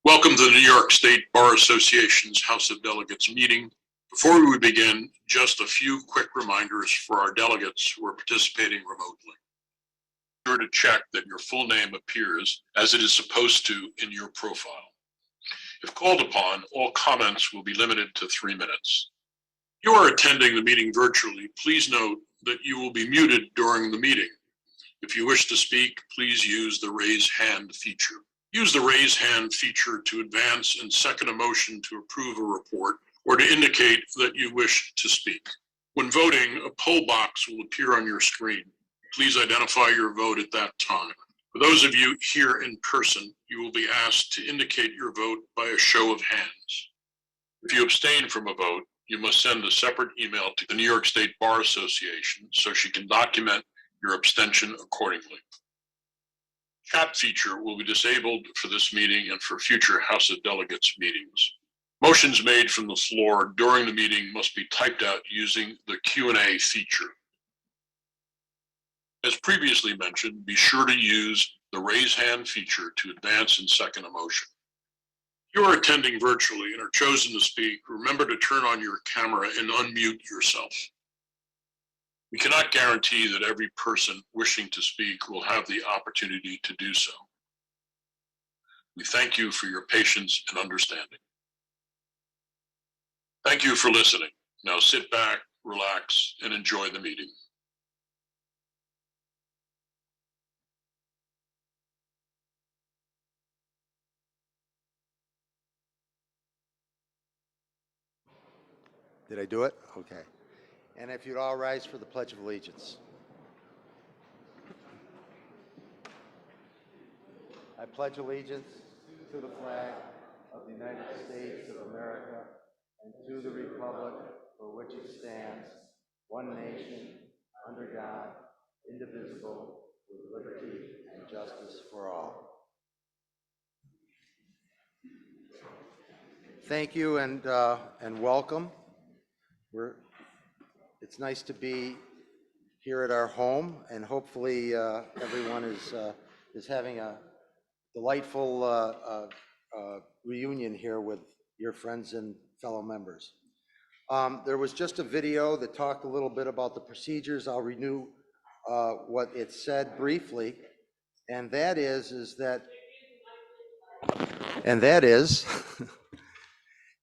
Welcome to the New York State Bar Association's House of Delegates meeting. Before we begin, just a few quick reminders for our delegates who are participating remotely. Be sure to check that your full name appears as it is supposed to in your profile. If called upon, all comments will be limited to 3 minutes. If you are attending the meeting virtually, please note that you will be muted during the meeting. If you wish to speak, please use the raise hand feature. Use the raise hand feature to advance and second a motion to approve a report or to indicate that you wish to speak. When voting, a poll box will appear on your screen. Please identify your vote at that time. For those of you here in person, you will be asked to indicate your vote by a show of hands. If you abstain from a vote, you must send a separate email to the New York State Bar Association so she can document your abstention accordingly. Chat feature will be disabled for this meeting and for future House of Delegates meetings. Motions made from the floor during the meeting must be typed out using the Q&A feature. As previously mentioned, be sure to use the raise hand feature to advance and second a motion. If you are attending virtually and are chosen to speak, remember to turn on your camera and unmute yourself. We cannot guarantee that every person wishing to speak will have the opportunity to do so. We thank you for your patience and understanding. Thank you for listening. Now sit back, relax, and enjoy the meeting. Did I do it? Okay. And if you'd all rise for the Pledge of Allegiance. I pledge allegiance to the flag of the United States of America and to the republic for which it stands, one nation, under God, indivisible, with liberty and justice for all. Thank you and welcome. It's nice to be here at our home, and hopefully everyone is having a delightful reunion here with your friends and fellow members. There was just a video that talked a little bit about the procedures. I'll renew what it said briefly, and that is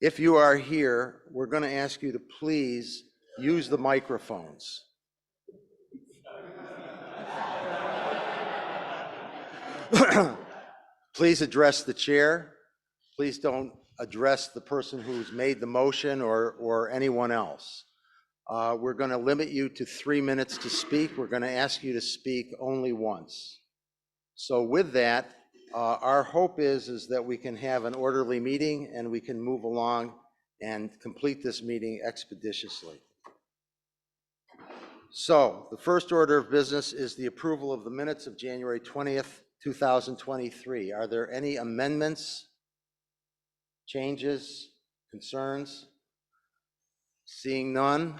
if you are here, we're going to ask you to please use the microphones. Please address the chair. Please don't address the person who's made the motion or anyone else. We're going to limit you to 3 minutes to speak. We're going to ask you to speak only once. So with that, our hope is that we can have an orderly meeting and we can move along and complete this meeting expeditiously. So the first order of business is the approval of the minutes of January 20th, 2023. Are there any amendments, changes, concerns? Seeing none,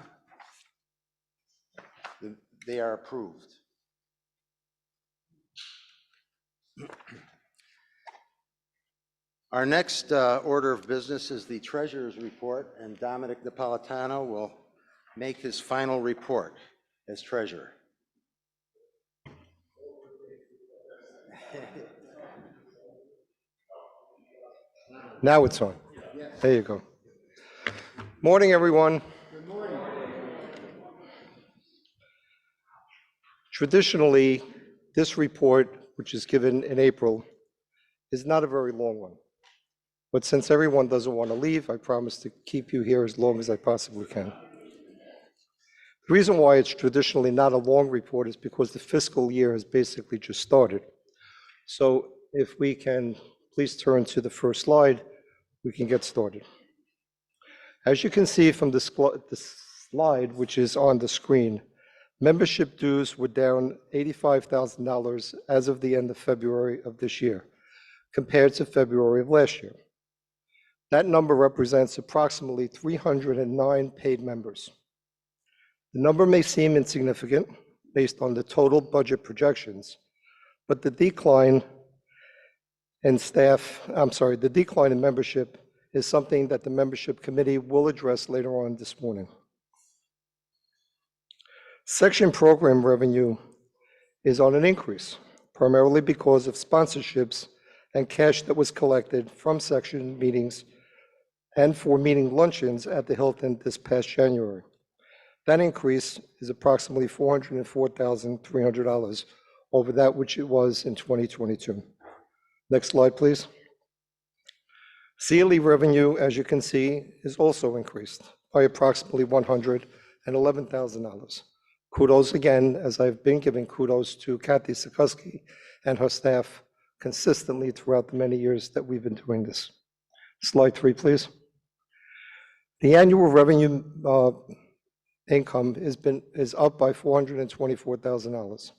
they are approved. Our next order of business is the treasurer's report, and Domenick Napoletano will make his final report as treasurer. Now it's on. Yes. There you go. Morning, everyone. Good morning. Traditionally, this report, which is given in April, is not a very long one. But since everyone doesn't want to leave, I promise to keep you here as long as I possibly can. The reason why it's traditionally not a long report is because the fiscal year has basically just started. So if we can please turn to the first slide, we can get started. As you can see from the slide, which is on the screen, membership dues were down $85,000 as of the end of February of this year, compared to February of last year. That number represents approximately 309 paid members. The number may seem insignificant based on the total budget projections, but the decline in the decline in membership is something that the membership committee will address later on this morning. Section program revenue is on an increase, primarily because of sponsorships and cash that was collected from section meetings and for meeting luncheons at the Hilton this past January. That increase is approximately $404,300 over that which it was in 2022. Next slide, please. CLE revenue, as you can see, is also increased by approximately $111,000. Kudos again, as I've been giving kudos to Kathy Sikorsky and her staff consistently throughout the many years that we've been doing this. Slide 3, please. The annual revenue income is up by $424,000.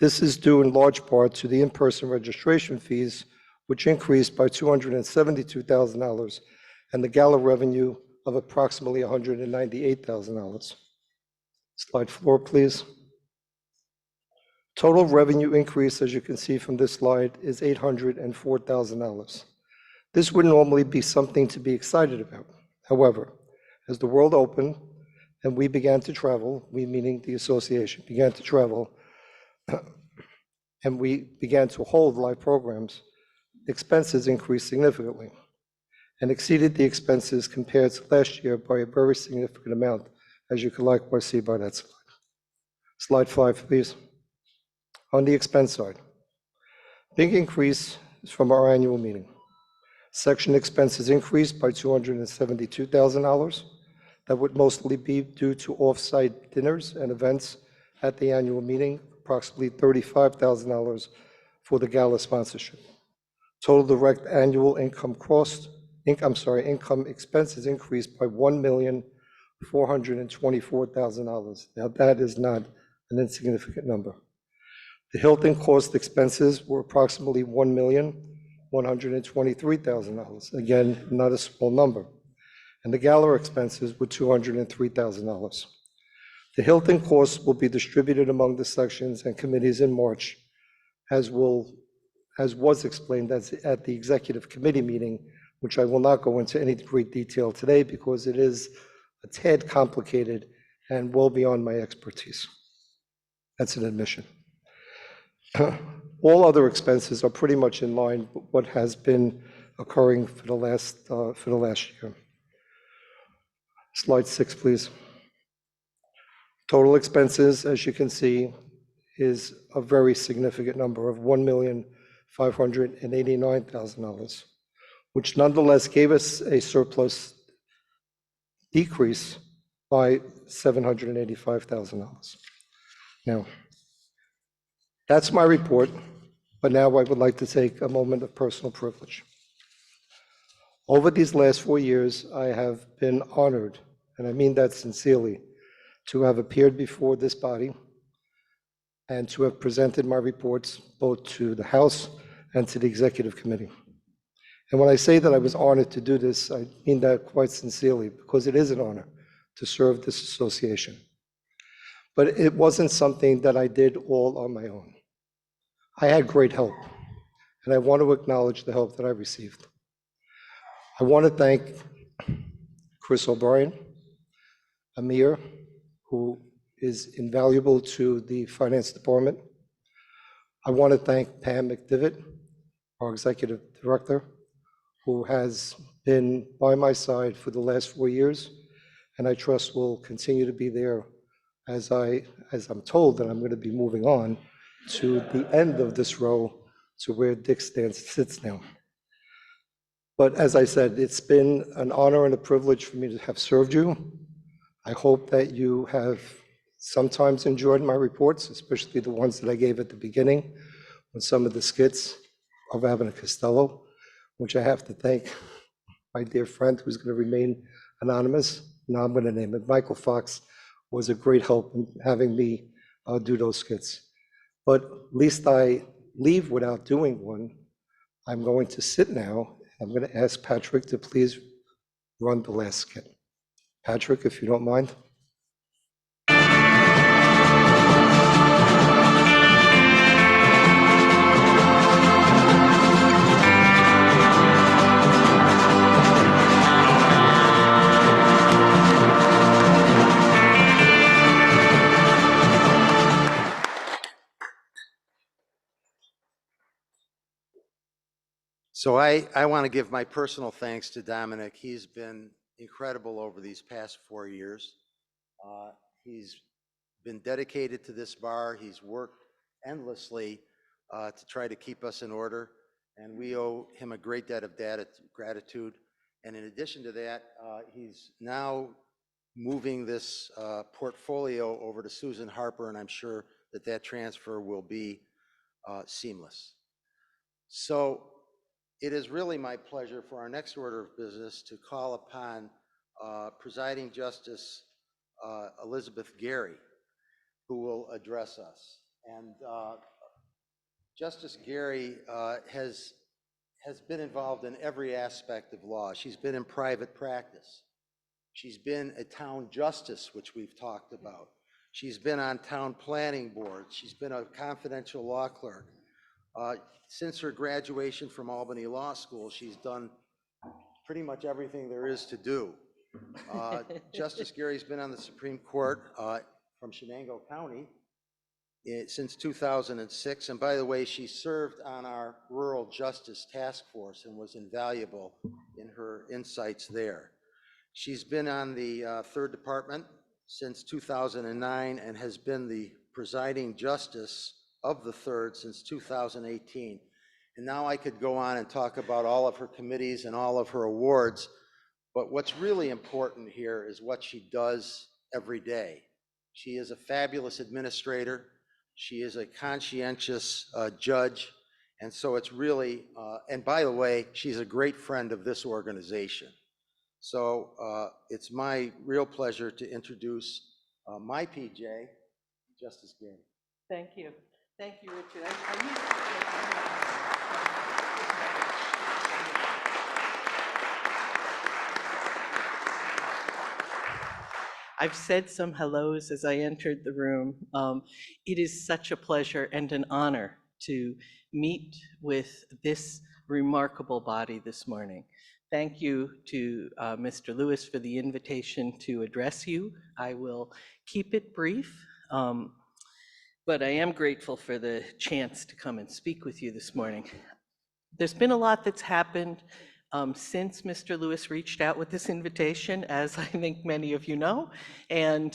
This is due in large part to the in-person registration fees, which increased by $272,000, and the gala revenue of approximately $198,000. Slide 4, please. Total revenue increase, as you can see from this slide, is $804,000. This would normally be something to be excited about. However, as the world opened and we began to travel, we meaning the association began to travel, and we began to hold live programs, expenses increased significantly and exceeded the expenses compared to last year by a very significant amount, as you can likewise see by that slide. Slide 5, please. On the expense side, big increase from our annual meeting. Section expenses increased by $272,000. That would mostly be due to off-site dinners and events at the annual meeting, approximately $35,000 for the gala sponsorship. Total direct annual income expenses increased by $1,424,000. Now that is not an insignificant number. The Hilton cost expenses were approximately $1,123,000. Again, not a small number. And the gala expenses were $203,000. The Hilton costs will be distributed among the sections and committees in March, as was explained at the executive committee meeting, which I will not go into any great detail today because it is a tad complicated and well beyond my expertise. That's an admission. All other expenses are pretty much in line with what has been occurring for the last year. Slide 6, please. Total expenses, as you can see, is a very significant number of $1,589,000, which nonetheless gave us a surplus decrease by $785,000. Now, that's my report, but now I would like to take a moment of personal privilege. Over these last 4 years, I have been honored, and I mean that sincerely, to have appeared before this body and to have presented my reports both to the House and to the Executive Committee. And when I say that I was honored to do this, I mean that quite sincerely, because it is an honor to serve this association. But it wasn't something that I did all on my own. I had great help, and I want to acknowledge the help that I received. I want to thank Chris O'Brien, Amir, who is invaluable to the finance department. I want to thank Pam McDivitt, our executive director, who has been by my side for the last 4 years, and I trust will continue to be there as I'm told that I'm going to be moving on to the end of this row to where Dick sits now. But as I said, it's been an honor and a privilege for me to have served you. I hope that you have sometimes enjoyed my reports, especially the ones that I gave at the beginning, with some of the skits of Abbott and Costello, which I have to thank my dear friend who's going to remain anonymous. Now I'm going to name it. Michael Fox was a great help in having me do those skits. But at least I leave without doing one. I'm going to sit now. I'm going to ask Patrick to please run the last skit. Patrick, if you don't mind. So I want to give my personal thanks to Domenick. He's been incredible over these past 4 years. He's been dedicated to this bar. He's worked endlessly to try to keep us in order, and we owe him a great debt of gratitude. And in addition to that, he's now moving this portfolio over to Susan Harper, and I'm sure that that transfer will be seamless. So it is really my pleasure for our next order of business to call upon Presiding Justice Elizabeth Garry, who will address us. And Justice Garry has been involved in every aspect of law. She's been in private practice. She's been a town justice, which we've talked about. She's been on town planning boards. She's been a confidential law clerk. Since her graduation from Albany Law School, she's done pretty much everything there is to do. Justice Garry's been on the Supreme Court from Shenango County since 2006. And by the way, she served on our Rural Justice Task Force and was invaluable in her insights there. She's been on the Third Department since 2009 and has been the presiding justice of the Third since 2018. And now I could go on and talk about all of her committees and all of her awards, but what's really important here is what she does every day. She is a fabulous administrator. She is a conscientious judge. And so it's really, and by the way, she's a great friend of this organization. So it's my real pleasure to introduce my PJ, Justice Garry. Thank you. Thank you, Richard. I've said some hellos as I entered the room. It is such a pleasure and an honor to meet with this remarkable body this morning. Thank you to Mr. Lewis for the invitation to address you. I will keep it brief, but I am grateful for the chance to come and speak with you this morning. There's been a lot that's happened since Mr. Lewis reached out with this invitation, as I think many of you know, and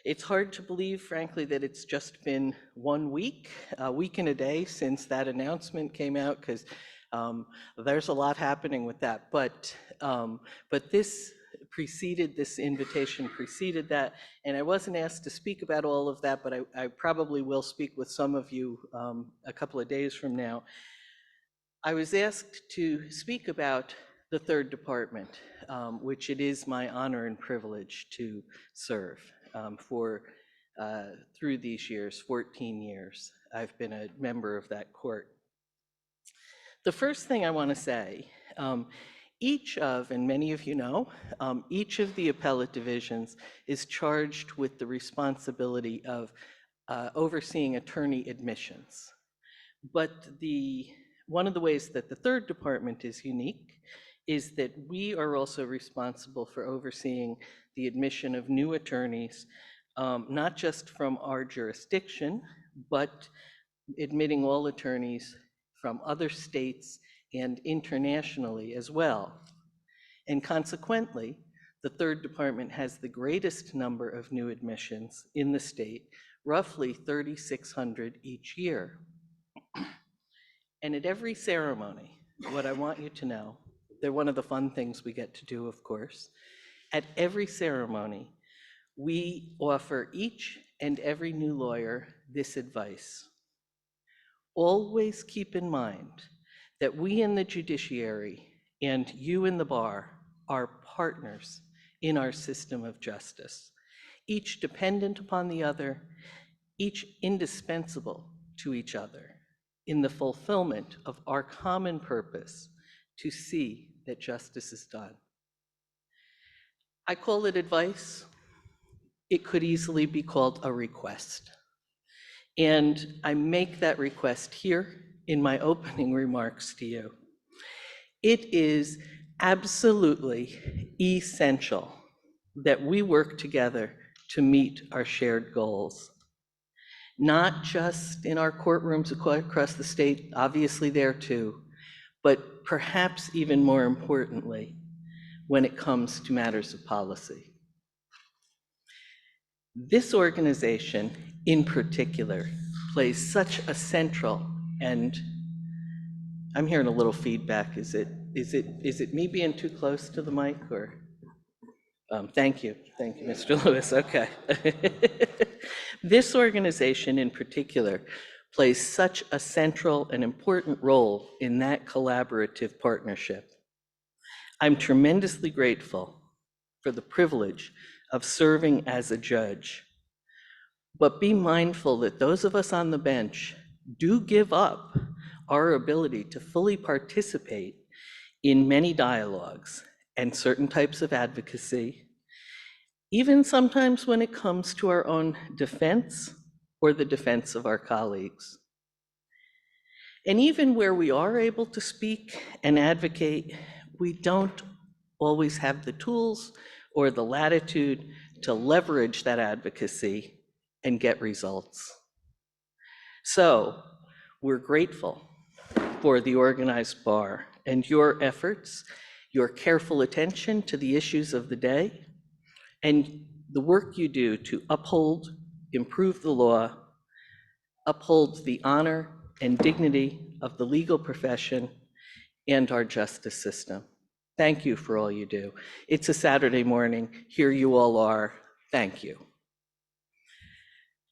it's hard to believe, frankly, that it's just been 1 week, a week and a day since that announcement came out, because there's a lot happening with that. But this preceded, this invitation preceded that, and I wasn't asked to speak about all of that, but I probably will speak with some of you a couple of days from now. I was asked to speak about the Third Department, which it is my honor and privilege to serve through these years, 14 years. I've been a member of that court. The first thing I want to say, each of, and many of you know, each of the appellate divisions is charged with the responsibility of overseeing attorney admissions. But one of the ways that the Third Department is unique is that we are also responsible for overseeing the admission of new attorneys, not just from our jurisdiction, but admitting all attorneys from other states and internationally as well. And consequently, the Third Department has the greatest number of new admissions in the state, roughly 3,600 each year. And at every ceremony, what I want you to know, they're one of the fun things we get to do, of course. At every ceremony, we offer each and every new lawyer this advice. Always keep in mind that we in the judiciary and you in the bar are partners in our system of justice, each dependent upon the other, each indispensable to each other in the fulfillment of our common purpose to see that justice is done. I call it advice. It could easily be called a request. And I make that request here in my opening remarks to you. It is absolutely essential that we work together to meet our shared goals. not just in our courtrooms across the state, obviously there too, but perhaps even more importantly, when it comes to matters of policy. This organization in particular plays such a central, and I'm hearing a little feedback. Is it me being too close to the mic, or? Thank you, Mr. Lewis, okay. This organization in particular plays such a central and important role in that collaborative partnership. I'm tremendously grateful for the privilege of serving as a judge, but be mindful that those of us on the bench do give up our ability to fully participate in many dialogues and certain types of advocacy, even sometimes when it comes to our own defense or the defense of our colleagues. And even where we are able to speak and advocate, we don't always have the tools or the latitude to leverage that advocacy and get results. So we're grateful for the organized bar and your efforts, your careful attention to the issues of the day, and the work you do to uphold, improve the law, uphold the honor and dignity of the legal profession and our justice system. Thank you for all you do. It's a Saturday morning. Here you all are. Thank you.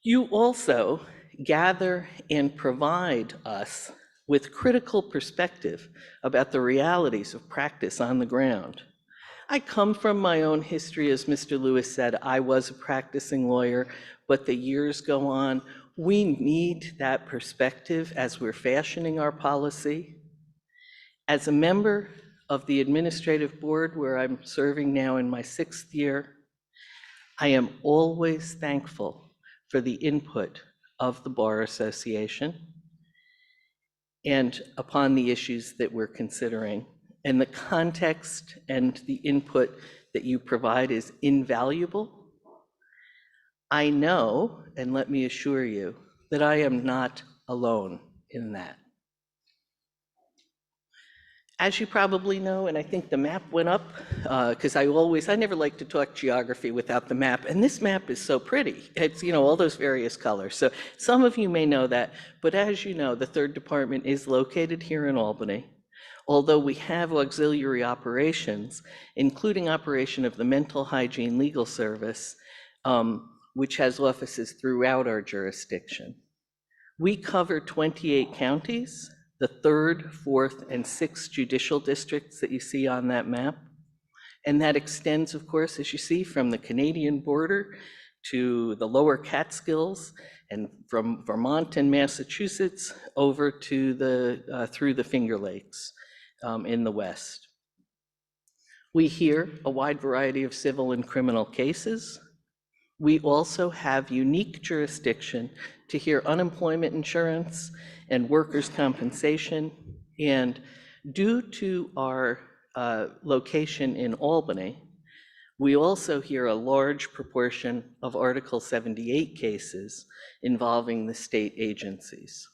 You also gather and provide us with critical perspective about the realities of practice on the ground. I come from my own history, as Mr. Lewis said. I was a practicing lawyer, but the years go on. We need that perspective as we're fashioning our policy. As a member of the administrative board, where I'm serving now in my 6th year, I am always thankful for the input of the Bar Association and upon the issues that we're considering. And the context and the input that you provide is invaluable. I know, and let me assure you, that I am not alone in that. As you probably know, and I think the map went up, because I never like to talk geography without the map, and this map is so pretty. It's, all those various colors. So some of you may know that, but as you know, the 3rd Department is located here in Albany. Although we have auxiliary operations, including operation of the Mental Hygiene Legal Service, which has offices throughout our jurisdiction. We cover 28 counties, the 3rd, 4th, and 6th judicial districts that you see on that map. And that extends, of course, as you see, from the Canadian border to the lower Catskills, and from Vermont and Massachusetts over to through the Finger Lakes. In the West. We hear a wide variety of civil and criminal cases. We also have unique jurisdiction to hear unemployment insurance and workers' compensation. And due to our location in Albany, we also hear a large proportion of Article 78 cases involving the state agencies.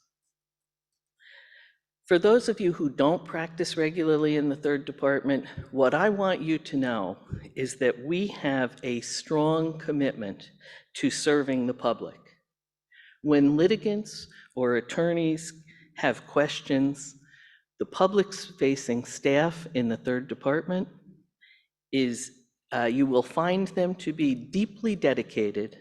For those of you who don't practice regularly in the 3rd Department, what I want you to know is that we have a strong commitment to serving the public. When litigants or attorneys have questions, the public-facing staff in the 3rd Department you will find them to be deeply dedicated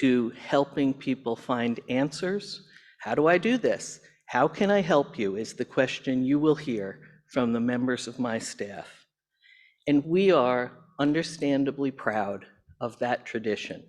to helping people find answers. How do I do this? How can I help you is the question you will hear from the members of my staff. And we are understandably proud of that tradition.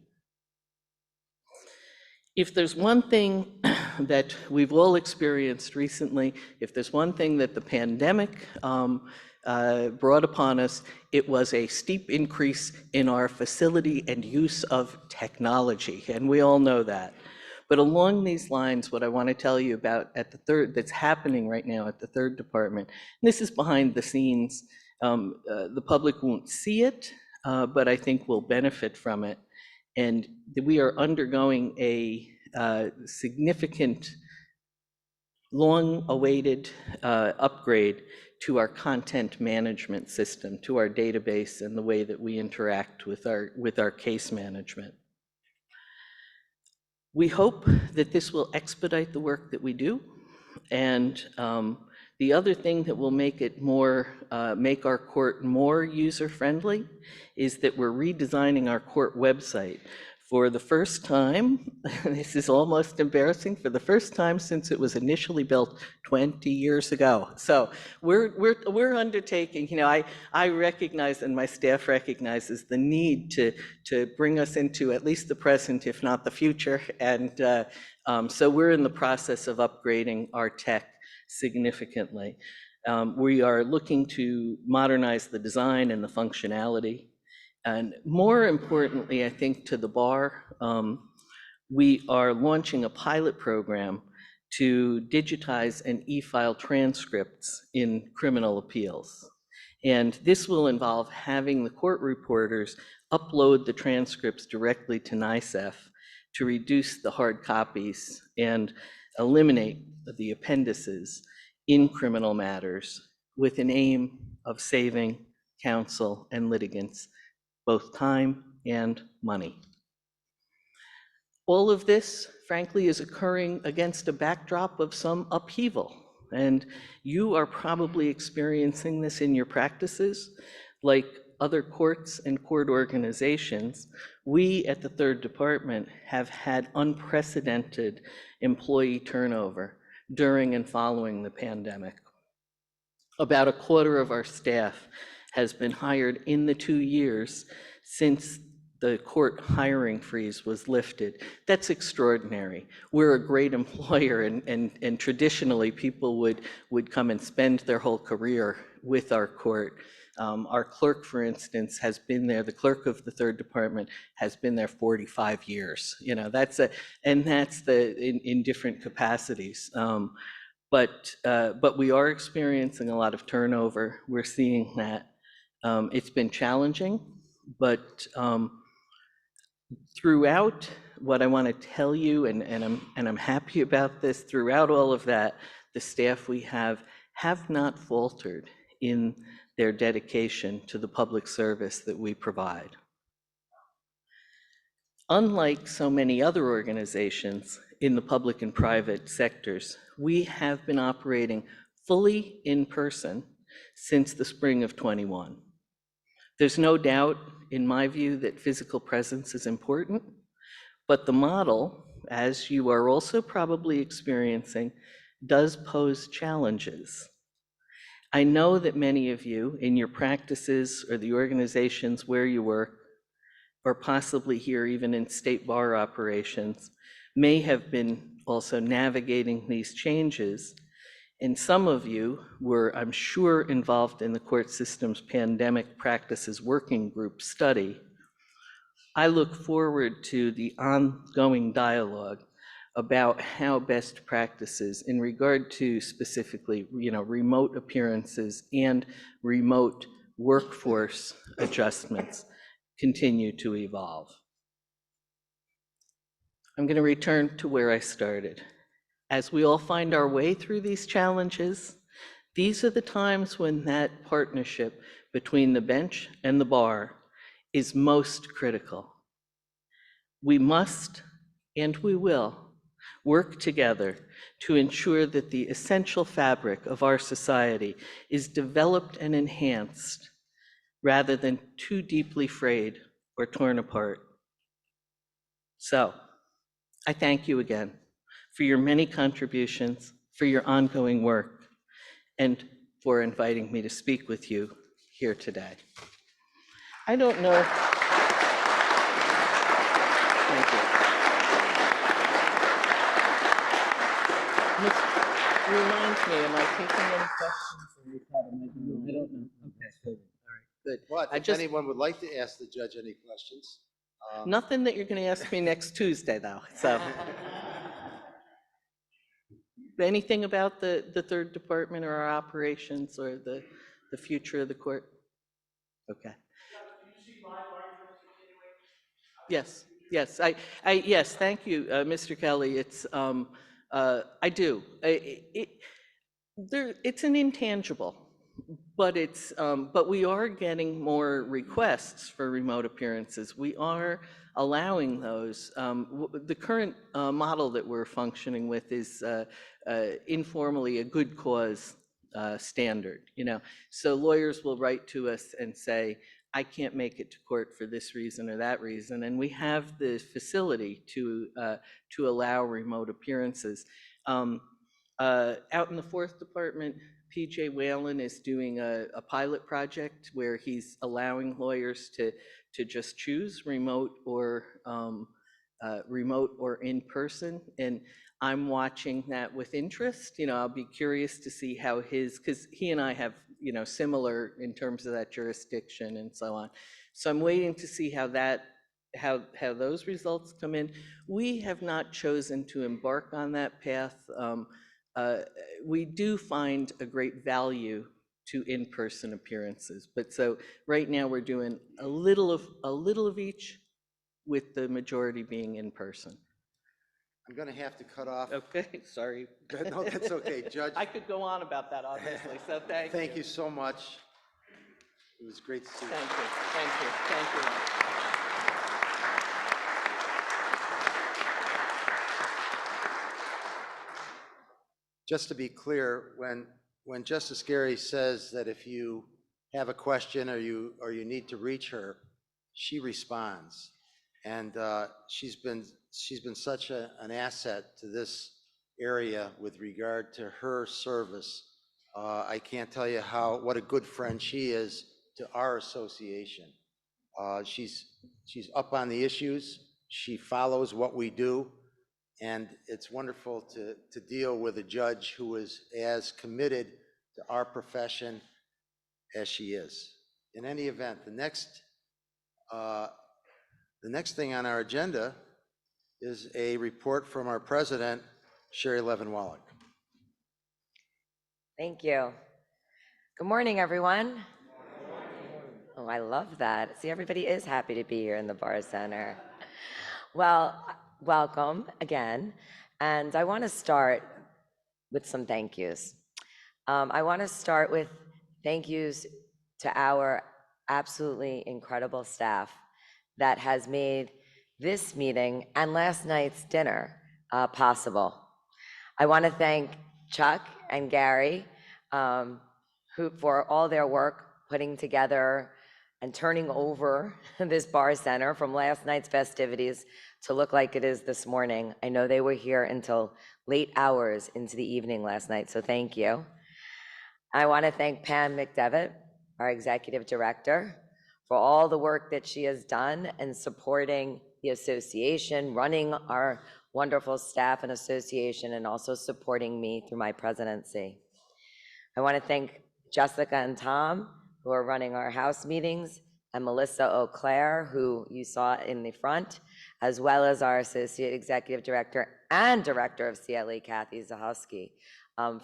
If there's one thing that we've all experienced recently, if there's one thing that the pandemic brought upon us, it was a steep increase in our facility and use of technology, and we all know that. But along these lines, what I want to tell you about that's happening right now at the 3rd Department, and this is behind the scenes, the public won't see it, but I think will benefit from it. And we are undergoing a significant, long-awaited upgrade to our content management system, to our database, and the way that we interact with our case management. We hope that this will expedite the work that we do, and the other thing that will make it make our court more user-friendly is that we're redesigning our court website. For the first time, this is almost embarrassing, for the first time since it was initially built 20 years ago. So we're undertaking, I recognize, and my staff recognizes, the need to bring us into at least the present, if not the future. And so we're in the process of upgrading our tech significantly. We are looking to modernize the design and the functionality. And more importantly, I think, to the bar, we are launching a pilot program to digitize and e-file transcripts in criminal appeals. And this will involve having the court reporters upload the transcripts directly to NICEF to reduce the hard copies and eliminate the appendices in criminal matters, with an aim of saving counsel and litigants both time and money. All of this, frankly, is occurring against a backdrop of some upheaval, and you are probably experiencing this in your practices. Like other courts and court organizations, we at the Third Department have had unprecedented employee turnover during and following the pandemic. About a quarter of our staff has been hired in the 2 years since the court hiring freeze was lifted. That's extraordinary. We're a great employer, and traditionally people would come and spend their whole career with our court. Our clerk, for instance, has been there, the clerk of the Third Department has been there 45 years. That's in different capacities. But we are experiencing a lot of turnover. We're seeing that. It's been challenging, but throughout what I want to tell you, and I'm happy about this, throughout all of that, the staff we have not faltered in their dedication to the public service that we provide. Unlike so many other organizations in the public and private sectors, we have been operating fully in person since the spring of '21. There's no doubt, in my view, that physical presence is important, but the model, as you are also probably experiencing, does pose challenges. I know that many of you in your practices or the organizations where you work, or possibly here even in state bar operations, may have been also navigating these changes. And some of you were, I'm sure, involved in the court system's pandemic practices working group study. I look forward to the ongoing dialogue about how best practices in regard to specifically, remote appearances and remote workforce adjustments continue to evolve. I'm going to return to where I started. As we all find our way through these challenges, these are the times when that partnership between the bench and the bar is most critical. We must, and we will, work together to ensure that the essential fabric of our society is developed and enhanced rather than too deeply frayed or torn apart. So, I thank you again for your many contributions, for your ongoing work, and for inviting me to speak with you here today. I don't know. Thank you. Remind me, am I taking any questions? I don't know. Okay, good. All right, good. But if anyone would like to ask the judge any questions. Nothing that you're going to ask me next Tuesday, though. So, anything about the Third Department or our operations or the future of the court? Okay. Do you see live arguments anyway? Yes. Yes, yes, thank you, Mr. Kelly. It's, I do. It's an intangible, but but we are getting more requests for remote appearances. We are allowing those. The current model that we're functioning with is informally a good cause standard, you know. So lawyers will write to us and say, I can't make it to court for this reason or that reason, and we have the facility to allow remote appearances. Out in the Fourth Department, PJ Whalen is doing a pilot project where he's allowing lawyers to just choose remote or in person, and I'm watching that with interest. You know, I'll be curious to see how because he and I have, you know, similar in terms of that jurisdiction and so on. So I'm waiting to see how those results come in. We have not chosen to embark on that path. We do find a great value to in-person appearances, but so right now we're doing a little of each, with the majority being in person. I'm going to have to cut off. Okay, sorry. No, that's okay, Judge. I could go on about that, obviously, so thank you. Thank you so much. It was great to see you. Thank you, thank you, thank you. Just to be clear, when Justice Garry says that if you have a question or you need to reach her, she responds, and she's been such an asset to this area with regard to her service. I can't tell you what a good friend she is to our association. She's up on the issues. She follows what we do. And it's wonderful to deal with a judge who is as committed to our profession as she is. In any event, the next thing on our agenda is a report from our president, Shelley Wallach. Thank you. Good morning, everyone. Oh, I love that. See, everybody is happy to be here in the Bar Center. Well, welcome again. And I want to start with some thank yous. I want to start with thank yous to our absolutely incredible staff that has made this meeting and last night's dinner possible. I want to thank Chuck and Garry for all their work putting together and turning over this bar center from last night's festivities to look like it is this morning. I know they were here until late hours into the evening last night, so thank you. I want to thank Pam McDevitt, our executive director, for all the work that she has done in supporting the association, running our wonderful staff and association, and also supporting me through my presidency. I want to thank Jessica and Tom, who are running our house meetings, and Melissa O'Clair, who you saw in the front, as well as our associate executive director and director of CLE, Kathy Zahusky,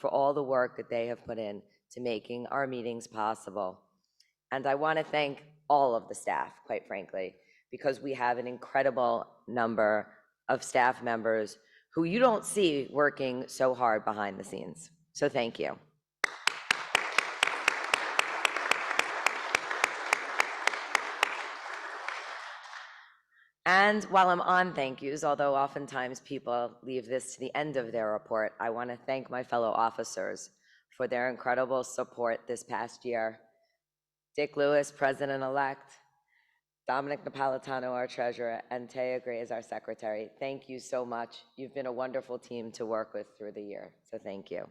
for all the work that they have put in to making our meetings possible. And I want to thank all of the staff, quite frankly, because we have an incredible number of staff members who you don't see working so hard behind the scenes. So thank you. And while I'm on thank yous, although oftentimes people leave this to the end of their report, I want to thank my fellow officers for their incredible support this past year. Dick Lewis, President-elect, Domenick Napoletano, our treasurer, and Taya Gray is our secretary. Thank you so much. You've been a wonderful team to work with through the year, so thank you.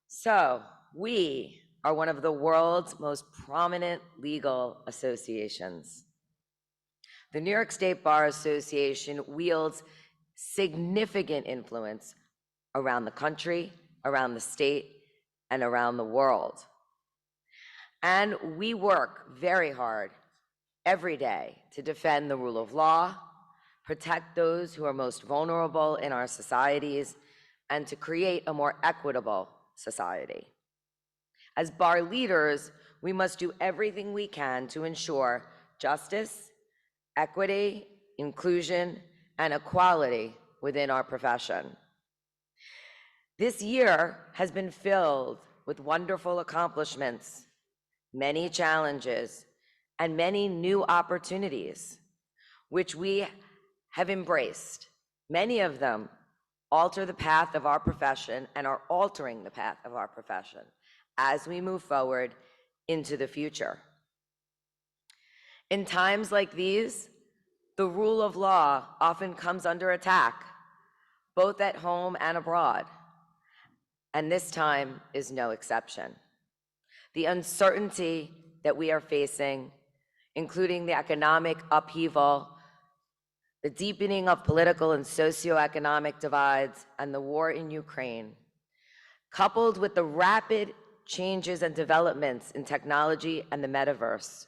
So we are one of the world's most prominent legal associations. The New York State Bar Association wields significant influence around the country, around the state, and around the world. And we work very hard every day to defend the rule of law, protect those who are most vulnerable in our societies, and to create a more equitable society. As bar leaders, we must do everything we can to ensure justice, equity, inclusion, and equality within our profession. This year has been filled with wonderful accomplishments, many challenges, and many new opportunities, which we have embraced. Many of them alter the path of our profession and are altering the path of our profession as we move forward into the future. In times like these, the rule of law often comes under attack, both at home and abroad, and this time is no exception. The uncertainty that we are facing, including the economic upheaval, the deepening of political and socioeconomic divides, and the war in Ukraine, coupled with the rapid changes and developments in technology and the metaverse,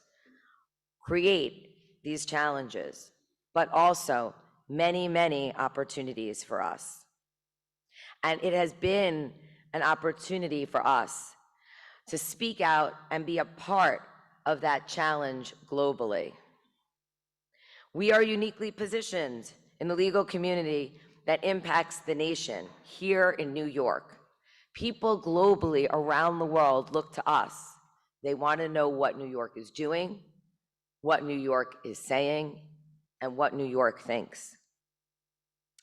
create these challenges, but also many, many opportunities for us. And it has been an opportunity for us to speak out and be a part of that challenge globally. We are uniquely positioned in the legal community that impacts the nation here in New York. People globally around the world look to us. They want to know what New York is doing, what New York is saying, and what New York thinks.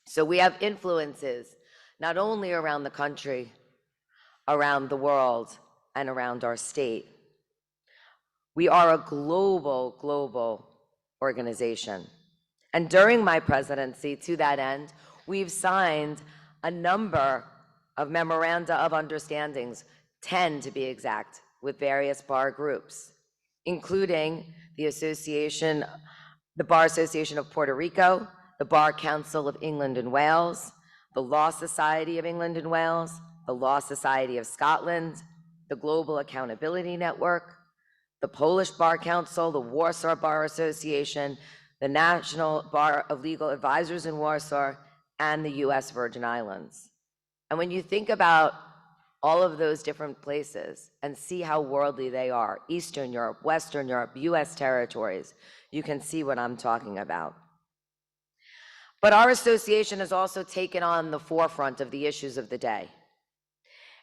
So we have influences not only around the country, around the world, and around our state. We are a global organization. And during my presidency, to that end, we've signed a number of memoranda of understandings, 10 to be exact, with various bar groups, including the Bar Association of Puerto Rico, the Bar Council of England and Wales, the Law Society of England and Wales, the Law Society of Scotland, the Global Accountability Network, the Polish Bar Council, the Warsaw Bar Association, the National Bar of Legal Advisors in Warsaw, and the US Virgin Islands. And when you think about all of those different places and see how worldly they are, Eastern Europe, Western Europe, US territories, you can see what I'm talking about. But our association has also taken on the forefront of the issues of the day.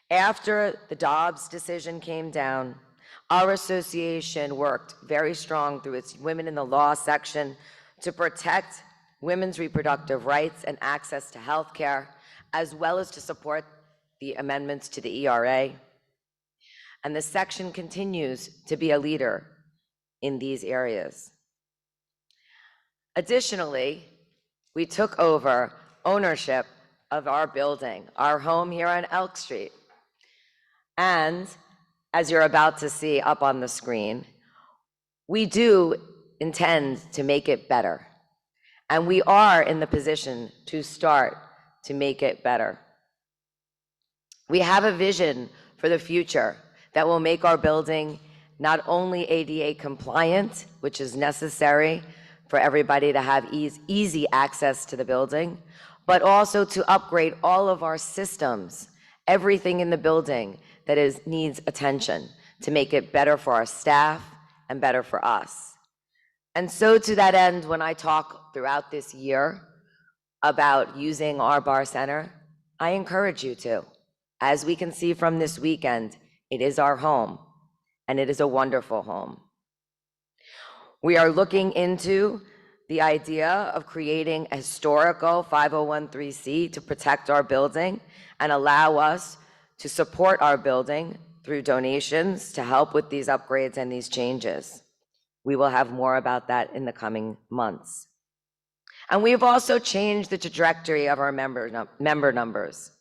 After the Dobbs decision came down, our association worked very strong through its Women in the Law section to protect women's reproductive rights and access to health care, as well as to support the amendments to the ERA. And the section continues to be a leader in these areas. Additionally, we took over ownership of our building, our home here on Elk Street. And as you're about to see up on the screen, we do intend to make it better. And we are in the position to start to make it better. We have a vision for the future that will make our building not only ADA compliant, which is necessary for everybody to have easy access to the building, but also to upgrade all of our systems, everything in the building that needs attention, to make it better for our staff and better for us. And so to that end, when I talk throughout this year about using our bar center, I encourage you to. As we can see from this weekend, it is our home, and it is a wonderful home. We are looking into the idea of creating a historical 501(c) to protect our building and allow us to support our building through donations to help with these upgrades and these changes. We will have more about that in the coming months. And we've also changed the trajectory of our member numbers.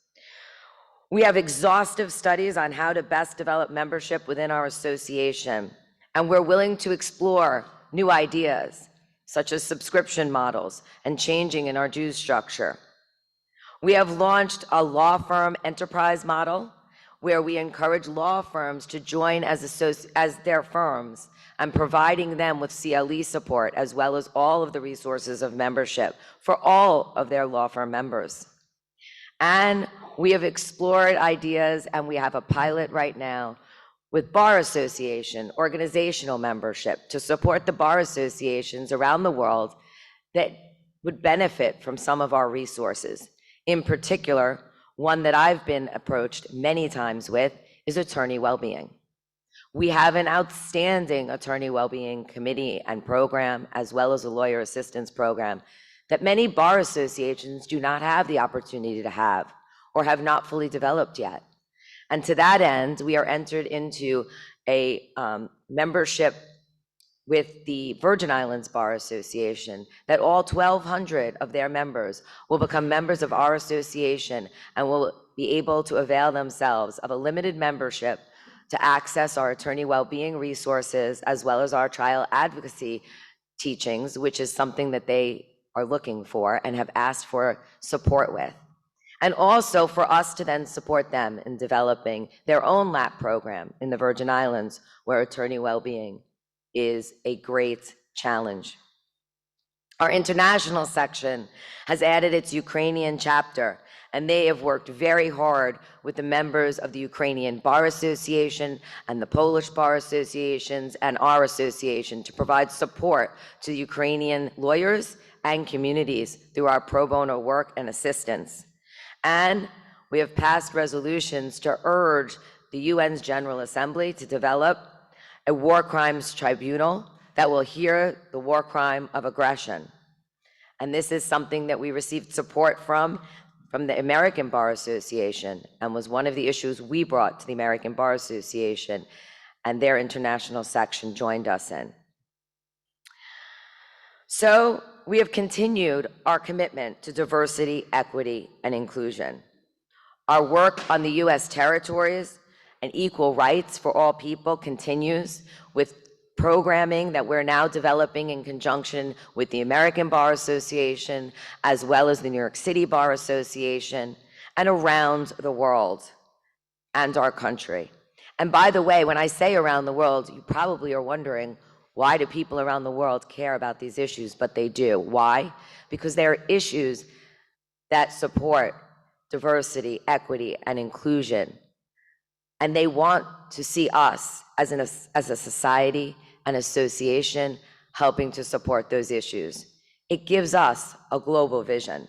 We have exhaustive studies on how to best develop membership within our association, and we're willing to explore new ideas, such as subscription models and changing in our dues structure. We have launched a law firm enterprise model where we encourage law firms to join as their firms and providing them with CLE support as well as all of the resources of membership for all of their law firm members. And we have explored ideas, and we have a pilot right now with bar association, organizational membership to support the bar associations around the world that would benefit from some of our resources. In particular, one that I've been approached many times with is attorney well-being. We have an outstanding attorney well-being committee and program, as well as a lawyer assistance program that many bar associations do not have the opportunity to have or have not fully developed yet. And to that end, we are entered into a membership with the Virgin Islands Bar Association, that all 1,200 of their members will become members of our association and will be able to avail themselves of a limited membership to access our attorney well-being resources, as well as our trial advocacy teachings, which is something that they are looking for and have asked for support with. And also for us to then support them in developing their own LAP program in the Virgin Islands, where attorney well-being is a great challenge. Our international section has added its Ukrainian chapter, and they have worked very hard with the members of the Ukrainian Bar Association and the Polish Bar Associations and our association to provide support to Ukrainian lawyers and communities through our pro bono work and assistance. And we have passed resolutions to urge the UN's General Assembly to develop a war crimes tribunal that will hear the war crime of aggression. And this is something that we received support from the American Bar Association, and was one of the issues we brought to the American Bar Association, and their international section joined us in. So we have continued our commitment to diversity, equity, and inclusion. Our work on the US territories and equal rights for all people continues with programming that we're now developing in conjunction with the American Bar Association, as well as the New York City Bar Association, and around the world and our country. And by the way, when I say around the world, you probably are wondering, why do people around the world care about these issues? But they do. Why? Because they are issues that support diversity, equity, and inclusion. And they want to see us as a society, an association, helping to support those issues. It gives us a global vision.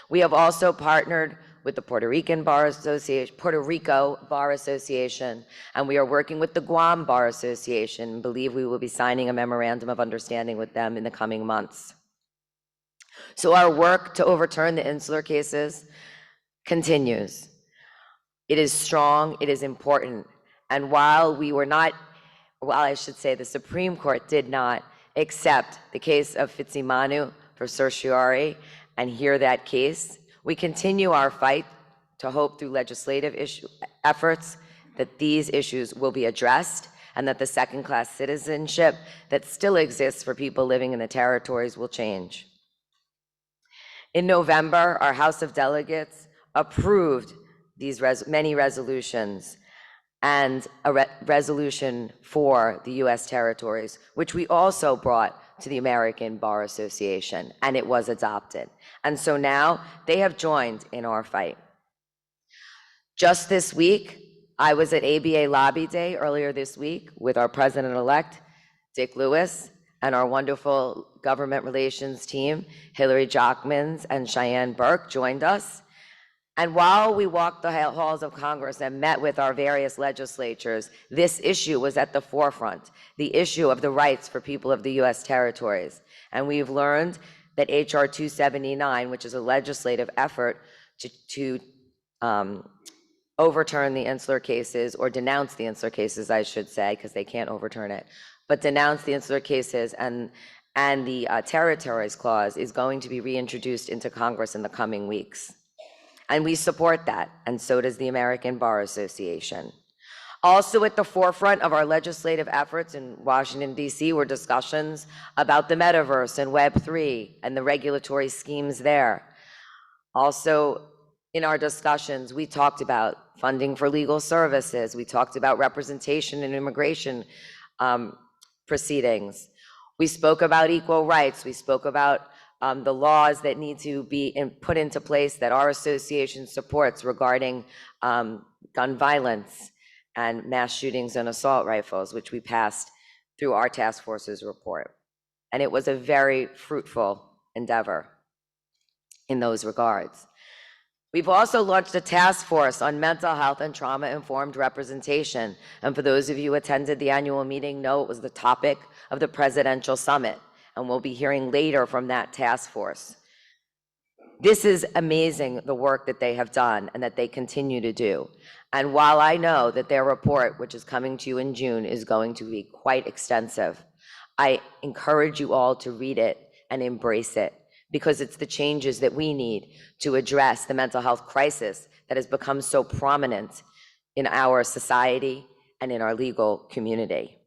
We have also partnered with the Puerto Rico Bar Association, and we are working with the Guam Bar Association, and believe we will be signing a memorandum of understanding with them in the coming months. So our work to overturn the insular cases continues. It is strong, it is important, and while I should say the Supreme Court did not accept the case of Fitzsimonu for certiorari and hear that case, we continue our fight to hope through legislative efforts that these issues will be addressed, and that the second-class citizenship that still exists for people living in the territories will change. In November, our House of Delegates approved these many resolutions, and a resolution for the US territories, which we also brought to the American Bar Association, and it was adopted. And so now they have joined in our fight. Just this week, I was at ABA Lobby Day earlier this week with our president-elect, Dick Lewis, and our wonderful government relations team, Hillary Jockmans and Cheyenne Burke joined us. And while we walked the halls of Congress and met with our various legislatures, this issue was at the forefront, the issue of the rights for people of the US territories. And we've learned that HR 279, which is a legislative effort to overturn the insular cases, or denounce the insular cases, I should say, because they can't overturn it, but denounce the insular cases and the territories clause is going to be reintroduced into Congress in the coming weeks. And we support that, and so does the American Bar Association. Also at the forefront of our legislative efforts in Washington, D.C. were discussions about the metaverse and Web3 and the regulatory schemes there. Also, in our discussions, we talked about funding for legal services. We talked about representation in immigration proceedings. We spoke about equal rights. We spoke about the laws that need to be put into place that our association supports regarding gun violence and mass shootings and assault rifles, which we passed through our task force's report. And it was a very fruitful endeavor in those regards. We've also launched a task force on mental health and trauma-informed representation. And for those of you who attended the annual meeting, know it was the topic of the presidential summit, and we'll be hearing later from that task force. This is amazing, the work that they have done and that they continue to do. And while I know that their report, which is coming to you in June, is going to be quite extensive, I encourage you all to read it and embrace it, because it's the changes that we need to address the mental health crisis that has become so prominent in our society and in our legal community.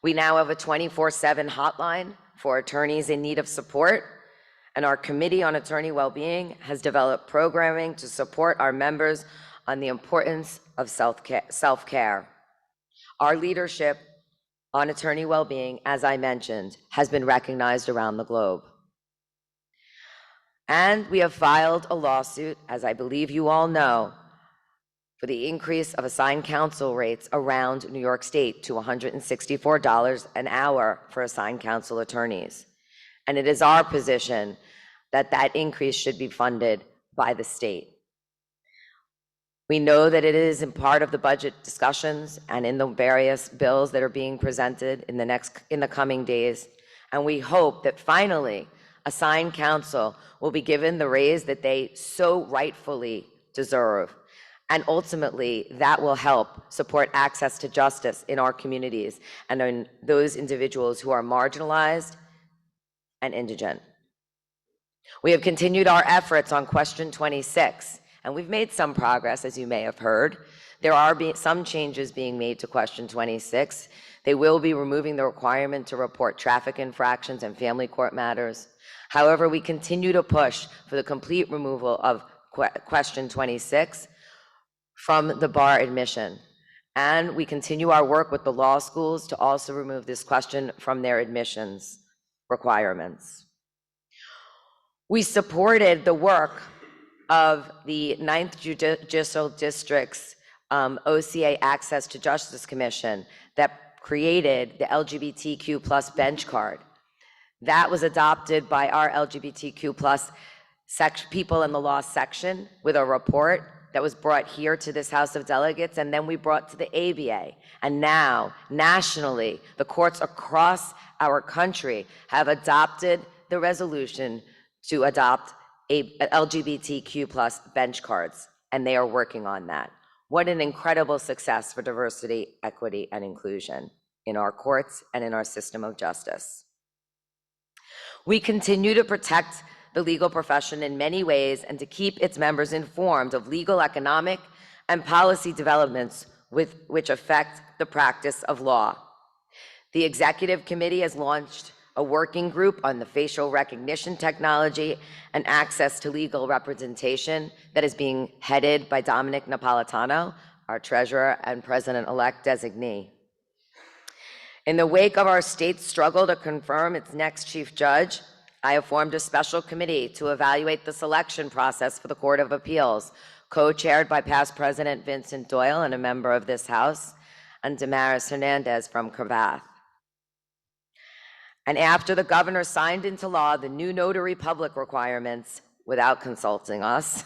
We now have a 24/7 hotline for attorneys in need of support, and our Committee on Attorney Wellbeing has developed programming to support our members on the importance of self-care. Our leadership on attorney well-being, as I mentioned, has been recognized around the globe. And we have filed a lawsuit, as I believe you all know, for the increase of assigned counsel rates around New York State to $164 an hour for assigned counsel attorneys. And it is our position that that increase should be funded by the state. We know that it is in part of the budget discussions and in the various bills that are being presented in the coming days. And we hope that finally assigned counsel will be given the raise that they so rightfully deserve. And ultimately, that will help support access to justice in our communities and in those individuals who are marginalized and indigent. We have continued our efforts on question 26. And we've made some progress, as you may have heard. There are some changes being made to question 26. They will be removing the requirement to report traffic infractions and family court matters. However, we continue to push for the complete removal of question 26 from the bar admission. And we continue our work with the law schools to also remove this question from their admissions requirements. We supported the work of the 9th Judicial District's OCA Access to Justice Commission that created the LGBTQ plus bench card. That was adopted by our LGBTQ plus people in the law section with a report that was brought here to this House of Delegates, and then we brought to the ABA. And now, nationally, the courts across our country have adopted the resolution to adopt LGBTQ plus bench cards, and they are working on that. What an incredible success for diversity, equity, and inclusion in our courts and in our system of justice. We continue to protect the legal profession in many ways and to keep its members informed of legal, economic, and policy developments which affect the practice of law. The Executive Committee has launched a working group on the facial recognition technology and access to legal representation that is being headed by Domenick Napoletano, our treasurer and president-elect designee. In the wake of our state's struggle to confirm its next chief judge, I have formed a special committee to evaluate the selection process for the Court of Appeals, co-chaired by past President Vincent Doyle and a member of this House, and Damaris Hernandez from Cravath. And after the governor signed into law the new notary public requirements without consulting us,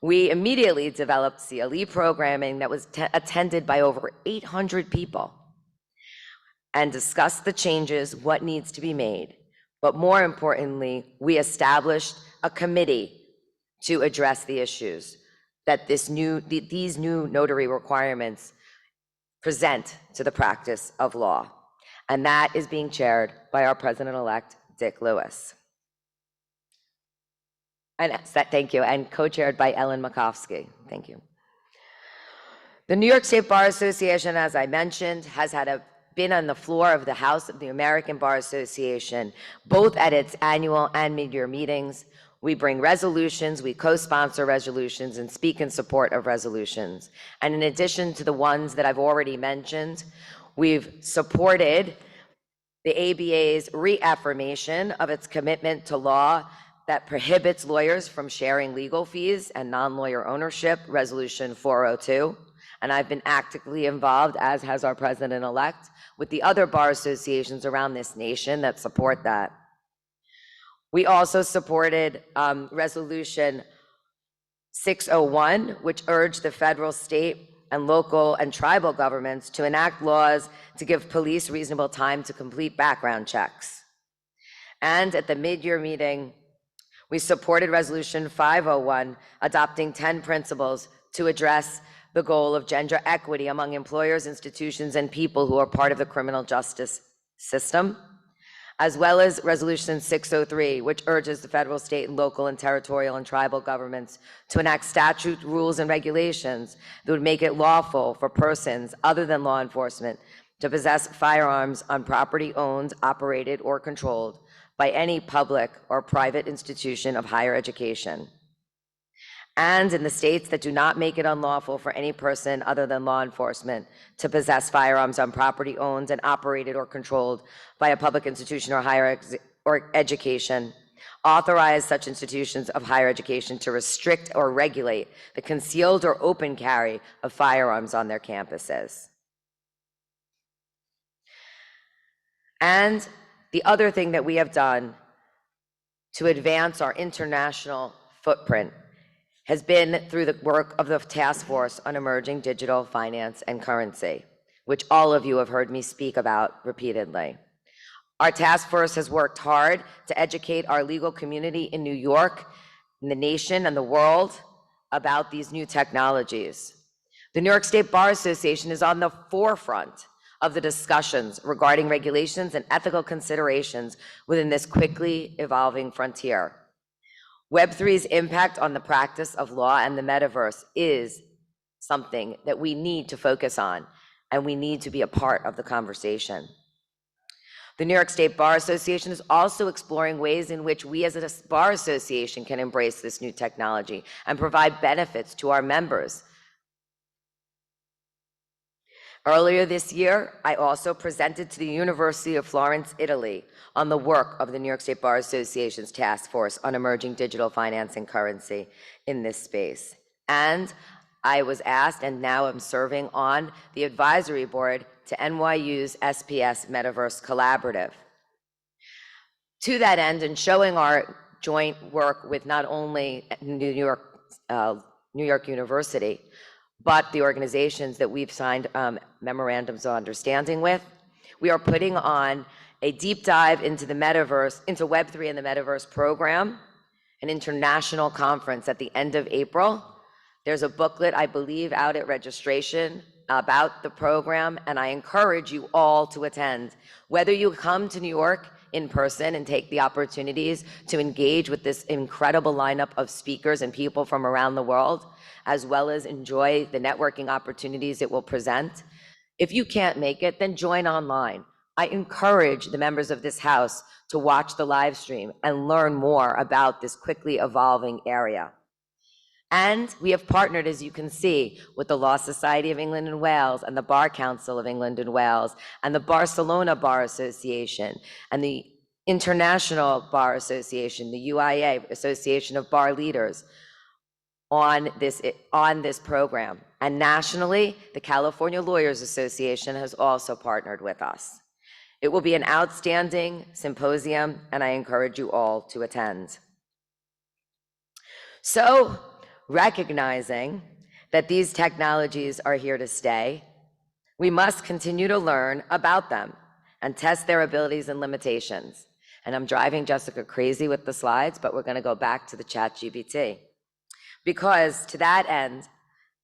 we immediately developed CLE programming that was attended by over 800 people and discussed the changes, what needs to be made. But more importantly, we established a committee to address the issues that these new notary requirements present to the practice of law. And that is being chaired by our president-elect, Dick Lewis. And thank you, and co-chaired by Ellen Makovsky. Thank you. The New York State Bar Association, as I mentioned, has been on the floor of the House of the American Bar Association, both at its annual and mid-year meetings. We bring resolutions, we co-sponsor resolutions, and speak in support of resolutions. And in addition to the ones that I've already mentioned, we've supported the ABA's reaffirmation of its commitment to law that prohibits lawyers from sharing legal fees and non-lawyer ownership, Resolution 402. And I've been actively involved, as has our president-elect, with the other bar associations around this nation that support that. We also supported Resolution 601, which urged the federal, state, and local and tribal governments to enact laws to give police reasonable time to complete background checks. And at the mid-year meeting, we supported Resolution 501, adopting 10 principles to address the goal of gender equity among employers, institutions, and people who are part of the criminal justice system, as well as Resolution 603, which urges the federal, state, and local and territorial and tribal governments to enact statute, rules, and regulations that would make it lawful for persons other than law enforcement to possess firearms on property owned, operated, or controlled by any public or private institution of higher education. And in the states that do not make it unlawful for any person other than law enforcement to possess firearms on property owned and operated or controlled by a public institution or higher education, authorize such institutions of higher education to restrict or regulate the concealed or open carry of firearms on their campuses. And the other thing that we have done to advance our international footprint has been through the work of the Task Force on Emerging Digital Finance and Currency, which all of you have heard me speak about repeatedly. Our task force has worked hard to educate our legal community in New York, in the nation, and the world about these new technologies. The New York State Bar Association is on the forefront of the discussions regarding regulations and ethical considerations within this quickly evolving frontier. Web3's impact on the practice of law and the metaverse is something that we need to focus on, and we need to be a part of the conversation. The New York State Bar Association is also exploring ways in which we as a bar association can embrace this new technology and provide benefits to our members. Earlier this year, I also presented to the University of Florence, Italy, on the work of the New York State Bar Association's Task Force on Emerging Digital Finance and Currency in this space. And I was asked, and now I'm serving on the advisory board to NYU's SPS Metaverse Collaborative. To that end, and showing our joint work with not only New York University, but the organizations that we've signed memorandums of understanding with, we are putting on a deep dive into the metaverse, into Web3 and the metaverse program, an international conference at the end of April. There's a booklet, I believe, out at registration about the program, and I encourage you all to attend. Whether you come to New York in person and take the opportunities to engage with this incredible lineup of speakers and people from around the world, as well as enjoy the networking opportunities it will present. If you can't make it, then join online. I encourage the members of this House to watch the live stream and learn more about this quickly evolving area. And we have partnered, as you can see, with the Law Society of England and Wales and the Bar Council of England and Wales and the Barcelona Bar Association and the International Bar Association, the UIA, Association of Bar Leaders, on this program. And nationally, the California Lawyers Association has also partnered with us. It will be an outstanding symposium, and I encourage you all to attend. So, recognizing that these technologies are here to stay, we must continue to learn about them and test their abilities and limitations. And I'm driving Jessica crazy with the slides, but we're going to go back to the ChatGPT. Because to that end,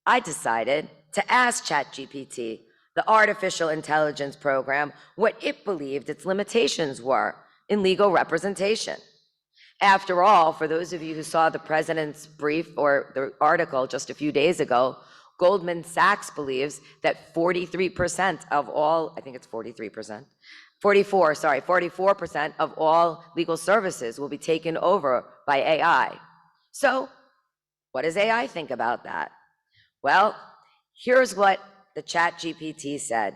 I decided to ask ChatGPT, the artificial intelligence program, what it believed its limitations were in legal representation. After all, for those of you who saw the president's brief or the article just a few days ago, Goldman Sachs believes that 43% of all, I think it's 43%, 44% of all legal services will be taken over by AI. So, what does AI think about that? Well, here's what the ChatGPT said.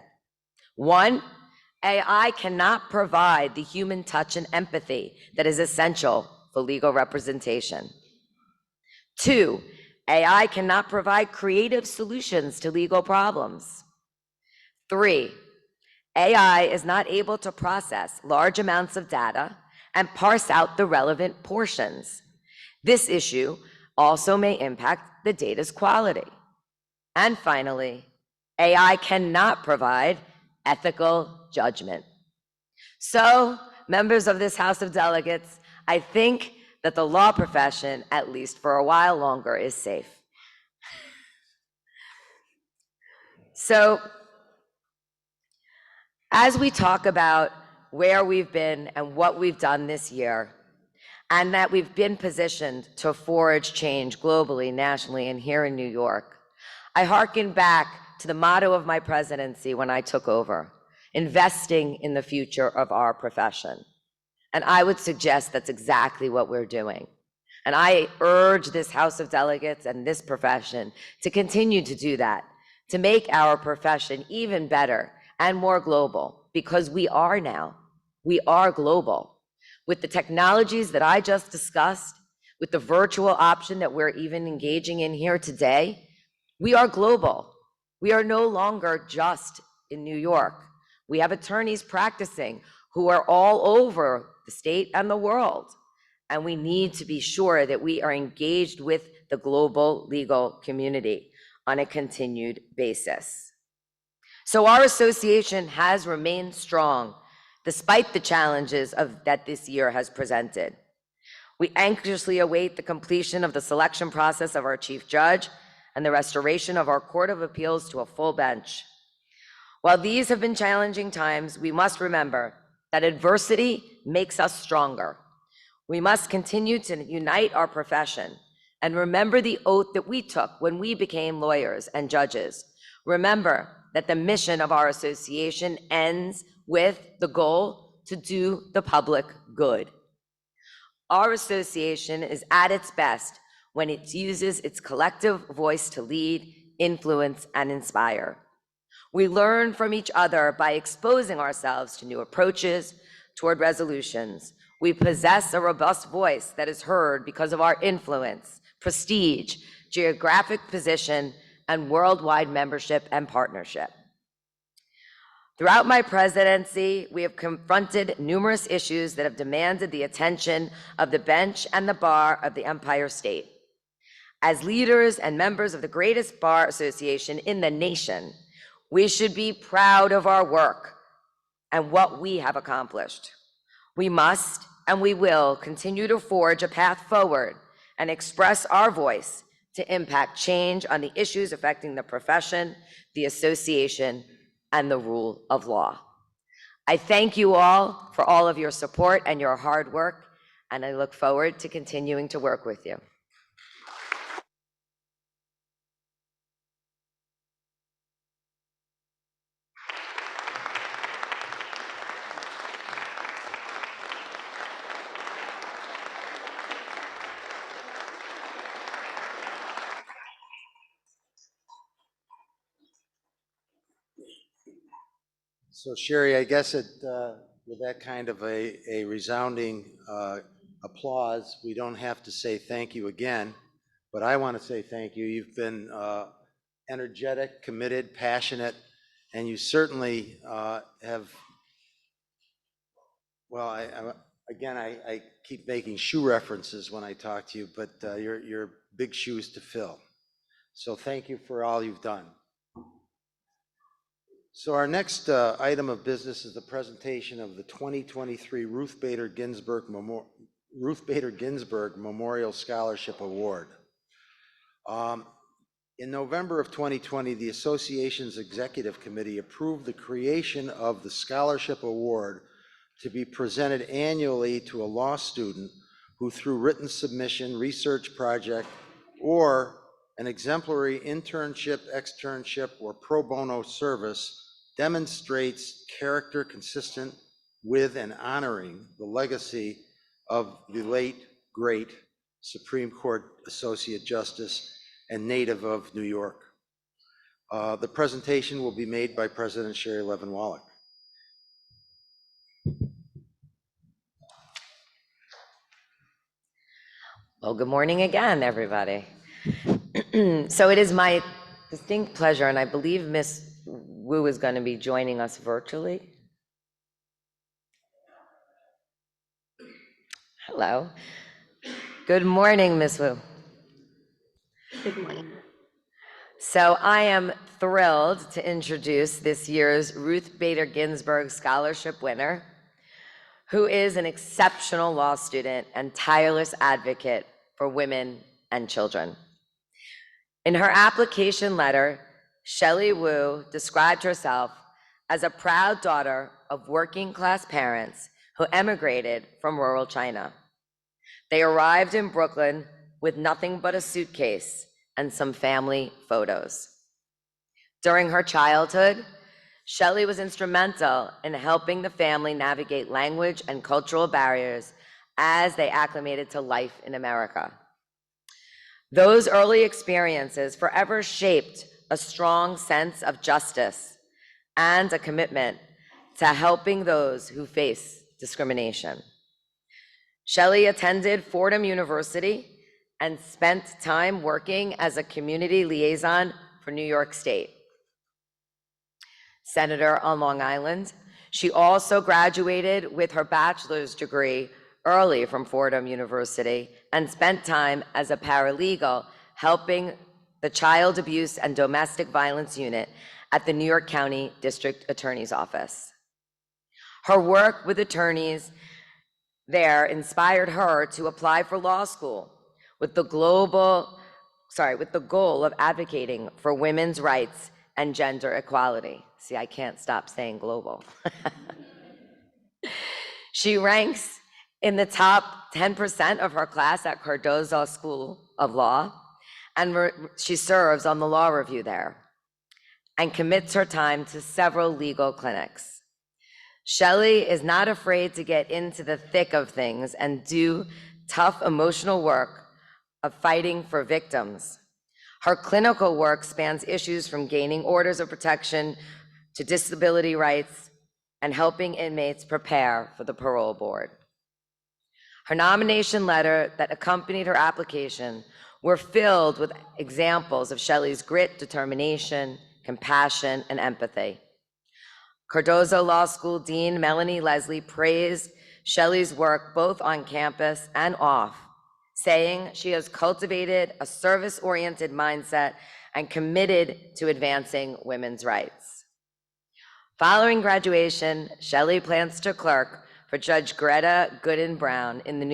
1, AI cannot provide the human touch and empathy that is essential for legal representation. 2, AI cannot provide creative solutions to legal problems. 3, AI is not able to process large amounts of data and parse out the relevant portions. This issue also may impact the data's quality. And finally, AI cannot provide ethical judgment. So, members of this House of Delegates, I think that the law profession, at least for a while longer, is safe. So, as we talk about where we've been and what we've done this year, and that we've been positioned to forge change globally, nationally, and here in New York, I hearken back to the motto of my presidency when I took over: investing in the future of our profession. And I would suggest that's exactly what we're doing. And I urge this House of Delegates and this profession to continue to do that, to make our profession even better and more global, because we are now. We are global. With the technologies that I just discussed, with the virtual option that we're even engaging in here today, we are global. We are no longer just in New York. We have attorneys practicing who are all over the state and the world. And we need to be sure that we are engaged with the global legal community on a continued basis. So our association has remained strong despite the challenges that this year has presented. We anxiously await the completion of the selection process of our chief judge and the restoration of our Court of Appeals to a full bench. While these have been challenging times, we must remember that adversity makes us stronger. We must continue to unite our profession and remember the oath that we took when we became lawyers and judges. Remember that the mission of our association ends with the goal to do the public good. Our association is at its best when it uses its collective voice to lead, influence, and inspire. We learn from each other by exposing ourselves to new approaches toward resolutions. We possess a robust voice that is heard because of our influence, prestige, geographic position, and worldwide membership and partnership. Throughout my presidency, we have confronted numerous issues that have demanded the attention of the bench and the bar of the Empire State. As leaders and members of the greatest bar association in the nation, we should be proud of our work and what we have accomplished. We must and we will continue to forge a path forward and express our voice to impact change on the issues affecting the profession, the association, and the rule of law. I thank you all for all of your support and your hard work, and I look forward to continuing to work with you. So Sherry, I guess with that kind of a resounding applause, we don't have to say thank you again, but I want to say thank you. You've been energetic, committed, passionate, and you certainly have, well, I keep making shoe references when I talk to you, but you're big shoes to fill. So thank you for all you've done. So our next item of business is the presentation of the 2023 Ruth Bader Ginsburg Memorial Scholarship Award. In November of 2020, the association's executive committee approved the creation of the scholarship award to be presented annually to a law student who, through written submission, research project, or an exemplary internship, externship, or pro bono service demonstrates character consistent with and honoring the legacy of the late, great Supreme Court Associate Justice and native of New York. The presentation will be made by President Shelley Levin Wallach. Well, good morning again, everybody. So it is my distinct pleasure, and I believe Ms. Wu is going to be joining us virtually. Hello. Good morning, Ms. Wu. Good morning. So I am thrilled to introduce this year's Ruth Bader Ginsburg Scholarship winner, who is an exceptional law student and tireless advocate for women and children. In her application letter, Shelley Wu described herself as a proud daughter of working-class parents who emigrated from rural China. They arrived in Brooklyn with nothing but a suitcase and some family photos. During her childhood, Shelley was instrumental in helping the family navigate language and cultural barriers as they acclimated to life in America. Those early experiences forever shaped a strong sense of justice and a commitment to helping those who face discrimination. Shelley attended Fordham University and spent time working as a community liaison for New York State. Senator on Long Island, she also graduated with her bachelor's degree early from Fordham University and spent time as a paralegal helping the Child Abuse and Domestic Violence Unit at the New York County District Attorney's Office. Her work with attorneys there inspired her to apply for law school with the goal of advocating for women's rights and gender equality. See, I can't stop saying global. She ranks in the top 10% of her class at Cardozo School of Law, and she serves on the law review there and commits her time to several legal clinics. Shelley is not afraid to get into the thick of things and do tough emotional work of fighting for victims. Her clinical work spans issues from gaining orders of protection to disability rights and helping inmates prepare for the parole board. Her nomination letter that accompanied her application were filled with examples of Shelley's grit, determination, compassion, and empathy. Cardozo Law School Dean Melanie Leslie praised Shelley's work both on campus and off, saying she has cultivated a service-oriented mindset and committed to advancing women's rights. Following graduation, Shelley plans to clerk for Judge Greta Gooden Brown in the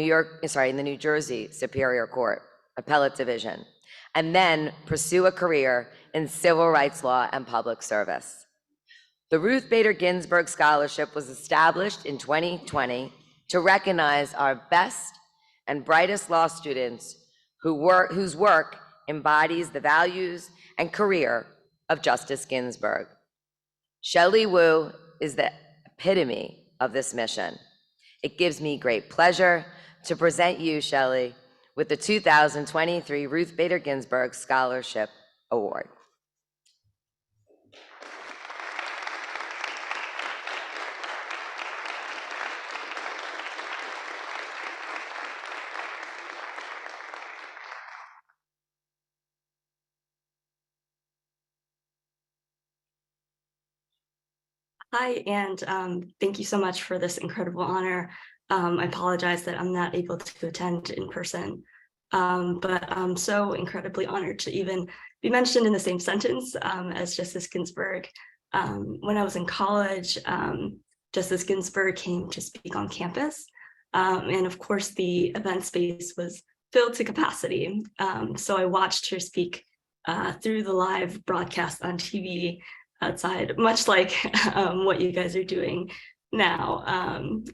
New Jersey Superior Court, Appellate Division, and then pursue a career in civil rights law and public service. The Ruth Bader Ginsburg Scholarship was established in 2020 to recognize our best and brightest law students whose work embodies the values and career of Justice Ginsburg. Shelley Wu is the epitome of this mission. It gives me great pleasure to present you, Shelley, with the 2023 Ruth Bader Ginsburg Scholarship Award. Hi, and thank you so much for this incredible honor. I apologize that I'm not able to attend in person, but I'm so incredibly honored to even be mentioned in the same sentence as Justice Ginsburg. When I was in college, Justice Ginsburg came to speak on campus, and of course the event space was filled to capacity. So I watched her speak through the live broadcast on TV outside, much like what you guys are doing now.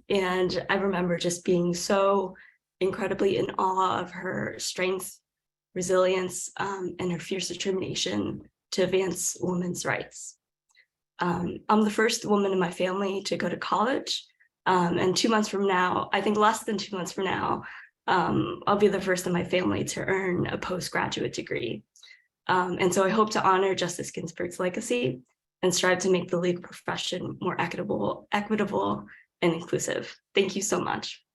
And I remember just being so incredibly in awe of her strength, resilience, and her fierce determination to advance women's rights. I'm the first woman in my family to go to college. And 2 months from now, I think less than 2 months from now, I'll be the first in my family to earn a postgraduate degree. And so I hope to honor Justice Ginsburg's legacy and strive to make the legal profession more equitable, and inclusive. Thank you so much.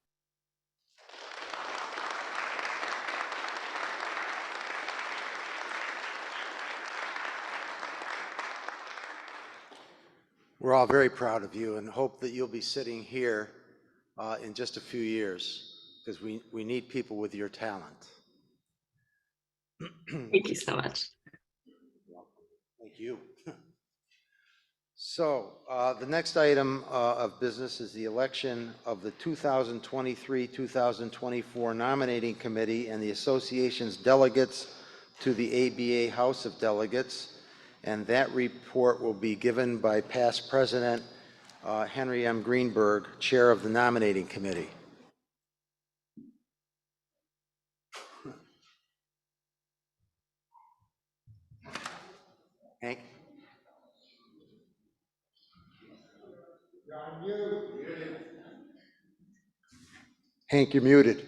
We're all very proud of you and hope that you'll be sitting here in just a few years, because we need people with your talent. Thank you so much. Thank you. So the next item of business is the election of the 2023-2024 Nominating Committee and the Association's delegates to the ABA House of Delegates. And that report will be given by past President Henry M. Greenberg, Chair of the Nominating Committee. Hank? Hank, you're muted.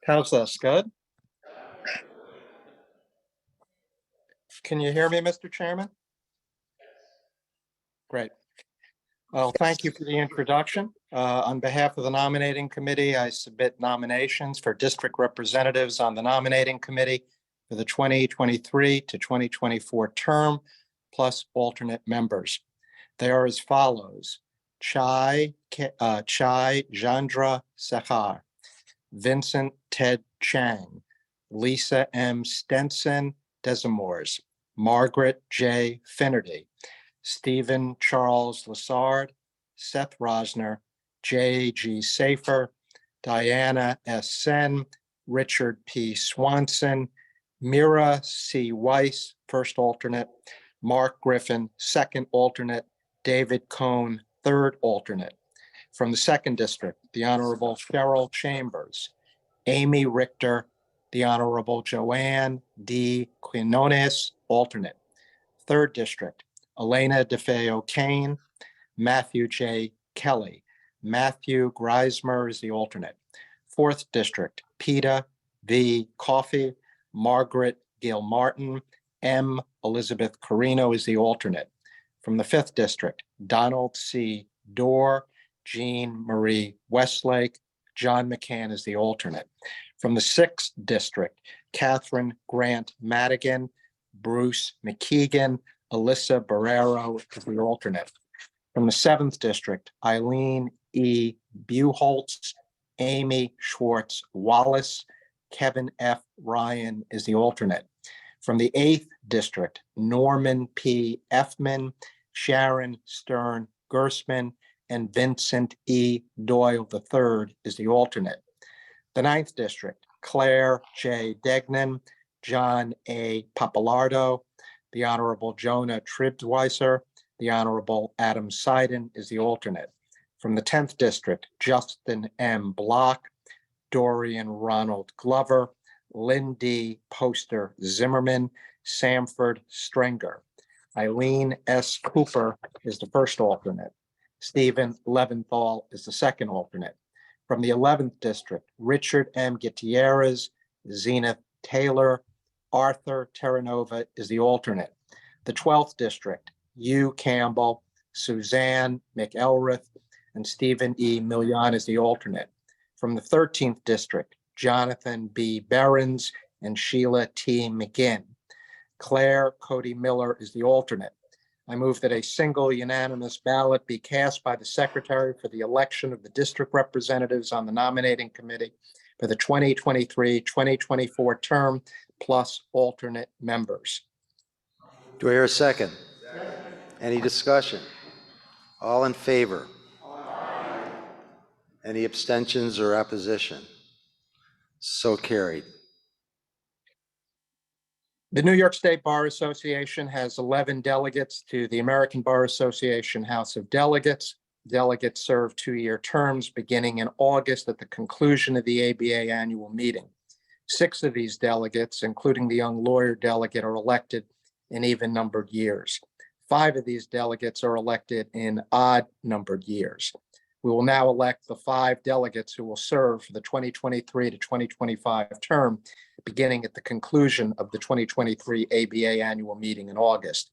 How's this? Good? Can you hear me, Mr. Chairman? Great. Well, thank you for the introduction. On behalf of the Nominating Committee, I submit nominations for district representatives on the Nominating Committee for the 2023 to 2024 term, plus alternate members. They are as follows: Chai Jandra Sehar, Vincent Ted Chang, Lisa M. Stenson Desamores, Margaret J. Finnerty, Stephen Charles Lassard, Seth Rosner, J. G. Safer, Diana S. Sen, Richard P. Swanson, Mira C. Weiss, first alternate, Mark Griffin, second alternate, David Cohn, third alternate. From the second district, the Honorable Cheryl Chambers, Amy Richter, the Honorable Joanne D. Quinones, alternate. Third district, Elena DeFeo Kane, Matthew J. Kelly, Matthew Greismer is the alternate. Fourth district, Peter V. Coffey, Margaret Gail Martin, M. Elizabeth Carino is the alternate. From the fifth district, Donald C. Dorr, Jean Marie Westlake, John McCann is the alternate. From the sixth district, Catherine Grant Madigan, Bruce McKeegan, Alyssa Barrero is the alternate. From the seventh district, Eileen E. Buholtz, Amy Schwartz Wallace, Kevin F. Ryan is the alternate. From the eighth district, Norman P. Effman, Sharon Stern Gersman, and Vincent E. Doyle III is the alternate. The ninth district, Claire J. Degnan, John A. Papalardo, the Honorable Jonah Tribsweiser, the Honorable Adam Seiden is the alternate. From the 10th district, Justin M. Block, Dorian Ronald Glover, Lynn D. Poster Zimmerman, Samford Strenger. Eileen S. Cooper is the first alternate. Stephen Leventhal is the second alternate. From the 11th district, Richard M. Gutierrez, Zenith Taylor, Arthur Terranova is the alternate. The 12th district, Hugh Campbell, Suzanne McElrath, and Stephen E. Millian is the alternate. From the 13th district, Jonathan B. Behrens and Sheila T. McGinn. Claire Cody Miller is the alternate. I move that a single unanimous ballot be cast by the secretary for the election of the district representatives on the nominating committee for the 2023-2024 term, plus alternate members. Do I hear a second? Any discussion? All in favor? Any abstentions or opposition? So carried. The New York State Bar Association has 11 delegates to the American Bar Association House of Delegates. Delegates serve 2-year terms beginning in August at the conclusion of the ABA annual meeting. 6 of these delegates, including the young lawyer delegate, are elected in even-numbered years. 5 of these delegates are elected in odd-numbered years. We will now elect the 5 delegates who will serve for the 2023 to 2025 term, beginning at the conclusion of the 2023 ABA annual meeting in August.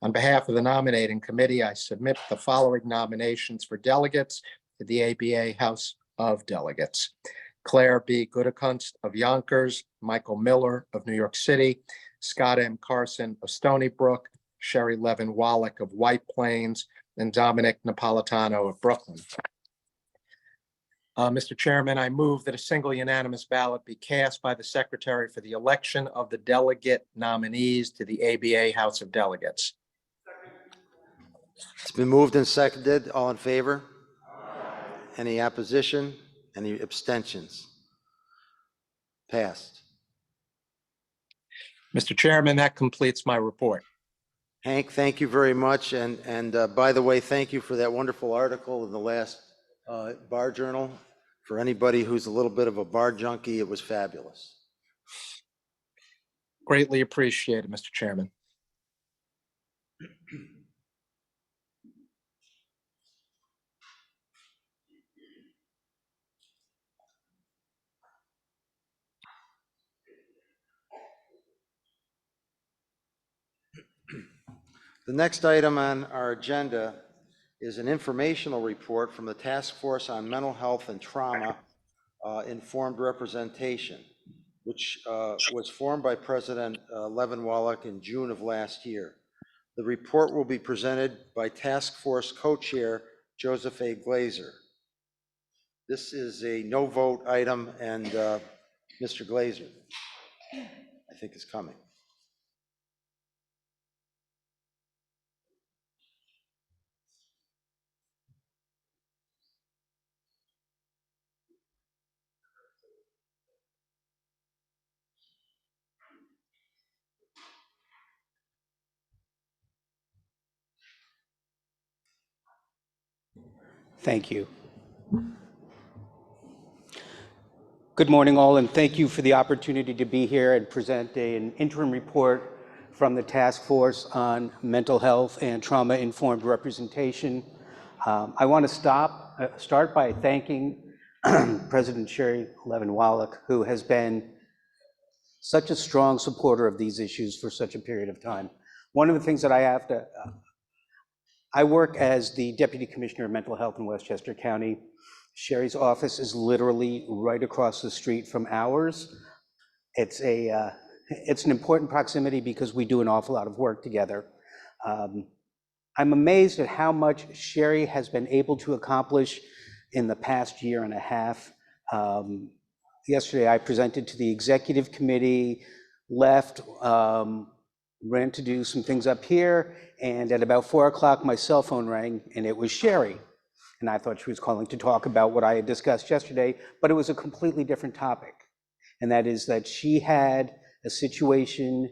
On behalf of the nominating committee, I submit the following nominations for delegates to the ABA House of Delegates: Claire B. Goodekunst of Yonkers, Michael Miller of New York City, Scott M. Carson of Stony Brook, Sherry Levin Wallach of White Plains, and Domenick Napoletano of Brooklyn. Mr. Chairman, I move that a single unanimous ballot be cast by the Secretary for the election of the delegate nominees to the ABA House of Delegates. It's been moved and seconded. All in favor? Any opposition? Any abstentions? Passed. Mr. Chairman, that completes my report. Hank, thank you very much. And by the way, thank you for that wonderful article in the last Bar Journal. For anybody who's a little bit of a bar junkie, it was fabulous. Greatly appreciated, Mr. Chairman. The next item on our agenda is an informational report from the Task Force on Mental Health and Trauma Informed Representation, which was formed by President Levin Wallach in June of last year. The report will be presented by Task Force Co-Chair Joseph A. Glazer. This is a no vote item, and Mr. Glazer, I think, is coming. Thank you. Good morning, all, and thank you for the opportunity to be here and present an interim report from the Task Force on Mental Health and Trauma-Informed Representation. I want to start by thanking President Shelley Levin Wallach, who has been such a strong supporter of these issues for such a period of time. One of the things that I work as the Deputy Commissioner of Mental Health in Westchester County. Sherry's office is literally right across the street from ours. It's an important proximity because we do an awful lot of work together. I'm amazed at how much Sherry has been able to accomplish in the past year and a half. Yesterday, I presented to the executive committee, left, ran to do some things up here, and at about 4 o'clock, my cell phone rang, and it was Sherry. And I thought she was calling to talk about what I had discussed yesterday, but it was a completely different topic. And that is that she had a situation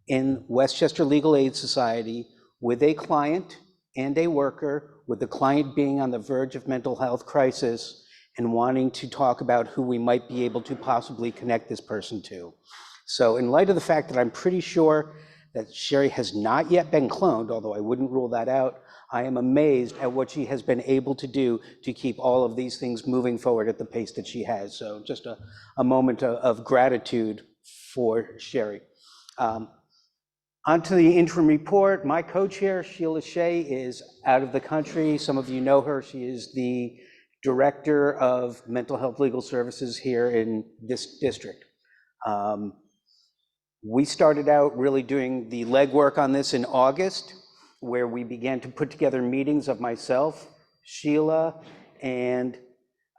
in Westchester Legal Aid Society with a client and a worker, with the client being on the verge of mental health crisis and wanting to talk about who we might be able to possibly connect this person to. So in light of the fact that I'm pretty sure that Sherry has not yet been cloned, although I wouldn't rule that out, I am amazed at what she has been able to do to keep all of these things moving forward at the pace that she has. So just a moment of gratitude for Sherry. Onto the interim report. My co-chair, Sheila Shea, is out of the country. Some of you know her. She is the Director of Mental Health Legal Services here in this district. We started out really doing the legwork on this in August, where we began to put together meetings of myself, Sheila, and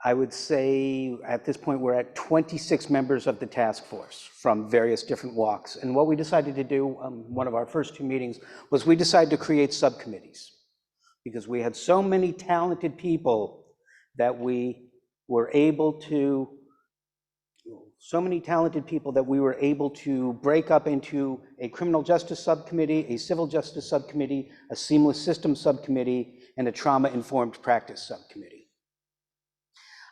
I would say at this point we're at 26 members of the task force from various different walks. And what we decided to do, one of our first 2 meetings, was we decided to create subcommittees because we had so many talented people that we were able to break up into a criminal justice subcommittee, a civil justice subcommittee, a seamless systems subcommittee, and a trauma-informed practice subcommittee.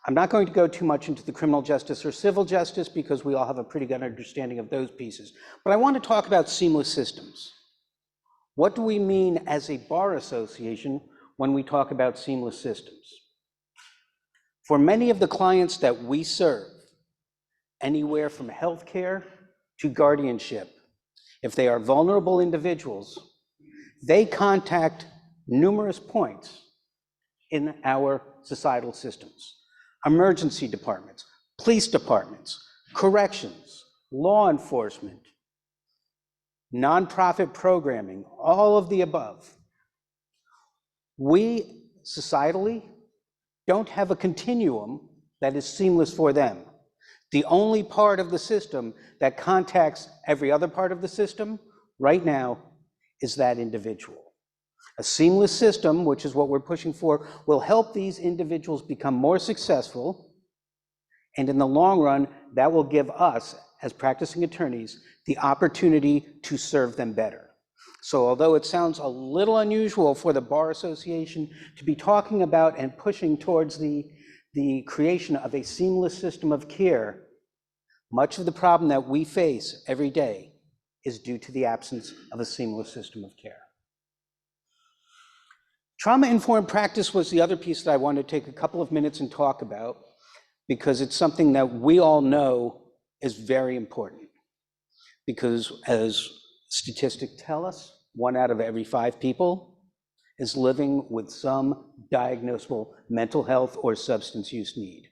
I'm not going to go too much into the criminal justice or civil justice because we all have a pretty good understanding of those pieces. But I want to talk about seamless systems. What do we mean as a bar association when we talk about seamless systems? For many of the clients that we serve, anywhere from healthcare to guardianship, if they are vulnerable individuals, they contact numerous points in our societal systems. Emergency departments, police departments, corrections, law enforcement, nonprofit programming, all of the above. We societally don't have a continuum that is seamless for them. The only part of the system that contacts every other part of the system right now is that individual. A seamless system, which is what we're pushing for, will help these individuals become more successful, and in the long run, that will give us, as practicing attorneys, the opportunity to serve them better. So although it sounds a little unusual for the Bar Association to be talking about and pushing towards the creation of a seamless system of care, much of the problem that we face every day is due to the absence of a seamless system of care. Trauma-informed practice was the other piece that I wanted to take a couple of minutes and talk about, because it's something that we all know is very important. Because as statistics tell us, 1 out of every 5 people is living with some diagnosable mental health or substance use need.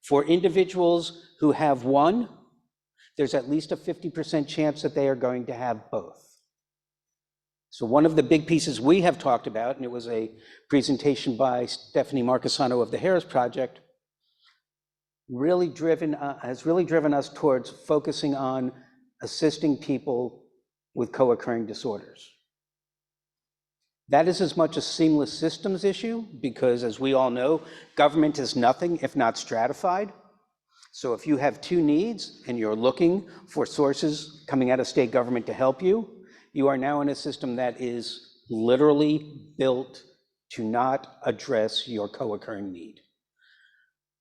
For individuals who have one, there's at least a 50% chance that they are going to have both. So one of the big pieces we have talked about, and it was a presentation by Stephanie Marcasano of the Harris Project, has really driven us towards focusing on assisting people with co-occurring disorders. That is as much a seamless systems issue, because as we all know, government is nothing if not stratified. So if you have 2 needs and you're looking for sources coming out of state government to help you, you are now in a system that is literally built to not address your co-occurring need.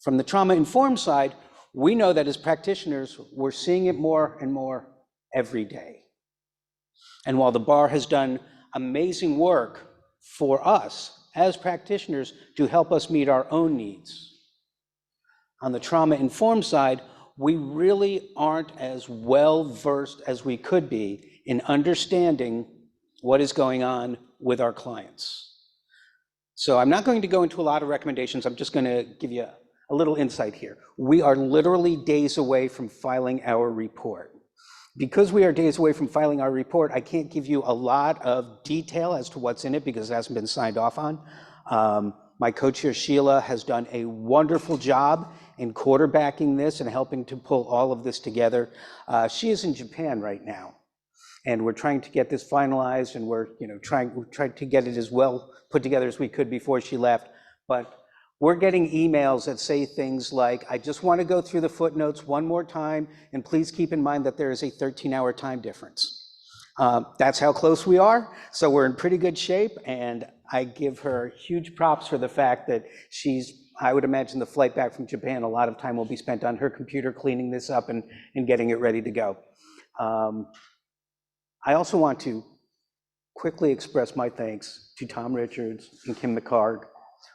From the trauma-informed side, we know that as practitioners, we're seeing it more and more every day. And while the bar has done amazing work for us as practitioners to help us meet our own needs, on the trauma-informed side, we really aren't as well versed as we could be in understanding what is going on with our clients. So I'm not going to go into a lot of recommendations. I'm just going to give you a little insight here. We are literally days away from filing our report. Because we are days away from filing our report, I can't give you a lot of detail as to what's in it because it hasn't been signed off on. My co-chair Sheila has done a wonderful job in quarterbacking this and helping to pull all of this together. She is in Japan right now, and we're trying to get this finalized, and we're trying to get it as well put together as we could before she left. But we're getting emails that say things like, I just want to go through the footnotes one more time, and please keep in mind that there is a 13-hour time difference. That's how close we are, so we're in pretty good shape, and I give her huge props for the fact that I would imagine the flight back from Japan, a lot of time will be spent on her computer cleaning this up and getting it ready to go. I also want to quickly express my thanks to Tom Richards and Kim McCarg,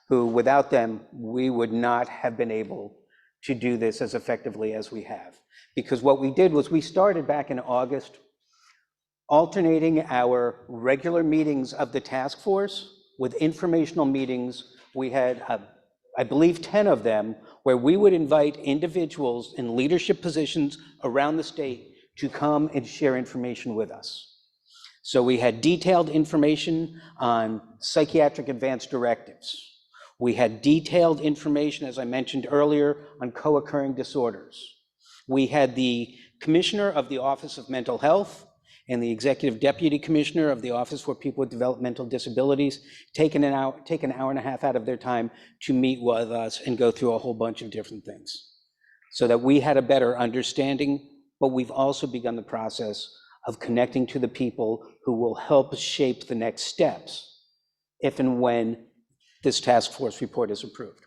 who without them, we would not have been able to do this as effectively as we have. Because what we did was we started back in August, alternating our regular meetings of the task force with informational meetings. We had, I believe, 10 of them, where we would invite individuals in leadership positions around the state to come and share information with us. So we had detailed information on psychiatric advance directives. We had detailed information, as I mentioned earlier, on co-occurring disorders. We had the commissioner of the Office of Mental Health and the executive deputy commissioner of the Office for People with Developmental Disabilities take an hour and a half out of their time to meet with us and go through a whole bunch of different things so that we had a better understanding, but we've also begun the process of connecting to the people who will help shape the next steps if and when this task force report is approved.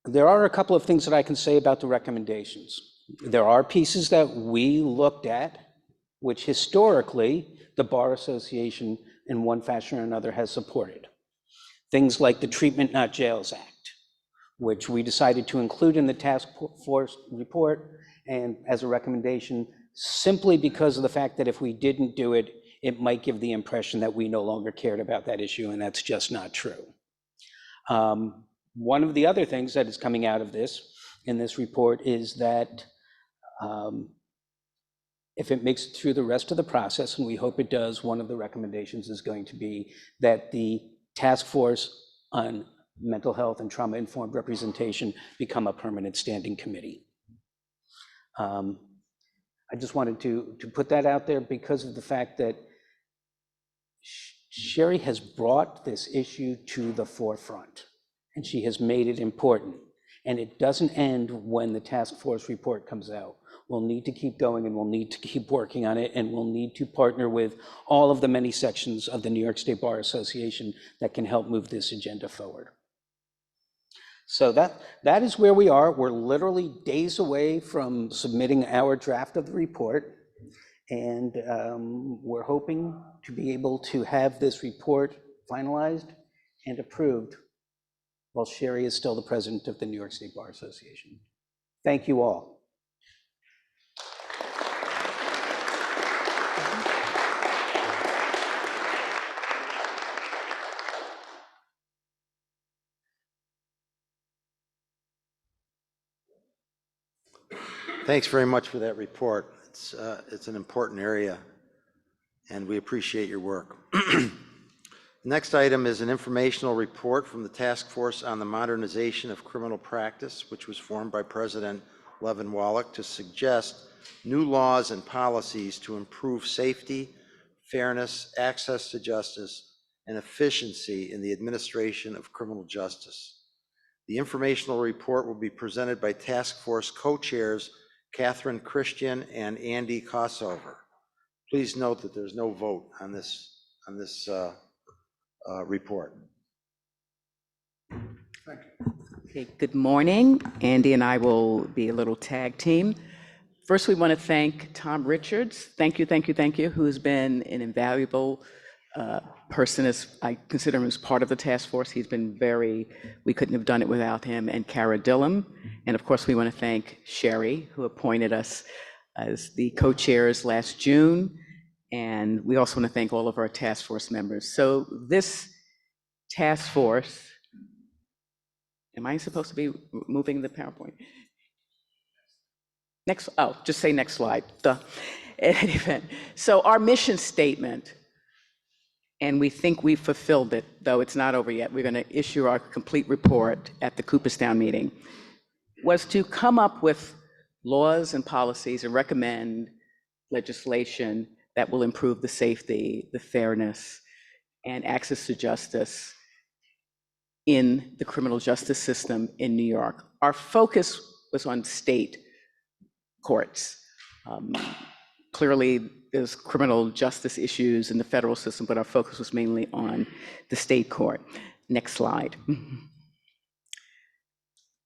There are a couple of things that I can say about the recommendations. There are pieces that we looked at, which historically the Bar Association in one fashion or another has supported. Things like the Treatment Not Jails Act, which we decided to include in the task force report and as a recommendation, simply because of the fact that if we didn't do it, it might give the impression that we no longer cared about that issue, and that's just not true. One of the other things that is coming out of this, in this report, is that if it makes it through the rest of the process, and we hope it does, one of the recommendations is going to be that the task force on mental health and trauma-informed representation become a permanent standing committee. I just wanted to put that out there because of the fact that Sherry has brought this issue to the forefront, and she has made it important. And it doesn't end when the task force report comes out. We'll need to keep going, and we'll need to keep working on it, and we'll need to partner with all of the many sections of the New York State Bar Association that can help move this agenda forward. So that is where we are. We're literally days away from submitting our draft of the report, and we're hoping to be able to have this report finalized and approved while Sherry is still the president of the New York State Bar Association. Thank you all. Thanks very much for that report. It's an important area, and we appreciate your work. Next item is an informational report from the Task Force on the Modernization of Criminal Practice, which was formed by President Levin Wallach to suggest new laws and policies to improve safety, fairness, access to justice, and efficiency in the administration of criminal justice. The informational report will be presented by Task Force co-chairs Catherine Christian and Andy Kossover. Please note that there's no vote on this report. Thank you. Okay, good morning. Andy and I will be a little tag team. First, we want to thank Tom Richards. Thank you, who's been an invaluable person, as I consider him as part of the task force. He's been we couldn't have done it without him, and Kara Dillum. And of course, we want to thank Sherry, who appointed us as the co-chairs last June. And we also want to thank all of our task force members. So this task force, am I supposed to be moving the PowerPoint? Next, oh, just say next slide. Duh. In any event, so our mission statement, and we think we've fulfilled it, though it's not over yet. We're going to issue our complete report at the Cooperstown meeting, was to come up with laws and policies and recommend legislation that will improve the safety, the fairness, and access to justice in the criminal justice system in New York. Our focus was on state courts. Clearly, there's criminal justice issues in the federal system, but our focus was mainly on the state court. Next slide.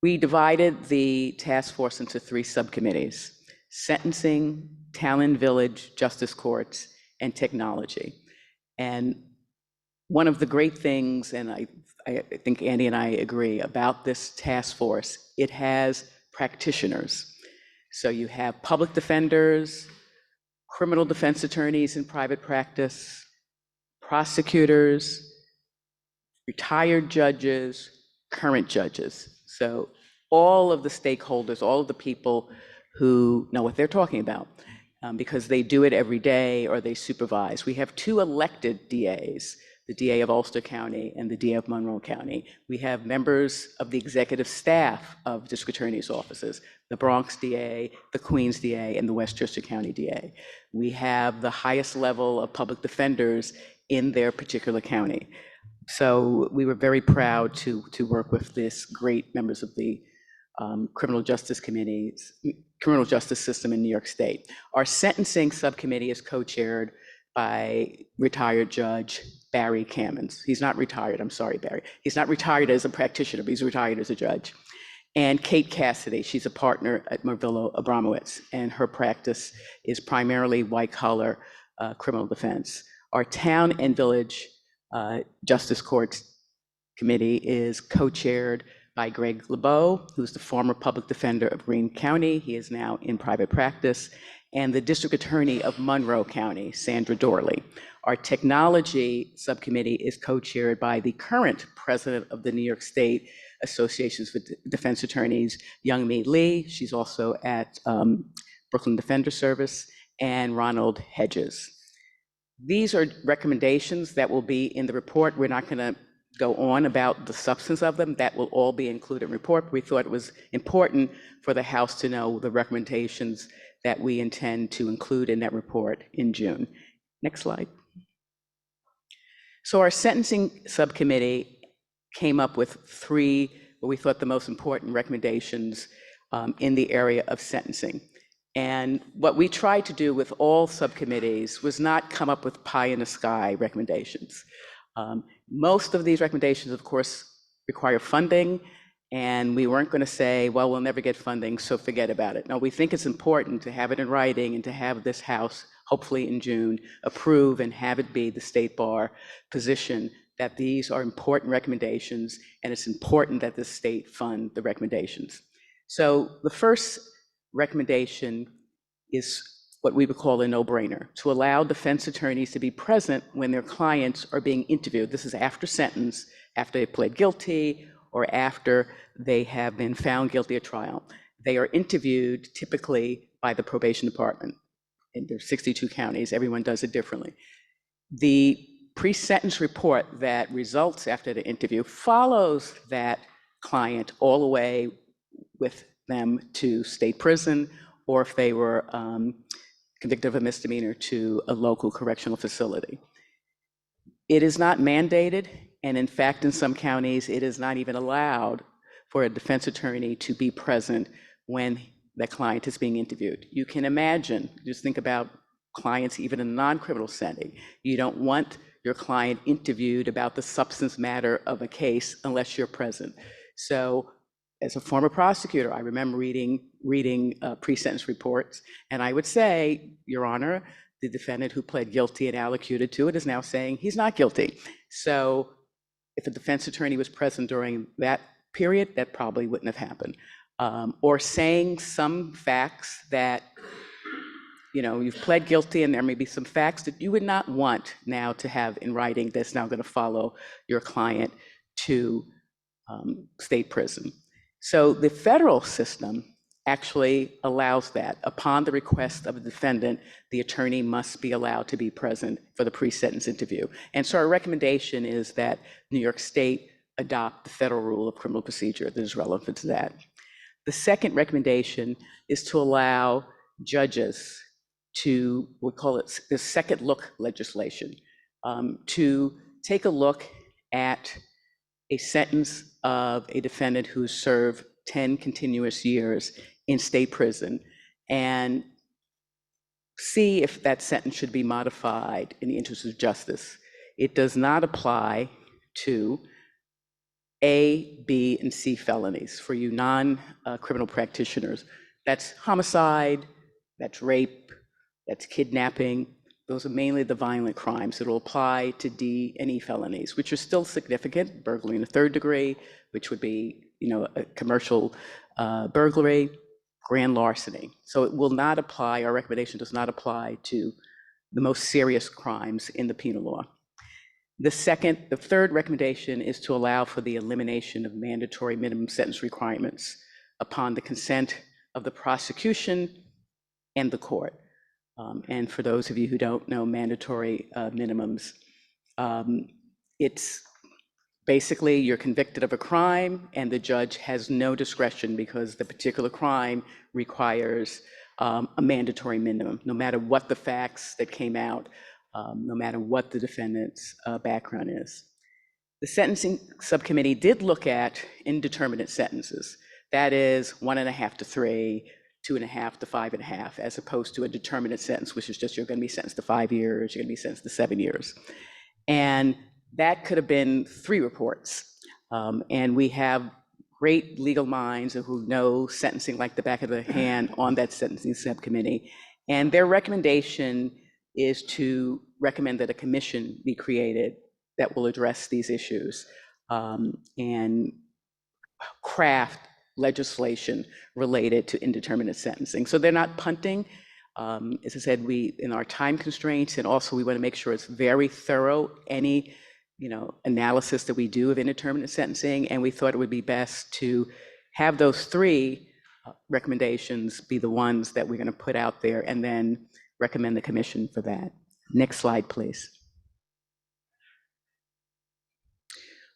We divided the task force into 3 subcommittees: sentencing, town and village justice courts, and technology. And one of the great things, and I think Andy and I agree about this task force, it has practitioners. So you have public defenders, criminal defense attorneys in private practice, prosecutors, retired judges, current judges. So all of the stakeholders, all of the people who know what they're talking about, because they do it every day or they supervise. We have 2 elected DAs, the DA of Ulster County and the DA of Monroe County. We have members of the executive staff of district attorney's offices, the Bronx DA, the Queens DA, and the Westchester County DA. We have the highest level of public defenders in their particular county. So we were very proud to work with this great members of the criminal justice system in New York State. Our sentencing subcommittee is co-chaired by retired Judge Barry Kamens. He's not retired, I'm sorry, Barry. He's not retired as a practitioner, but he's retired as a judge. And Kate Cassidy, she's a partner at Marvillo Abramowitz, and her practice is primarily white-collar criminal defense. Our town and village justice courts committee is co-chaired by Greg LeBeau, who's the former public defender of Greene County. He is now in private practice, and the district attorney of Monroe County, Sandra Dorley. Our technology subcommittee is co-chaired by the current president of the New York State Associations for Defense Attorneys, Youngmi Lee. She's also at Brooklyn Defender Service, and Ronald Hedges. These are recommendations that will be in the report. We're not going to go on about the substance of them. That will all be included in the report. We thought it was important for the House to know the recommendations that we intend to include in that report in June. Next slide. So our sentencing subcommittee came up with three, what we thought the most important recommendations in the area of sentencing. And what we tried to do with all subcommittees was not come up with pie in the sky recommendations. Most of these recommendations, of course, require funding, and we weren't going to say, well, we'll never get funding, so forget about it. No, we think it's important to have it in writing and to have this House, hopefully in June, approve and have it be the State Bar position that these are important recommendations, and it's important that the state fund the recommendations. So the first recommendation is what we would call a no-brainer, to allow defense attorneys to be present when their clients are being interviewed. This is after sentence, after they pled guilty, or after they have been found guilty at trial. They are interviewed typically by the probation department. And there's 62 counties, everyone does it differently. The pre-sentence report that results after the interview follows that client all the way with them to state prison, or if they were convicted of a misdemeanor, to a local correctional facility. It is not mandated, and in fact, in some counties, it is not even allowed for a defense attorney to be present when the client is being interviewed. You can imagine, just think about clients even in a non-criminal setting. You don't want your client interviewed about the substance matter of a case unless you're present. So as a former prosecutor, I remember reading pre-sentence reports, and I would say, Your Honor, the defendant who pled guilty and allocuted to it is now saying he's not guilty. So if a defense attorney was present during that period, that probably wouldn't have happened. Or saying some facts that, you know, you've pled guilty and there may be some facts that you would not want now to have in writing that's now going to follow your client to state prison. So the federal system actually allows that. Upon the request of the defendant, the attorney must be allowed to be present for the pre-sentence interview. And so our recommendation is that New York State adopt the federal rule of criminal procedure that is relevant to that. The second recommendation is to allow judges to, we call it the second look legislation, to take a look at a sentence of a defendant who served 10 continuous years in state prison and see if that sentence should be modified in the interest of justice. It does not apply to A, B, and C felonies for you non-criminal practitioners. That's homicide, that's rape, that's kidnapping. Those are mainly the violent crimes. It'll apply to D and E felonies, which are still significant: burglary in the third degree, which would be, you know, a commercial burglary, grand larceny. So it will not apply, our recommendation does not apply to the most serious crimes in the penal law. The third recommendation is to allow for the elimination of mandatory minimum sentence requirements upon the consent of the prosecution and the court. And for those of you who don't know mandatory minimums, it's basically you're convicted of a crime and the judge has no discretion because the particular crime requires a mandatory minimum, no matter what the facts that came out, no matter what the defendant's background is. The sentencing subcommittee did look at indeterminate sentences. That is 1.5 to 3, 2.5 to 5.5, as opposed to a determinate sentence, which is just you're going to be sentenced to 5 years, you're going to be sentenced to 7 years. And that could have been 3 reports. And we have great legal minds who know sentencing like the back of their hand on that sentencing subcommittee. And their recommendation is to recommend that a commission be created that will address these issues and craft legislation related to indeterminate sentencing. So they're not punting. As I said, in our time constraints, and also we want to make sure it's very thorough, any, analysis that we do of indeterminate sentencing, and we thought it would be best to have those three recommendations be the ones that we're going to put out there and then recommend the commission for that. Next slide, please.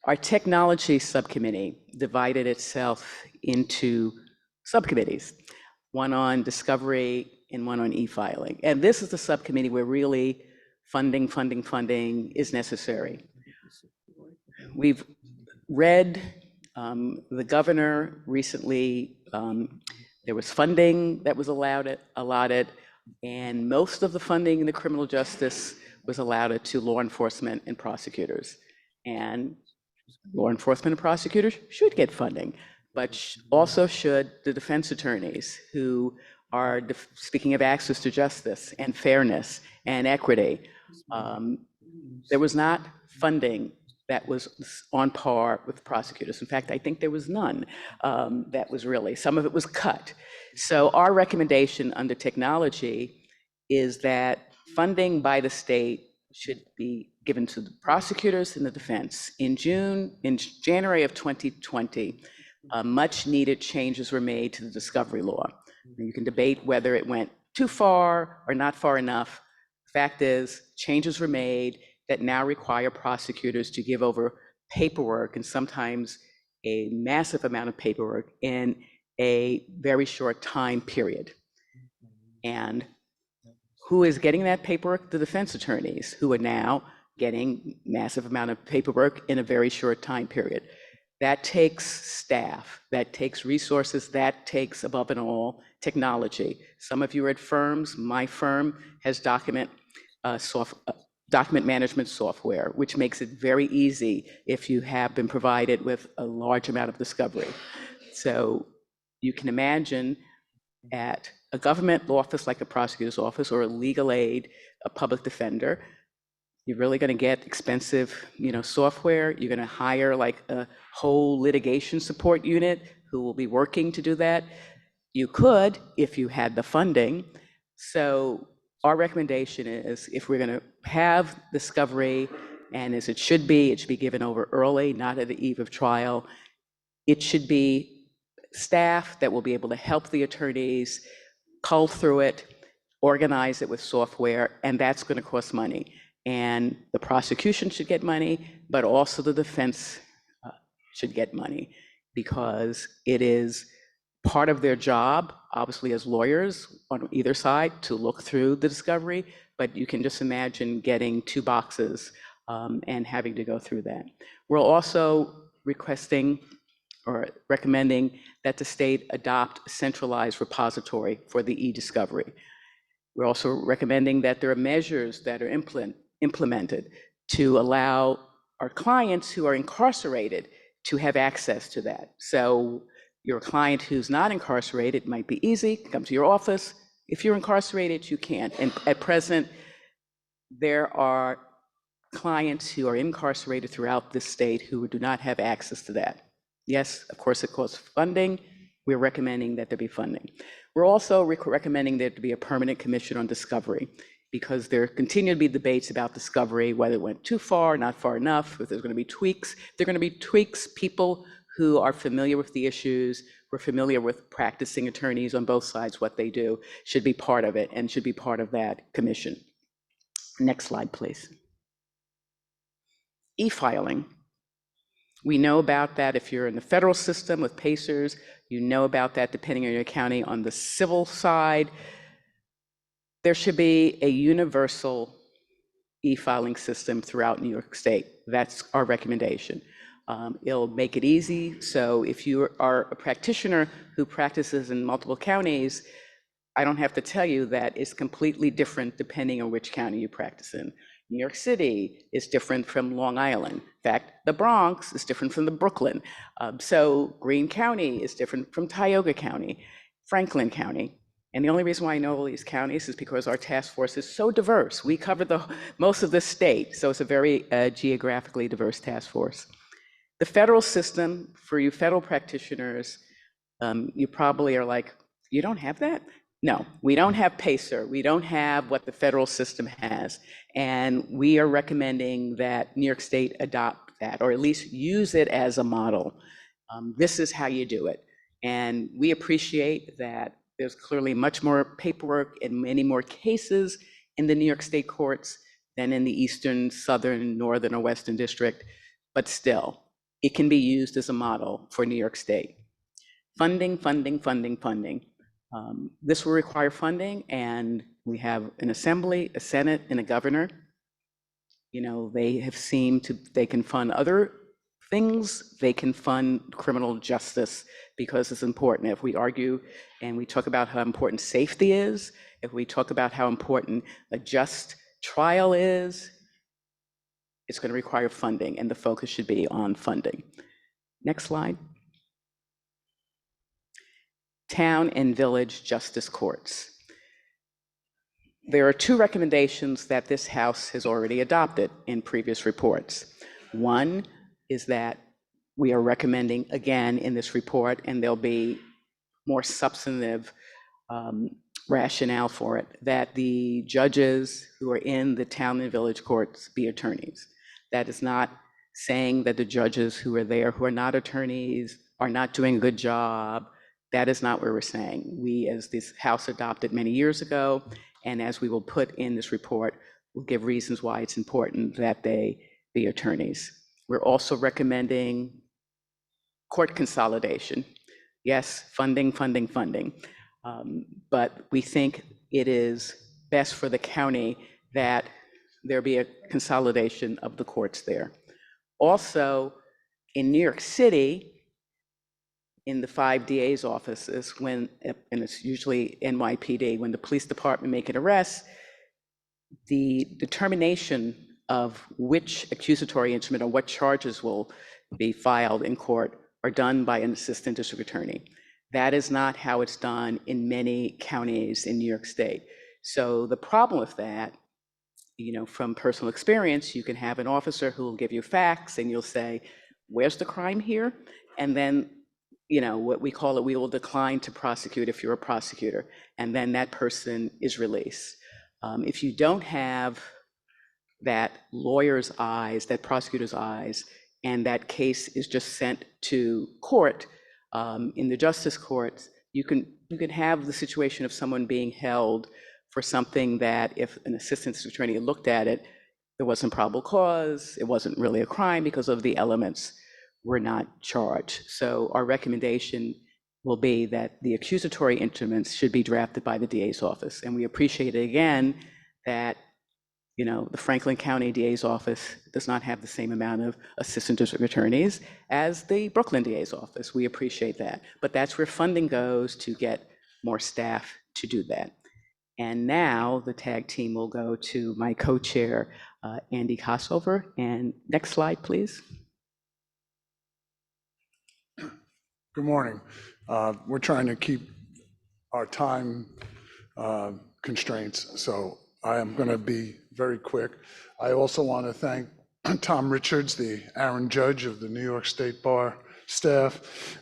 Our technology subcommittee divided itself into subcommittees, one on discovery and one on e-filing. And this is the subcommittee where really funding is necessary. We've read the governor recently, there was funding that was allotted, and most of the funding in the criminal justice was allotted to law enforcement and prosecutors. And law enforcement and prosecutors should get funding, but also should the defense attorneys who are speaking of access to justice and fairness and equity. There was not funding that was on par with prosecutors. In fact, I think there was none that was really, some of it was cut. So our recommendation under technology is that funding by the state should be given to the prosecutors and the defense. In January of 2020, much needed changes were made to the discovery law. You can debate whether it went too far or not far enough. The fact is, changes were made that now require prosecutors to give over paperwork, and sometimes a massive amount of paperwork, in a very short time period. And who is getting that paperwork? The defense attorneys, who are now getting massive amount of paperwork in a very short time period. That takes staff, that takes resources, that takes, above and all, technology. Some of you are at firms. My firm has document management software, which makes it very easy if you have been provided with a large amount of discovery. So you can imagine at a government office like a prosecutor's office or a legal aid, a public defender, you're really going to get expensive, software. You're going to hire like a whole litigation support unit who will be working to do that. You could, if you had the funding. So our recommendation is, if we're going to have discovery, and as it should be given over early, not at the eve of trial. It should be staff that will be able to help the attorneys cull through it, organize it with software, and that's going to cost money. And the prosecution should get money, but also the defense should get money, because it is part of their job, obviously as lawyers on either side, to look through the discovery, but you can just imagine getting 2 boxes and having to go through that. We're also requesting or recommending that the state adopt a centralized repository for the e-discovery. We're also recommending that there are measures that are implemented to allow our clients who are incarcerated to have access to that. So your client who's not incarcerated, it might be easy, come to your office. If you're incarcerated, you can't. And at present, there are clients who are incarcerated throughout the state who do not have access to that. Yes, of course, it costs funding. We're recommending that there be funding. We're also recommending there to be a permanent commission on discovery, because there continue to be debates about discovery, whether it went too far, not far enough, if there's going to be tweaks. If there are going to be tweaks, people who are familiar with the issues, who are familiar with practicing attorneys on both sides, what they do, should be part of it and should be part of that commission. Next slide, please. E-filing. We know about that if you're in the federal system with PACERS, you know about that depending on your county. On the civil side, there should be a universal e-filing system throughout New York State. That's our recommendation. It'll make it easy. So if you are a practitioner who practices in multiple counties, I don't have to tell you that it's completely different depending on which county you practice in. New York City is different from Long Island. In fact, the Bronx is different from the Brooklyn. So Greene County is different from Tioga County, Franklin County. And the only reason why I know all these counties is because our task force is so diverse. We cover most of the state, so it's a very geographically diverse task force. The federal system, for you federal practitioners, you probably are like, you don't have that? No, we don't have PACER. We don't have what the federal system has. And we are recommending that New York State adopt that, or at least use it as a model. This is how you do it. And we appreciate that there's clearly much more paperwork and many more cases in the New York State courts than in the Eastern, Southern, Northern, or Western District. But still, it can be used as a model for New York State. Funding, funding, funding, funding. This will require funding, and we have an assembly, a senate, and a governor. You know, they have seemed to, they can fund other things, they can fund criminal justice because it's important. If we argue and we talk about how important safety is, if we talk about how important a just trial is, it's going to require funding, and the focus should be on funding. Next slide. Town and village justice courts. There are two recommendations that this House has already adopted in previous reports. One is that we are recommending again in this report, and there'll be more substantive rationale for it, that the judges who are in the town and village courts be attorneys. That is not saying that the judges who are there who are not attorneys are not doing a good job. That is not what we're saying. We, as this House adopted many years ago, and as we will put in this report, we'll give reasons why it's important that they be attorneys. We're also recommending court consolidation. Yes, funding, funding, funding. But we think it is best for the county that there be a consolidation of the courts there. Also, in New York City, in the 5 DA's offices, when, and it's usually NYPD, when the police department make an arrest, the determination of which accusatory instrument or what charges will be filed in court are done by an assistant district attorney. That is not how it's done in many counties in New York State. So the problem with that, you know, from personal experience, you can have an officer who will give you facts and you'll say, where's the crime here? And then, you know, what we call it, we will decline to prosecute if you're a prosecutor, and then that person is released. If you don't have that lawyer's eyes, that prosecutor's eyes, and that case is just sent to court, in the justice courts, you can have the situation of someone being held for something that if an assistant attorney looked at it, there wasn't probable cause, it wasn't really a crime because of the elements were not charged. So our recommendation will be that the accusatory instruments should be drafted by the DA's office. And we appreciate it again that, you know, the Franklin County DA's office does not have the same amount of assistant district attorneys as the Brooklyn DA's office. We appreciate that. But that's where funding goes to get more staff to do that. And now the tag team will go to my co-chair, Andy Kossover. And next slide, please. Good morning. We're trying to keep our time constraints, so I am going to be very quick. I also want to thank Tom Richards, the Aaron Judge of the New York State Bar staff,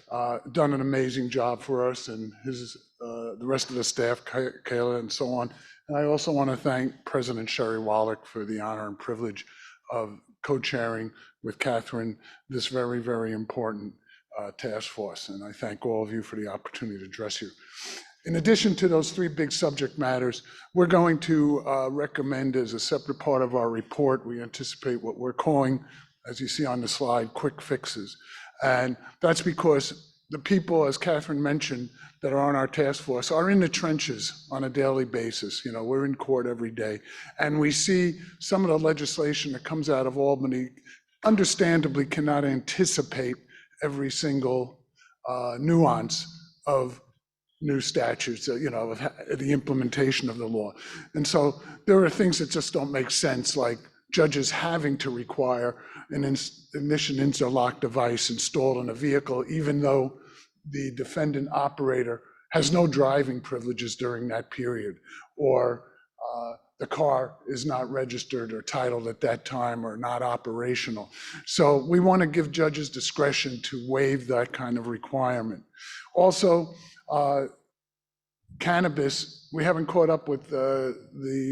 done an amazing job for us, and the rest of the staff, Kayla and so on. And I also want to thank President Shelley Wallach for the honor and privilege of co-chairing with Catherine this very, very important task force, and I thank all of you for the opportunity to address you. In addition to those 3 big subject matters, we're going to recommend as a separate part of our report, we anticipate what we're calling, as you see on the slide, quick fixes. And that's because the people, as Catherine mentioned, that are on our task force are in the trenches on a daily basis. You know, we're in court every day, and we see some of the legislation that comes out of Albany understandably cannot anticipate every single nuance of new statutes, you know, of the implementation of the law. And so there are things that just don't make sense, like judges having to require an ignition interlock device installed in a vehicle, even though the defendant operator has no driving privileges during that period, or the car is not registered or titled at that time or not operational. So we want to give judges discretion to waive that kind of requirement. Also, cannabis, we haven't caught up with the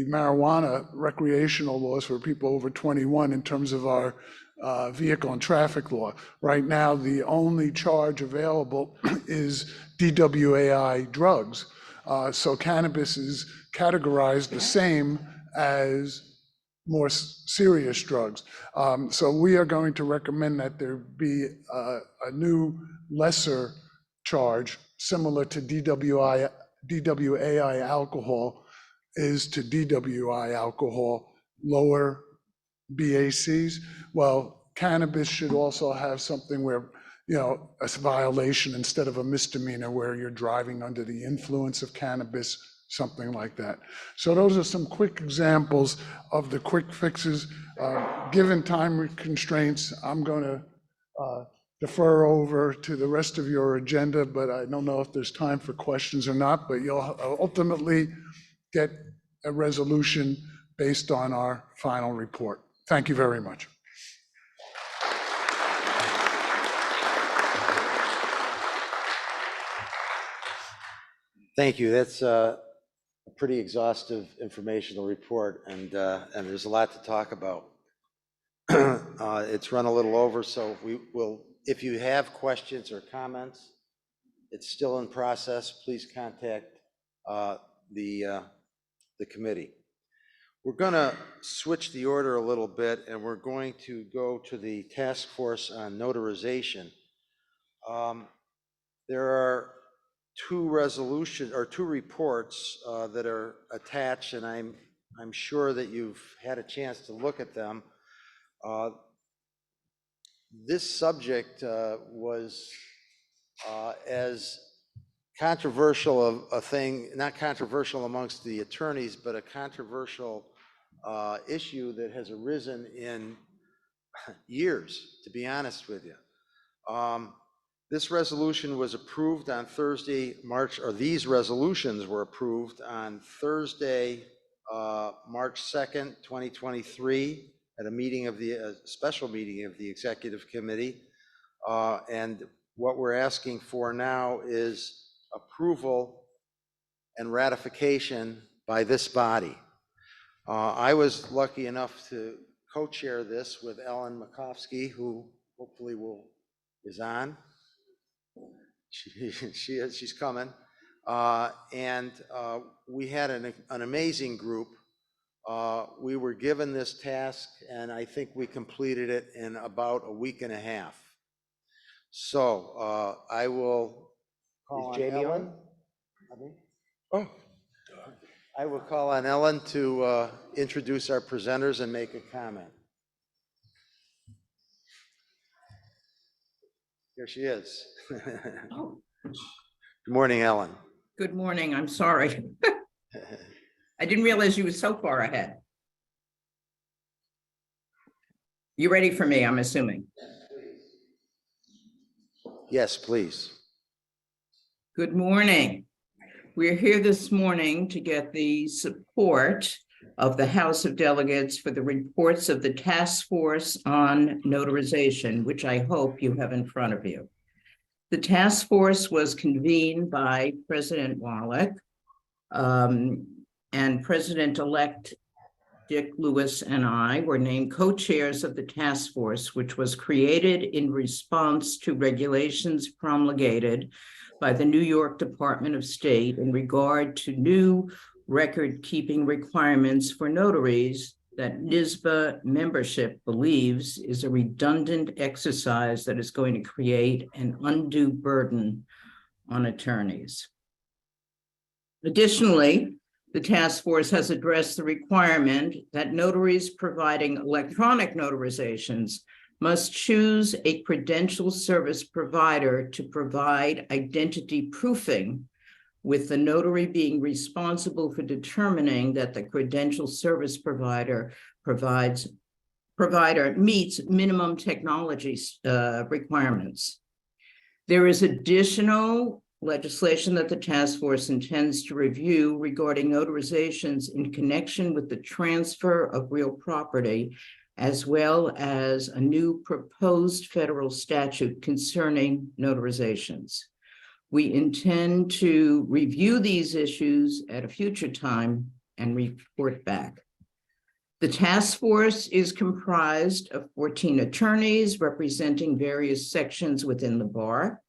marijuana recreational laws for people over 21 in terms of our vehicle and traffic law. Right now, the only charge available is DWAI drugs. So cannabis is categorized the same as more serious drugs. So we are going to recommend that there be a new lesser charge similar to DWAI alcohol is to DWI alcohol, lower BACs. Well, cannabis should also have something where, you know, a violation instead of a misdemeanor where you're driving under the influence of cannabis, something like that. So those are some quick examples of the quick fixes. Given time constraints, I'm going to defer over to the rest of your agenda, but I don't know if there's time for questions or not, but you'll ultimately get a resolution based on our final report. Thank you very much. Thank you. That's a pretty exhaustive informational report, and there's a lot to talk about. It's run a little over, so we will, if you have questions or comments, it's still in process. Please contact the committee. We're going to switch the order a little bit, and we're going to go to the task force on notarization. There are two reports that are attached, and I'm sure that you've had a chance to look at them. This subject was as controversial of a thing, not controversial amongst the attorneys, but a controversial issue that has arisen in years, to be honest with you. This resolution was approved on Thursday, these resolutions were approved on Thursday, March 2nd, 2023, at a meeting of the special meeting of the executive committee. And what we're asking for now is approval and ratification by this body. I was lucky enough to co-chair this with Ellen Makovsky, who hopefully is on. She's coming. And we had an amazing group. We were given this task, and I think we completed it in about a week and a half. So I will call on Ellen. Oh. I will call on Ellen to introduce our presenters and make a comment. Here she is. Oh, Good morning, Ellen. good morning. I'm sorry. I didn't realize you were so far ahead. You ready for me, I'm assuming? Yes, please. Good morning. We're here this morning to get the support of the House of Delegates for the reports of the Task Force on Notarization, which I hope you have in front of you. The task force was convened by President Wallach and President-elect Dick Lewis and I were named co-chairs of the task force, which was created in response to regulations promulgated by the New York Department of State in regard to new record-keeping requirements for notaries that NISBA membership believes is a redundant exercise that is going to create an undue burden on attorneys. Additionally, the task force has addressed the requirement that notaries providing electronic notarizations must choose a credential service provider to provide identity proofing, with the notary being responsible for determining that the credential service provider meets minimum technology requirements. There is additional legislation that the task force intends to review regarding notarizations in connection with the transfer of real property, as well as a new proposed federal statute concerning notarizations. We intend to review these issues at a future time and report back. The task force is comprised of 14 attorneys representing various sections within the bar.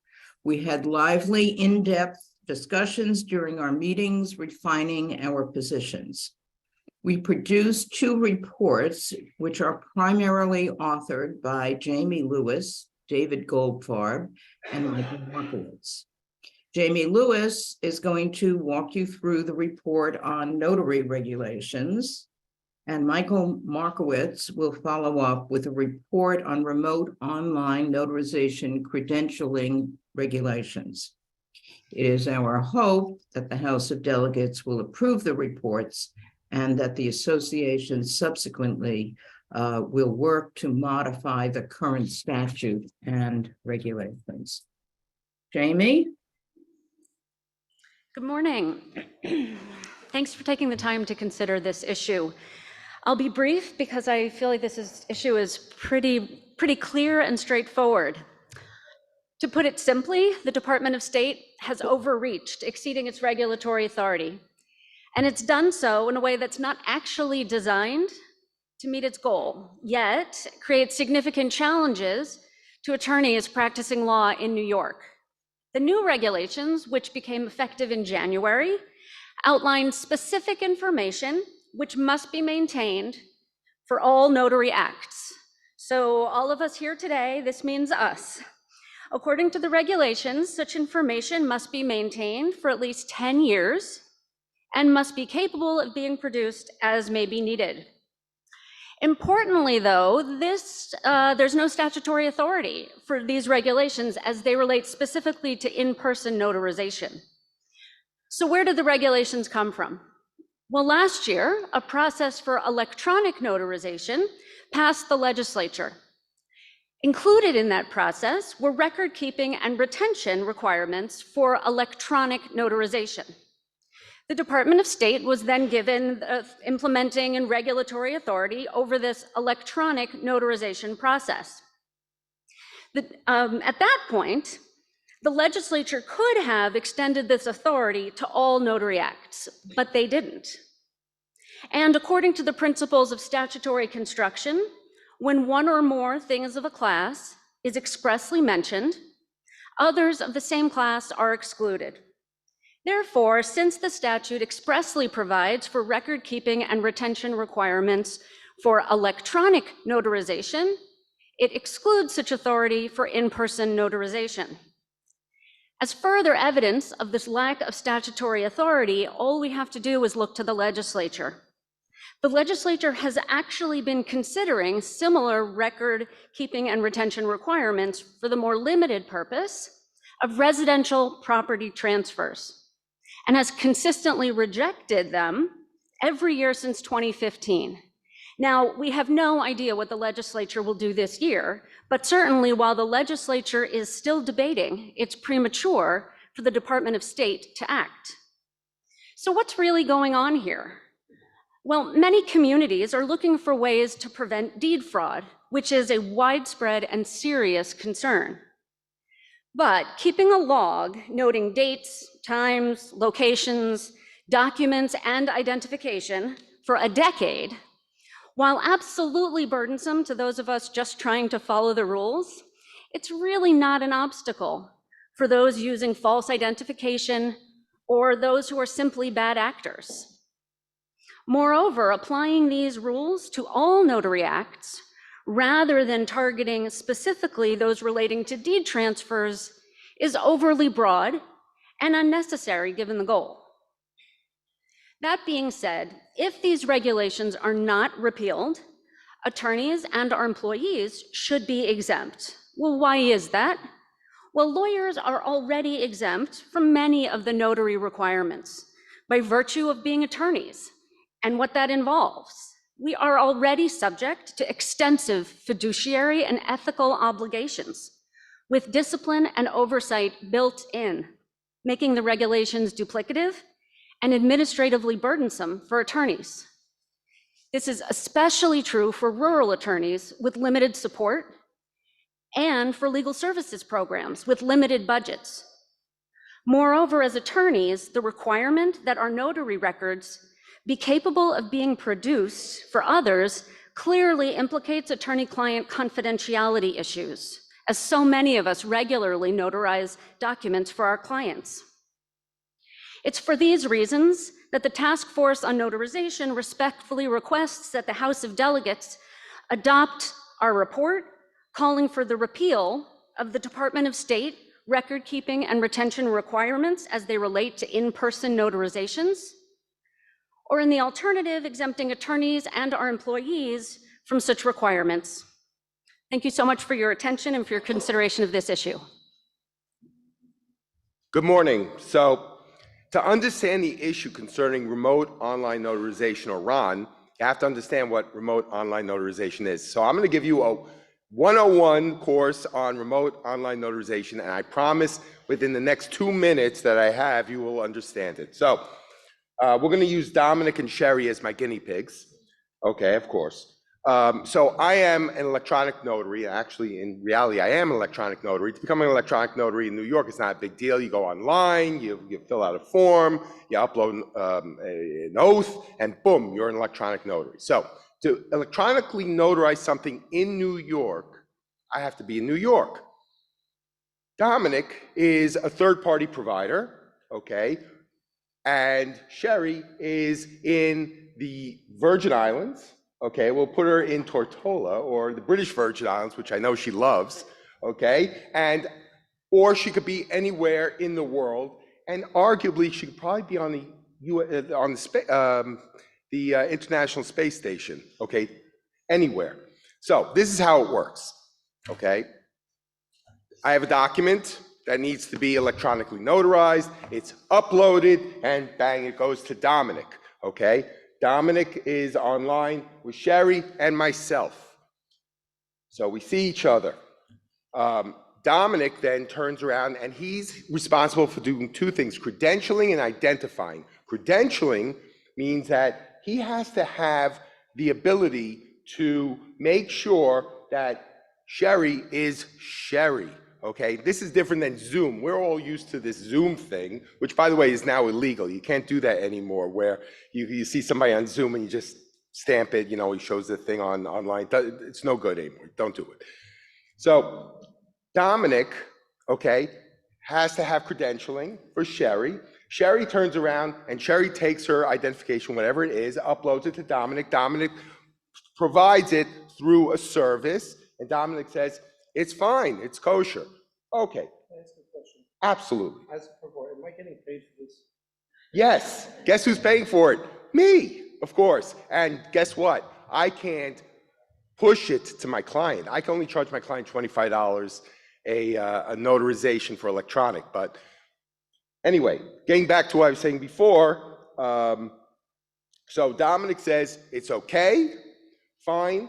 We had lively, in-depth discussions during our meetings, refining our positions. We produced 2 reports, which are primarily authored by Jamie Lewis, David Goldfarb, and Michael Markowitz. Jamie Lewis is going to walk you through the report on notary regulations, and Michael Markowitz will follow up with a report on remote online notarization credentialing regulations. It is our hope that the House of Delegates will approve the reports and that the association subsequently will work to modify the current statute and regulations. Jamie? Good morning. Thanks for taking the time to consider this issue. I'll be brief because I feel like this issue is pretty clear and straightforward. To put it simply, the Department of State has overreached, exceeding its regulatory authority. And it's done so in a way that's not actually designed to meet its goal, yet creates significant challenges to attorneys practicing law in New York. The new regulations, which became effective in January, outline specific information which must be maintained for all notary acts. So all of us here today, this means us. According to the regulations, such information must be maintained for at least 10 years and must be capable of being produced as may be needed. Importantly, though, there's no statutory authority for these regulations as they relate specifically to in-person notarization. So where did the regulations come from? Well, last year, a process for electronic notarization passed the legislature. Included in that process were record-keeping and retention requirements for electronic notarization. The Department of State was then given implementing and regulatory authority over this electronic notarization process. At that point, the legislature could have extended this authority to all notary acts, but they didn't. And according to the principles of statutory construction, when one or more things of a class is expressly mentioned, others of the same class are excluded. Therefore, since the statute expressly provides for record-keeping and retention requirements for electronic notarization, it excludes such authority for in-person notarization. As further evidence of this lack of statutory authority, all we have to do is look to the legislature. The legislature has actually been considering similar record-keeping and retention requirements for the more limited purpose of residential property transfers, and has consistently rejected them every year since 2015. Now, we have no idea what the legislature will do this year, but certainly while the legislature is still debating, it's premature for the Department of State to act. So what's really going on here? Well, many communities are looking for ways to prevent deed fraud, which is a widespread and serious concern. But keeping a log noting dates, times, locations, documents, and identification for a decade, while absolutely burdensome to those of us just trying to follow the rules, it's really not an obstacle for those using false identification or those who are simply bad actors. Moreover, applying these rules to all notary acts, rather than targeting specifically those relating to deed transfers, is overly broad and unnecessary given the goal. That being said, if these regulations are not repealed, attorneys and our employees should be exempt. Well, why is that? Well, lawyers are already exempt from many of the notary requirements by virtue of being attorneys and what that involves. We are already subject to extensive fiduciary and ethical obligations with discipline and oversight built in, making the regulations duplicative and administratively burdensome for attorneys. This is especially true for rural attorneys with limited support and for legal services programs with limited budgets. Moreover, as attorneys, the requirement that our notary records be capable of being produced for others clearly implicates attorney-client confidentiality issues, as so many of us regularly notarize documents for our clients. It's for these reasons that the Task Force on Notarization respectfully requests that the House of Delegates adopt our report calling for the repeal of the Department of State record-keeping and retention requirements as they relate to in-person notarizations, or in the alternative, exempting attorneys and our employees from such requirements. Thank you so much for your attention and for your consideration of this issue. Good morning. So, to understand the issue concerning remote online notarization, or RON, you have to understand what remote online notarization is. So I'm going to give you a 101 course on remote online notarization, and I promise within the next 2 minutes that I have, you will understand it. So we're going to use Domenick and Shelley as my guinea pigs. Okay, of course. So I am an electronic notary. Actually, in reality, I am an electronic notary. To become an electronic notary in New York, it's not a big deal. You go online, you fill out a form, you upload an oath, and boom, you're an electronic notary. So to electronically notarize something in New York, I have to be in New York. Domenick is a third-party provider, okay? And Shelley is in the Virgin Islands. Okay, we'll put her in Tortola, or the British Virgin Islands, which I know she loves, okay? Or she could be anywhere in the world, and arguably she could probably be on the International Space Station, okay? Anywhere. So this is how it works, okay? I have a document that needs to be electronically notarized. It's uploaded, and bang, it goes to Domenick, okay? Domenick is online with Shelley and myself. So we see each other. Domenick then turns around and he's responsible for doing two things, credentialing and identifying. Credentialing means that he has to have the ability to make sure that Shelley is Shelley. Okay, this is different than Zoom. We're all used to this Zoom thing, which by the way is now illegal. You can't do that anymore, where you see somebody on Zoom and you just stamp it, you know, he shows the thing online. It's no good anymore, don't do it. So Domenick, okay, has to have credentialing for Shelley. Shelley turns around and Shelley takes her identification, whatever it is, uploads it to Domenick. Domenick provides it through a service, and Domenick says, it's fine, it's kosher. Okay. Can I ask a question? Absolutely. As a provider, am I getting paid for this? Yes. Guess who's paying for it? Me, of course. And guess what? I can't push it to my client. I can only charge my client $25 a notarization for electronic. But anyway, getting back to what I was saying before, so Domenick says it's okay, fine,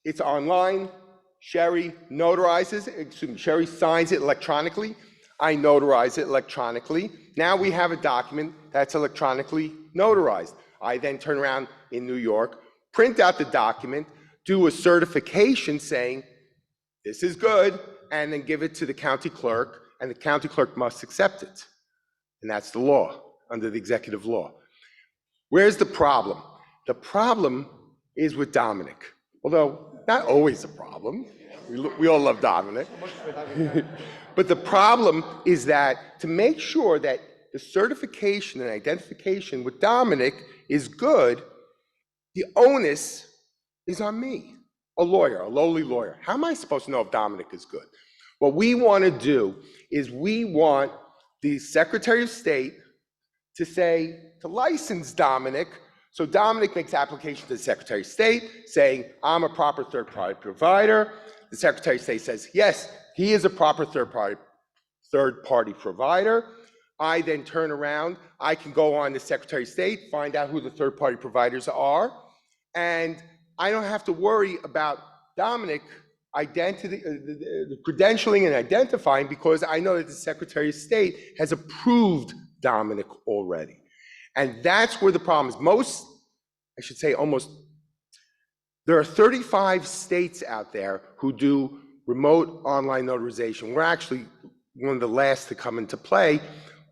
it's online. Shelley notarizes, Shelley signs it electronically. I notarize it electronically. Now we have a document that's electronically notarized. I then turn around in New York, print out the document, do a certification saying, this is good, and then give it to the county clerk, and the county clerk must accept it. And that's the law, under the executive law. Where's the problem? The problem is with Domenick, although not always a problem. We all love Domenick. But the problem is that to make sure that the certification and identification with Domenick is good, the onus is on me, a lawyer, a lowly lawyer. How am I supposed to know if Domenick is good? What we want to do is we want the Secretary of State to say, to license Domenick. So Domenick makes application to the Secretary of State saying, I'm a proper third-party provider. The Secretary of State says, yes, he is a proper third-party provider. I then turn around, I can go on the Secretary of State, find out who the third-party providers are, and I don't have to worry about Domenick identity, the credentialing and identifying, because I know that the Secretary of State has approved Domenick already. And that's where the problem is. There are 35 states out there who do remote online notarization. We're actually one of the last to come into play,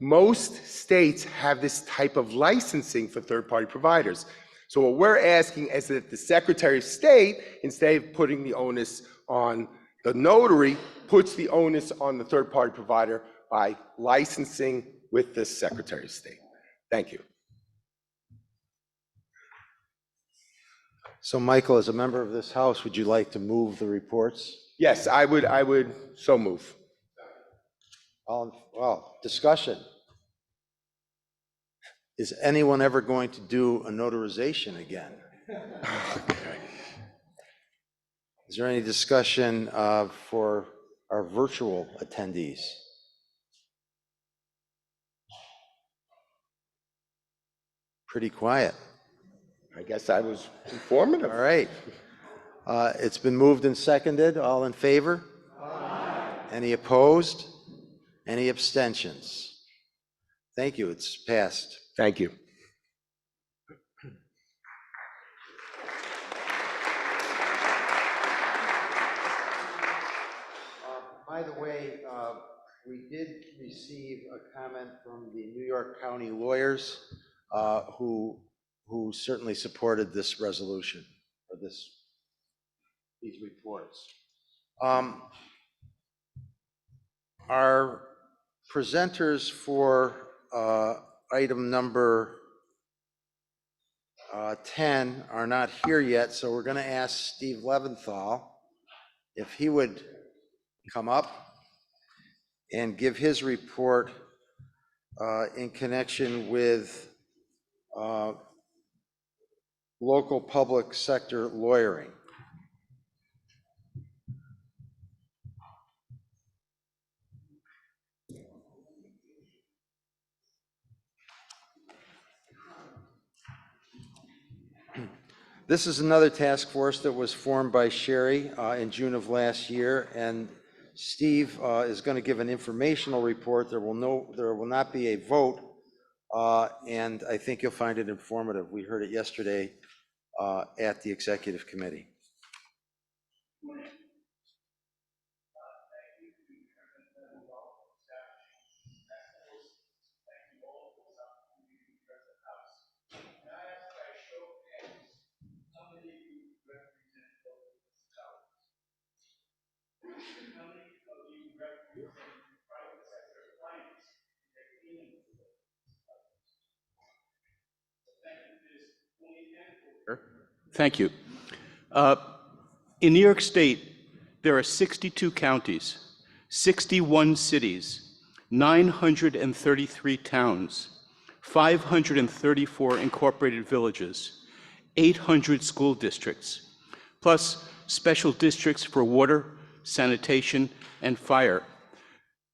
Most states have this type of licensing for third-party providers. So what we're asking is that the Secretary of State, instead of putting the onus on the notary, puts the onus on the third-party provider by licensing with the Secretary of State. Thank you. So Michael, as a member of this House, would you like to move the reports? Yes, I would so move. Well, discussion. Is anyone ever going to do a notarization again? Okay. Is there any discussion for our virtual attendees? Pretty quiet. I guess I was informative. All right. It's been moved and seconded. All in favor? Aye. Any opposed? Any abstentions? Thank you. It's passed. Thank you. By the way, we did receive a comment from the New York County lawyers who certainly supported this resolution or these reports. Our presenters for item number 10 are not here yet, so we're going to ask Steve Leventhal if he would come up and give his report in connection with local public sector lawyering. This is another task force that was formed by Sherry in June of last year, and Steve is going to give an informational report. There will not be a vote, and I think you'll find it informative. We heard it yesterday at the executive committee. Thank you. In New York State, there are 62 counties, 61 cities, 933 towns, 534 incorporated villages, 800 school districts, plus special districts for water, sanitation, and fire.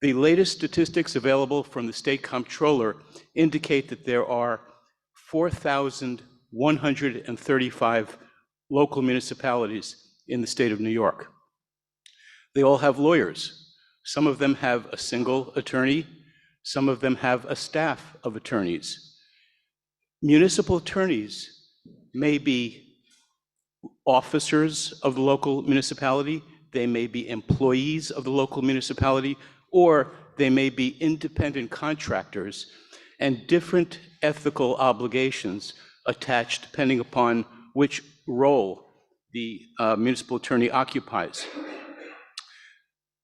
The latest statistics available from the state comptroller indicate that there are 4,135 local municipalities in the state of New York. They all have lawyers. Some of them have a single attorney. Some of them have a staff of attorneys. Municipal attorneys may be officers of the local municipality. They may be employees of the local municipality, or they may be independent contractors, and different ethical obligations attached depending upon which role the municipal attorney occupies.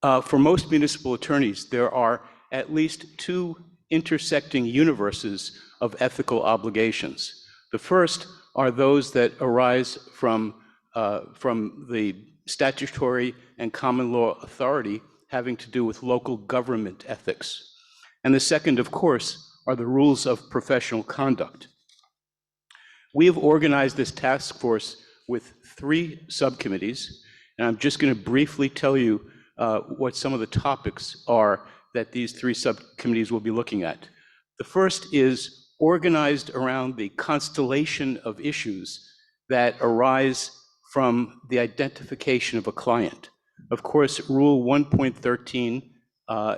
For most municipal attorneys, there are at least two intersecting universes of ethical obligations. The first are those that arise from the statutory and common law authority having to do with local government ethics. And the second, of course, are the rules of professional conduct. We have organized this task force with 3 subcommittees, and I'm just going to briefly tell you what some of the topics are that these 3 subcommittees will be looking at. The first is organized around the constellation of issues that arise from the identification of a client. Of course, Rule 1.13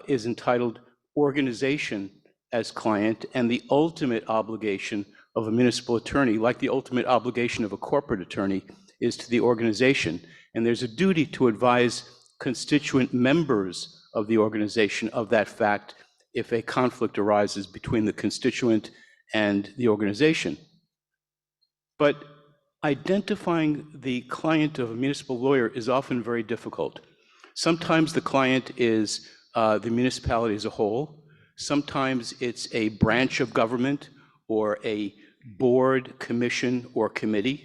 is entitled Organization as Client, and the ultimate obligation of a municipal attorney, like the ultimate obligation of a corporate attorney, is to the organization. And there's a duty to advise constituent members of the organization of that fact if a conflict arises between the constituent and the organization. But identifying the client of a municipal lawyer is often very difficult. Sometimes the client is the municipality as a whole. Sometimes it's a branch of government or a board, commission, or committee.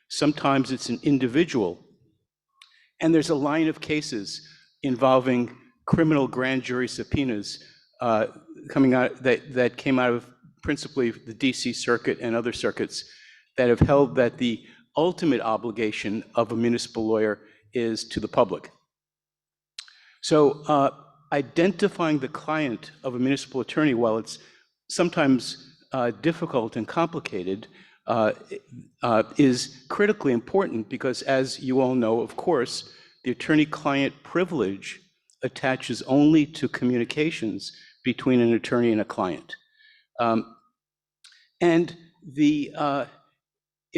Sometimes it's an individual. And there's a line of cases involving criminal grand jury subpoenas coming out that came out of principally the DC Circuit and other circuits that have held that the ultimate obligation of a municipal lawyer is to the public. So identifying the client of a municipal attorney, while it's sometimes difficult and complicated, is critically important because, as you all know, of course, the attorney-client privilege attaches only to communications between an attorney and a client.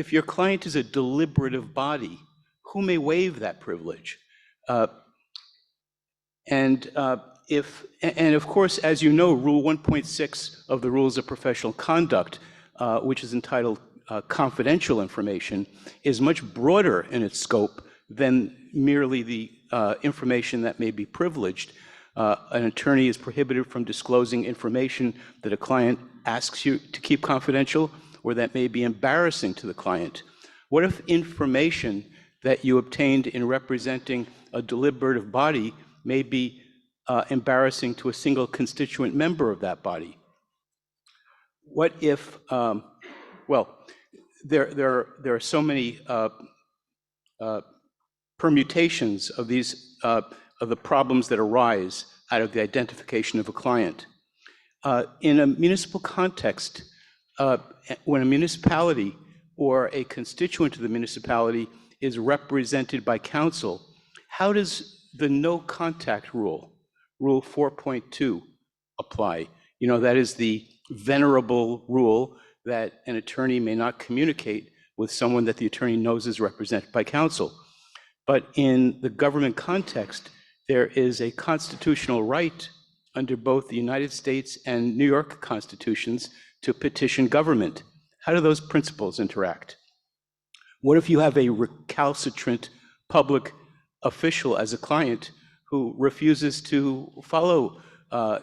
If your client is a deliberative body, who may waive that privilege? And of course, as you know, Rule 1.6 of the Rules of Professional Conduct, which is entitled Confidential Information, is much broader in its scope than merely the information that may be privileged. An attorney is prohibited from disclosing information that a client asks you to keep confidential or that may be embarrassing to the client. What if information that you obtained in representing a deliberative body may be embarrassing to a single constituent member of that body? What if, well, there are so many permutations of these of the problems that arise out of the identification of a client. In a municipal context, when a municipality or a constituent of the municipality is represented by counsel, how does the no contact rule, Rule 4.2, apply? You know, that is the venerable rule that an attorney may not communicate with someone that the attorney knows is represented by counsel. But in the government context, there is a constitutional right under both the United States and New York constitutions to petition government. How do those principles interact? What if you have a recalcitrant public official as a client who refuses to follow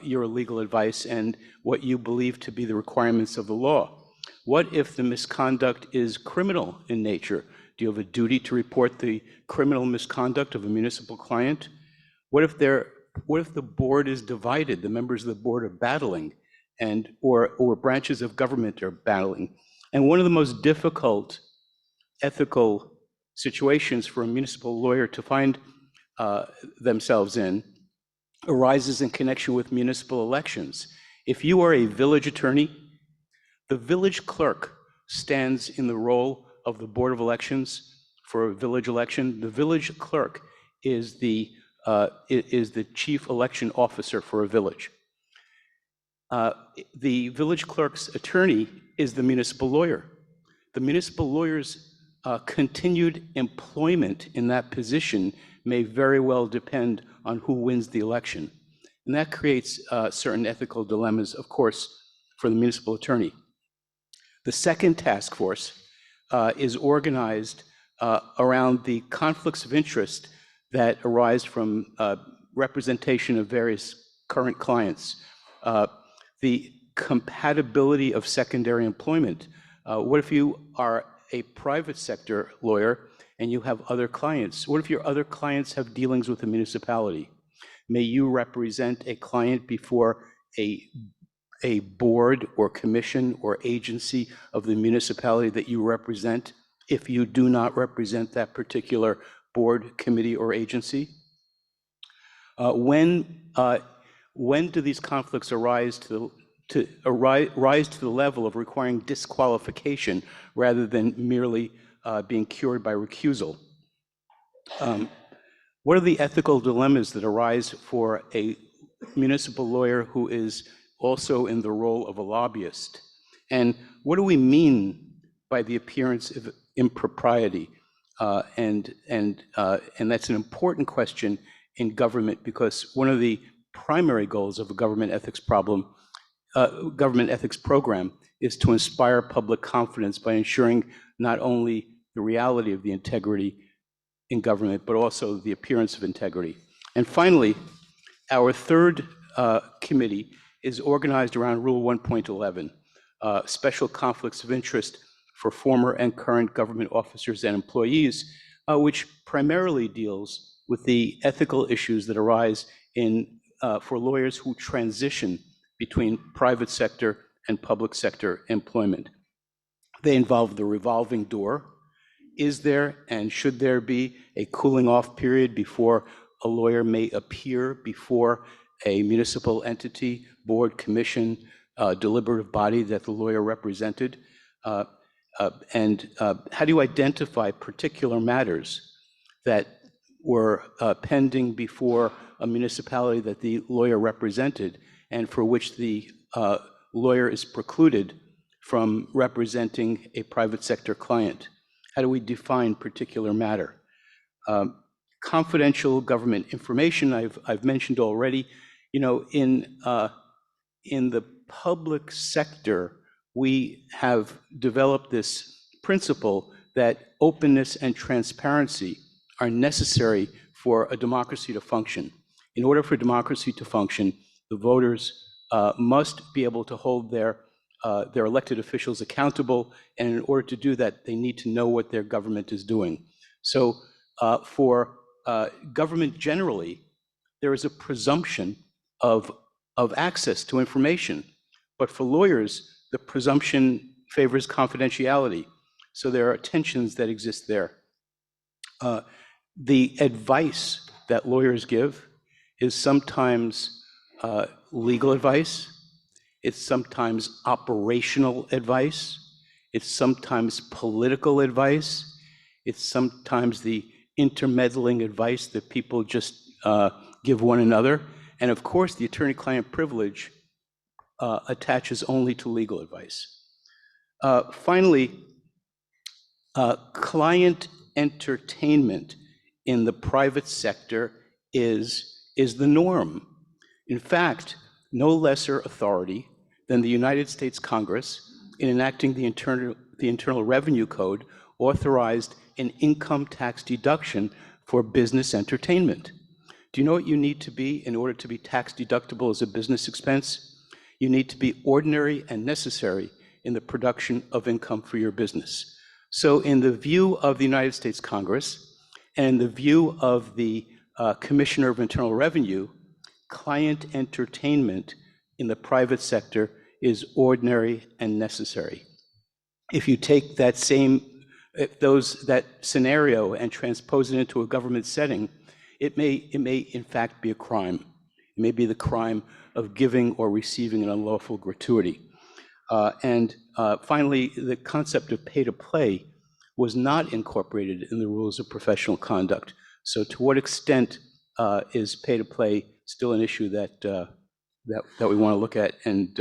your legal advice and what you believe to be the requirements of the law? What if the misconduct is criminal in nature? Do you have a duty to report the criminal misconduct of a municipal client? What if the board is divided, the members of the board are battling, and or branches of government are battling? And one of the most difficult ethical situations for a municipal lawyer to find themselves in arises in connection with municipal elections. If you are a village attorney, the village clerk stands in the role of the Board of Elections for a village election. The village clerk is the chief election officer for a village. The village clerk's attorney is the municipal lawyer. The municipal lawyer's continued employment in that position may very well depend on who wins the election. And that creates certain ethical dilemmas, of course, for the municipal attorney. The second task force is organized around the conflicts of interest that arise from representation of various current clients. The compatibility of secondary employment. What if you are a private sector lawyer and you have other clients? What if your other clients have dealings with the municipality? May you represent a client before a board or commission or agency of the municipality that you represent if you do not represent that particular board, committee, or agency? When do these conflicts rise to the level of requiring disqualification rather than merely being cured by recusal? What are the ethical dilemmas that arise for a municipal lawyer who is also in the role of a lobbyist? And what do we mean by the appearance of impropriety? And that's an important question in government, because one of the primary goals of a government ethics program is to inspire public confidence by ensuring not only the reality of the integrity in government, but also the appearance of integrity. And finally, our third committee is organized around Rule 1.11, special conflicts of interest for former and current government officers and employees, which primarily deals with the ethical issues that arise for lawyers who transition between private sector and public sector employment. They involve the revolving door. Is there and should there be a cooling off period before a lawyer may appear before a municipal entity, board, commission, deliberative body that the lawyer represented? And how do you identify particular matters that were pending before a municipality that the lawyer represented and for which the lawyer is precluded from representing a private sector client? How do we define particular matter? Confidential government information, I've mentioned already. You know, in the public sector, we have developed this principle that openness and transparency are necessary for a democracy to function. In order for democracy to function, the voters must be able to hold their elected officials accountable, and in order to do that, they need to know what their government is doing. So for government generally, there is a presumption of access to information, but for lawyers, the presumption favors confidentiality. So there are tensions that exist there. The advice that lawyers give is sometimes legal advice. It's sometimes operational advice. It's sometimes political advice. It's sometimes the intermeddling advice that people just give one another. And of course, the attorney-client privilege attaches only to legal advice. Finally, client entertainment in the private sector is the norm. In fact, no lesser authority than the United States Congress, in enacting the Internal Revenue Code, authorized an income tax deduction for business entertainment. Do you know what you need to be in order to be tax deductible as a business expense? You need to be ordinary and necessary in the production of income for your business. So in the view of the United States Congress and the view of the Commissioner of Internal Revenue, client entertainment in the private sector is ordinary and necessary. If you take that that scenario and transpose it into a government setting, it may in fact be a crime. It may be the crime of giving or receiving an unlawful gratuity. And finally, the concept of pay to play was not incorporated in the rules of professional conduct. So to what extent is pay to play still an issue that we want to look at and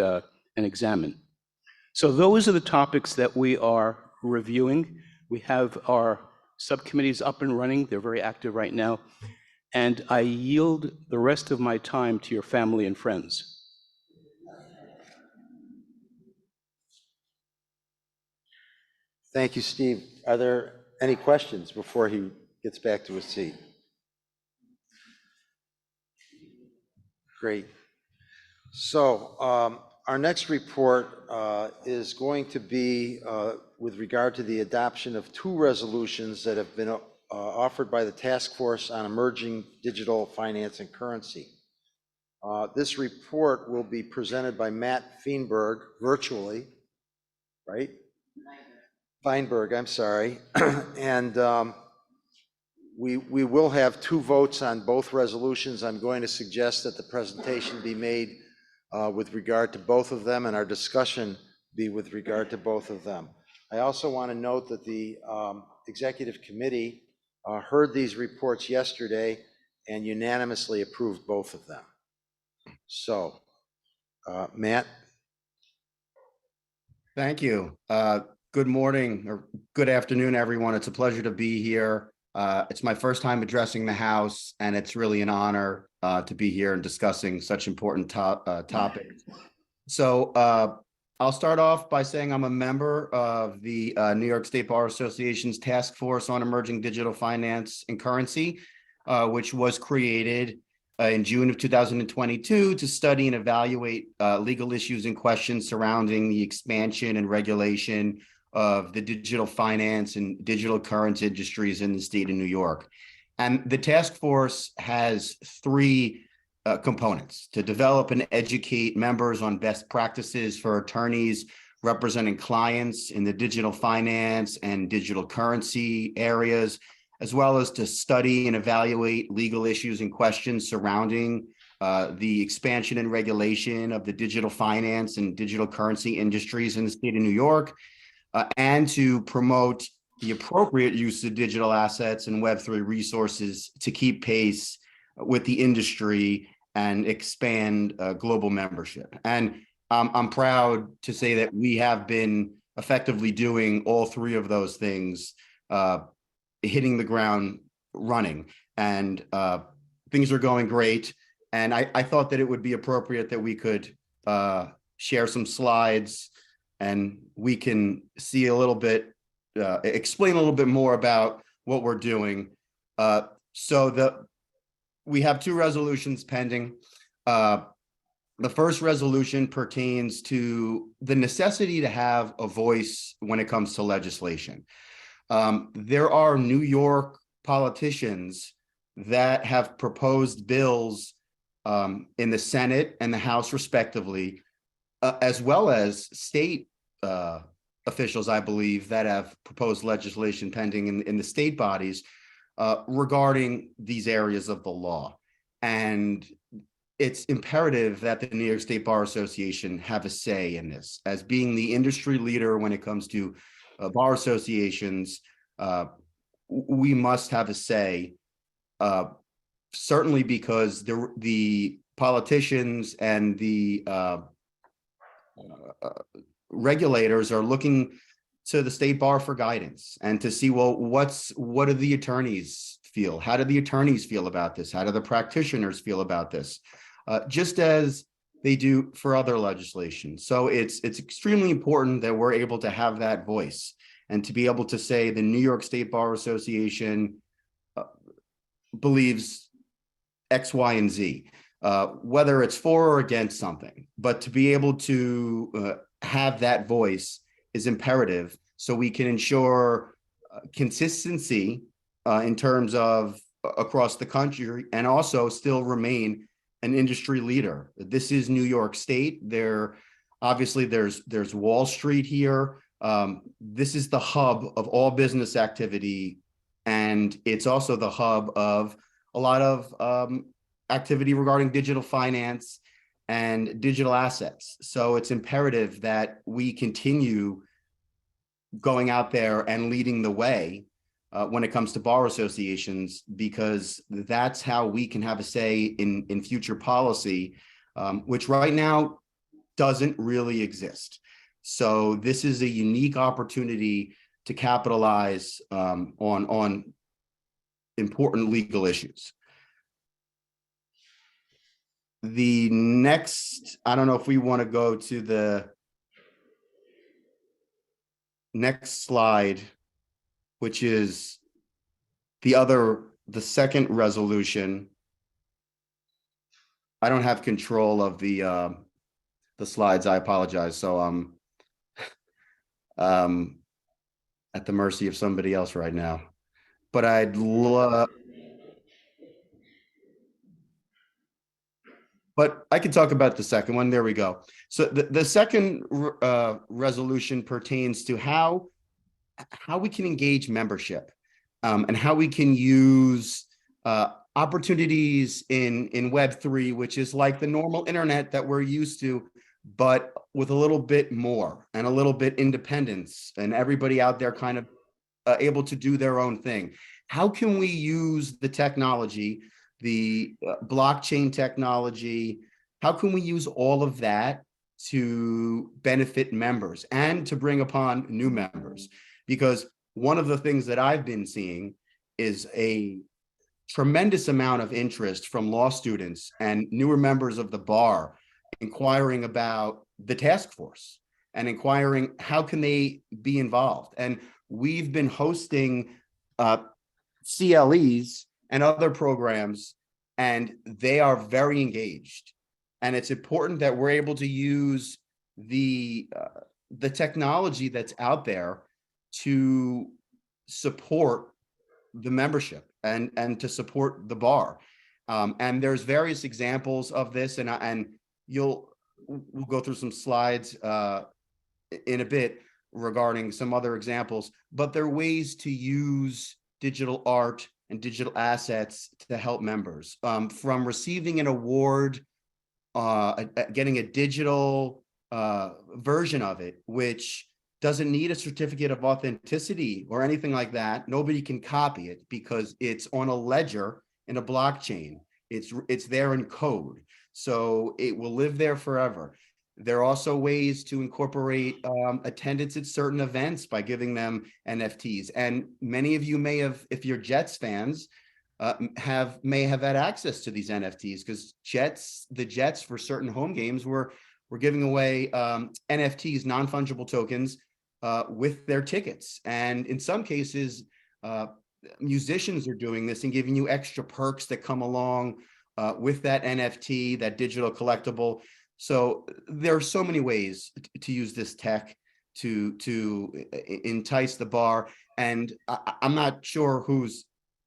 examine? So those are the topics that we are reviewing. We have our subcommittees up and running. They're very active right now. And I yield the rest of my time to your family and friends. Thank you, Steve. Are there any questions before he gets back to his seat? Great. So our next report is going to be with regard to the adoption of two resolutions that have been offered by the Task Force on Emerging Digital Finance and Currency. This report will be presented by Matt Feinberg virtually, right? Feinberg, I'm sorry. And we will have two votes on both resolutions. I'm going to suggest that the presentation be made with regard to both of them and our discussion be with regard to both of them. I also want to note that the Executive Committee heard these reports yesterday and unanimously approved both of them. So, Matt. Thank you. Good morning or good afternoon, everyone. It's a pleasure to be here It's my first time addressing the House, and it's really an honor to be here and discussing such important topics. So I'll start off by saying I'm a member of the New York State Bar Association's Task Force on Emerging Digital Finance and Currency, which was created in June of 2022 to study and evaluate legal issues and questions surrounding the expansion and regulation of the digital finance and digital currency industries in the state of New York. And the task force has three components: to develop and educate members on best practices for attorneys representing clients in the digital finance and digital currency areas, as well as to study and evaluate legal issues and questions surrounding the expansion and regulation of the digital finance and digital currency industries in the state of New York, and to promote the appropriate use of digital assets and Web3 resources to keep pace with the industry and expand global membership. And I'm proud to say that we have been effectively doing all three of those things, hitting the ground running, and things are going great. And I thought that it would be appropriate that we could share some slides and we can see a little bit, explain a little bit more about what we're doing. We have two resolutions pending. The first resolution pertains to the necessity to have a voice when it comes to legislation. There are New York politicians that have proposed bills in the Senate and the House respectively, as well as state officials, I believe, that have proposed legislation pending in the state bodies regarding these areas of the law. And it's imperative that the New York State Bar Association have a say in this. As being the industry leader when it comes to bar associations, we must have a say, certainly because the politicians and the regulators are looking to the state bar for guidance and to see, well, what do the attorneys feel? How do the attorneys feel about this? How do the practitioners feel about this? Just as they do for other legislation. So it's extremely important that we're able to have that voice and to be able to say the New York State Bar Association believes X, Y, and Z, whether it's for or against something. But to be able to have that voice is imperative so we can ensure consistency in terms of across the country and also still remain an industry leader. This is New York State. Obviously there's Wall Street here. This is the hub of all business activity, and it's also the hub of a lot of activity regarding digital finance and digital assets. So it's imperative that we continue going out there and leading the way when it comes to bar associations, because that's how we can have a say in future policy, which right now doesn't really exist. So this is a unique opportunity to capitalize on important legal issues. The next, I don't know if we want to go to the next slide, which is the second resolution. I don't have control of the slides. I apologize. So I'm at the mercy of somebody else right now. But I'd love. But I can talk about the second one. There we go. So the second resolution pertains to how we can engage membership and how we can use opportunities in Web3, which is like the normal internet that we're used to, but with a little bit more and a little bit independence and everybody out there kind of able to do their own thing. How can we use the technology, the blockchain technology? How can we use all of that to benefit members and to bring upon new members? Because one of the things that I've been seeing is a tremendous amount of interest from law students and newer members of the bar inquiring about the task force and inquiring how can they be involved. And we've been hosting CLEs and other programs, and they are very engaged. And it's important that we're able to use the technology that's out there to support the membership and to support the bar. And there's various examples of this, and we'll go through some slides in a bit regarding some other examples, but there are ways to use digital art and digital assets to help members, from receiving an award, getting a digital version of it, which doesn't need a certificate of authenticity or anything like that. Nobody can copy it because it's on a ledger in a blockchain. It's there in code, so it will live there forever. There are also ways to incorporate attendance at certain events by giving them NFTs. And many of you may have, if you're Jets fans, may have had access to these NFTs, because the Jets for certain home games were giving away NFTs, non-fungible tokens, with their tickets. And in some cases, musicians are doing this and giving you extra perks that come along with that NFT, that digital collectible. So there are so many ways to use this tech to entice the bar. And I'm not sure who's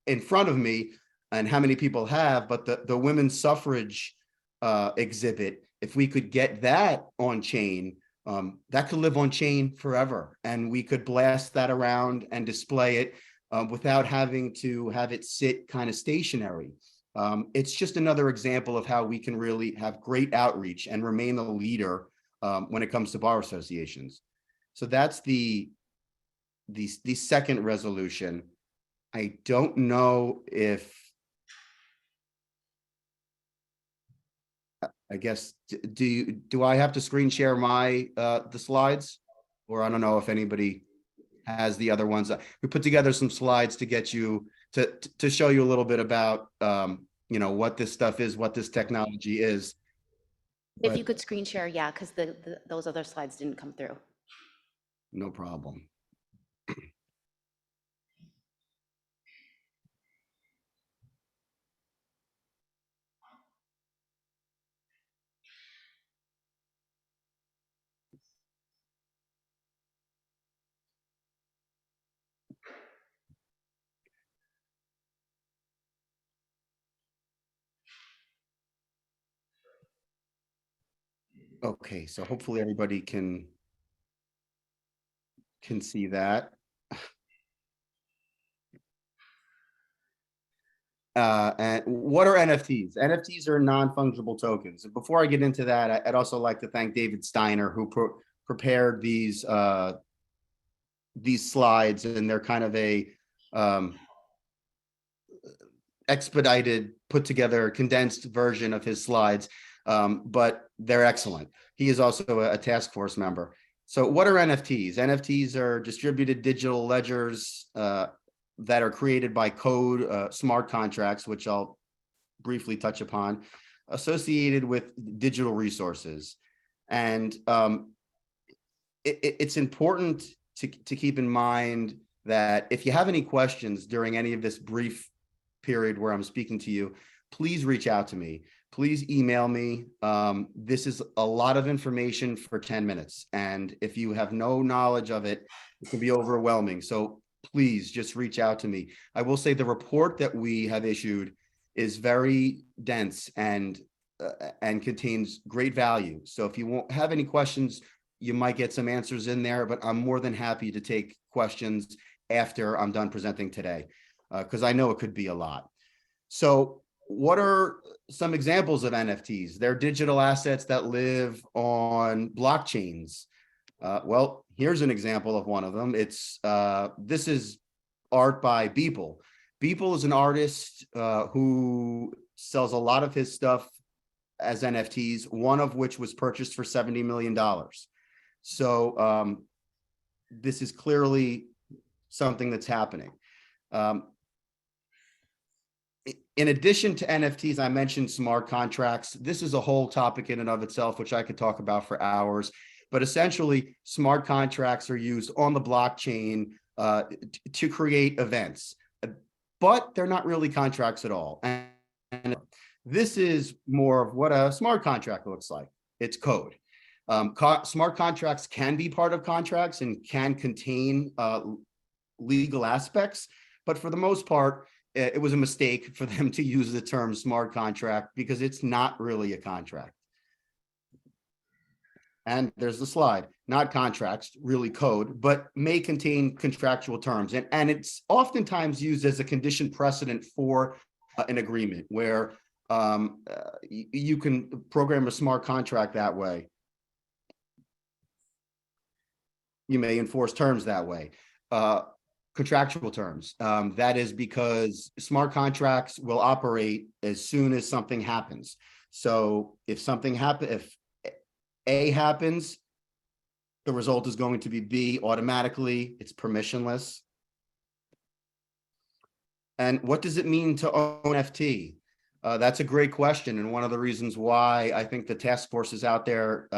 in front of me and how many people have, but the women's suffrage exhibit, if we could get that on chain, that could live on chain forever. And we could blast that around and display it without having to have it sit kind of stationary. It's just another example of how we can really have great outreach and remain the leader when it comes to bar associations. So that's the second resolution. I don't know if, I guess, do I have to screen share the slides? Or I don't know if anybody has the other ones. We put together some slides to get you to show you a little bit about what this stuff is, what this technology is. If you could screen share, yeah, because those other slides didn't come through. No problem. Okay, so hopefully everybody can see that. And what are NFTs? NFTs are non-fungible tokens. Before I get into that, I'd also like to thank David Steiner, who prepared these slides, and they're kind of a expedited, put together, condensed version of his slides, but they're excellent. He is also a task force member. So what are NFTs? NFTs are distributed digital ledgers that are created by code, smart contracts, which I'll briefly touch upon, associated with digital resources. And it's important to keep in mind that if you have any questions during any of this brief period where I'm speaking to you, please reach out to me. Please email me. This is a lot of information for 10 minutes. And if you have no knowledge of it, it can be overwhelming. So please just reach out to me. I will say the report that we have issued is very dense and contains great value. So if you won't have any questions, you might get some answers in there, but I'm more than happy to take questions after I'm done presenting today, because I know it could be a lot. So what are some examples of NFTs? They're digital assets that live on blockchains. Well, here's an example of one of them. This is art by Beeple. Beeple is an artist who sells a lot of his stuff as NFTs, one of which was purchased for $70 million. So this is clearly something that's happening. In addition to NFTs, I mentioned smart contracts. This is a whole topic in and of itself, which I could talk about for hours. But essentially, smart contracts are used on the blockchain to create events. But they're not really contracts at all. And this is more of what a smart contract looks like. It's code. Smart contracts can be part of contracts and can contain legal aspects, but for the most part, it was a mistake for them to use the term smart contract because it's not really a contract. And there's the slide, not contracts, really code, but may contain contractual terms. And it's oftentimes used as a condition precedent for an agreement where you can program a smart contract that way. You may enforce terms that way. Contractual terms. That is because smart contracts will operate as soon as something happens. So if something happens, if A happens, the result is going to be B automatically. It's permissionless. And what does it mean to own NFT? That's a great question. And one of the reasons why I think the task force is out there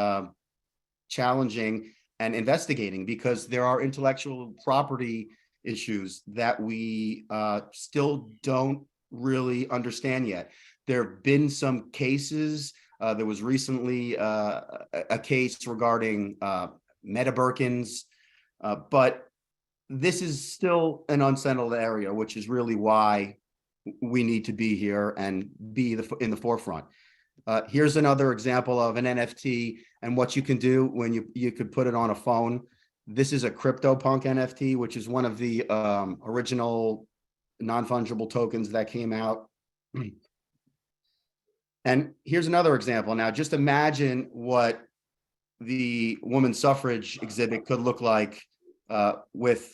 challenging and investigating, because there are intellectual property issues that we still don't really understand yet. There have been some cases. There was recently a case regarding Meta Birkins, but this is still an unsettled area, which is really why we need to be here and be in the forefront. Here's another example of an NFT and what you can do when you could put it on a phone. This is a CryptoPunk NFT, which is one of the original non-fungible tokens that came out. And here's another example. Now, just imagine what the women's suffrage exhibit could look like with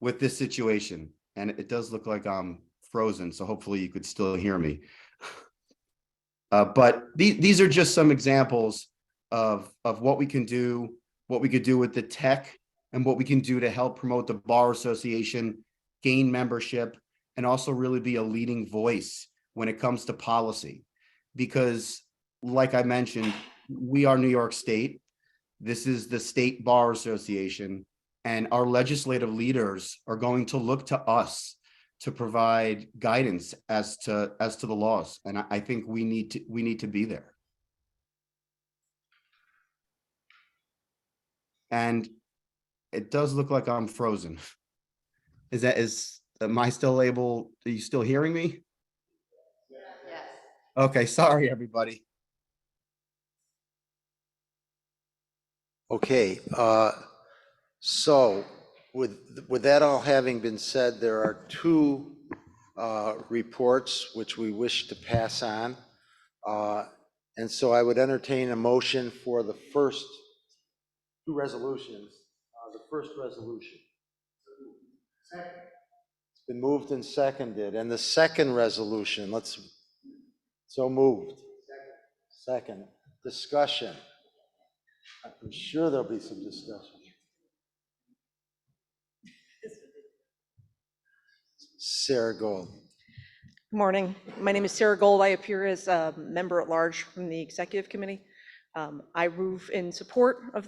this situation. And it does look like I'm frozen, so hopefully you could still hear me. But these are just some examples of what we can do, what we could do with the tech, and what we can do to help promote the Bar Association, gain membership, and also really be a leading voice when it comes to policy. Because, like I mentioned, we are New York State. This is the State Bar Association, and our legislative leaders are going to look to us to provide guidance as to the laws. And I think we need to be there. And it does look like I'm frozen. Am I still able? Are you still hearing me? Yes. Okay, sorry, everybody. Okay, so with that all having been said, there are two reports which we wish to pass on. And so I would entertain a motion for the first two resolutions. The first resolution. It's been moved and seconded. And the second resolution, so moved. Second, discussion. I'm sure there'll be some discussion. Sarah Gold. Good morning. My name is Sarah Gold. I appear as a member at large from the executive committee. I move in support of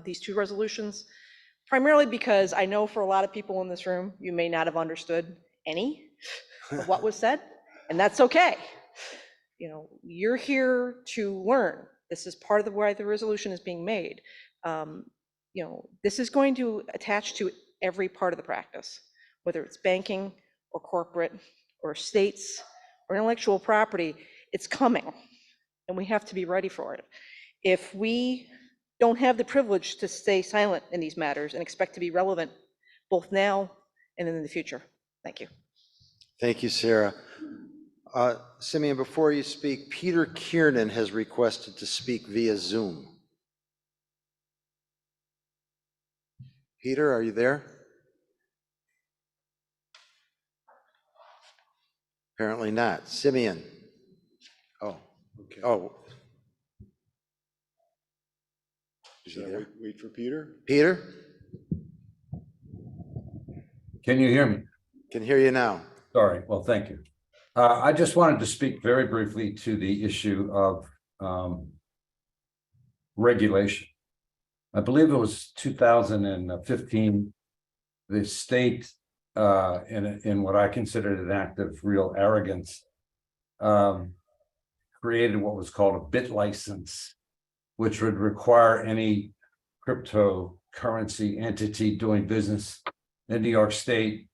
these two resolutions, primarily because I know for a lot of people in this room, you may not have understood any of what was said, and that's okay. You know, you're here to learn. This is part of why the resolution is being made. You know, this is going to attach to every part of the practice, whether it's banking or corporate or states or intellectual property. It's coming, and we have to be ready for it. If we don't have the privilege to stay silent in these matters and expect to be relevant both now and in the future. Thank you. Thank you, Sarah. Simeon, before you speak, Peter Kiernan has requested to speak via Zoom. Peter, are you there? Apparently not. Simeon. Oh, okay. Oh. Should I wait for Peter? Peter? Can you hear me? Can hear you now. Sorry, well, thank you. I just wanted to speak very briefly to the issue of regulation. I believe it was 2015, the state, in what I considered an act of real arrogance, created what was called a bit license, which would require any cryptocurrency entity doing business in New York State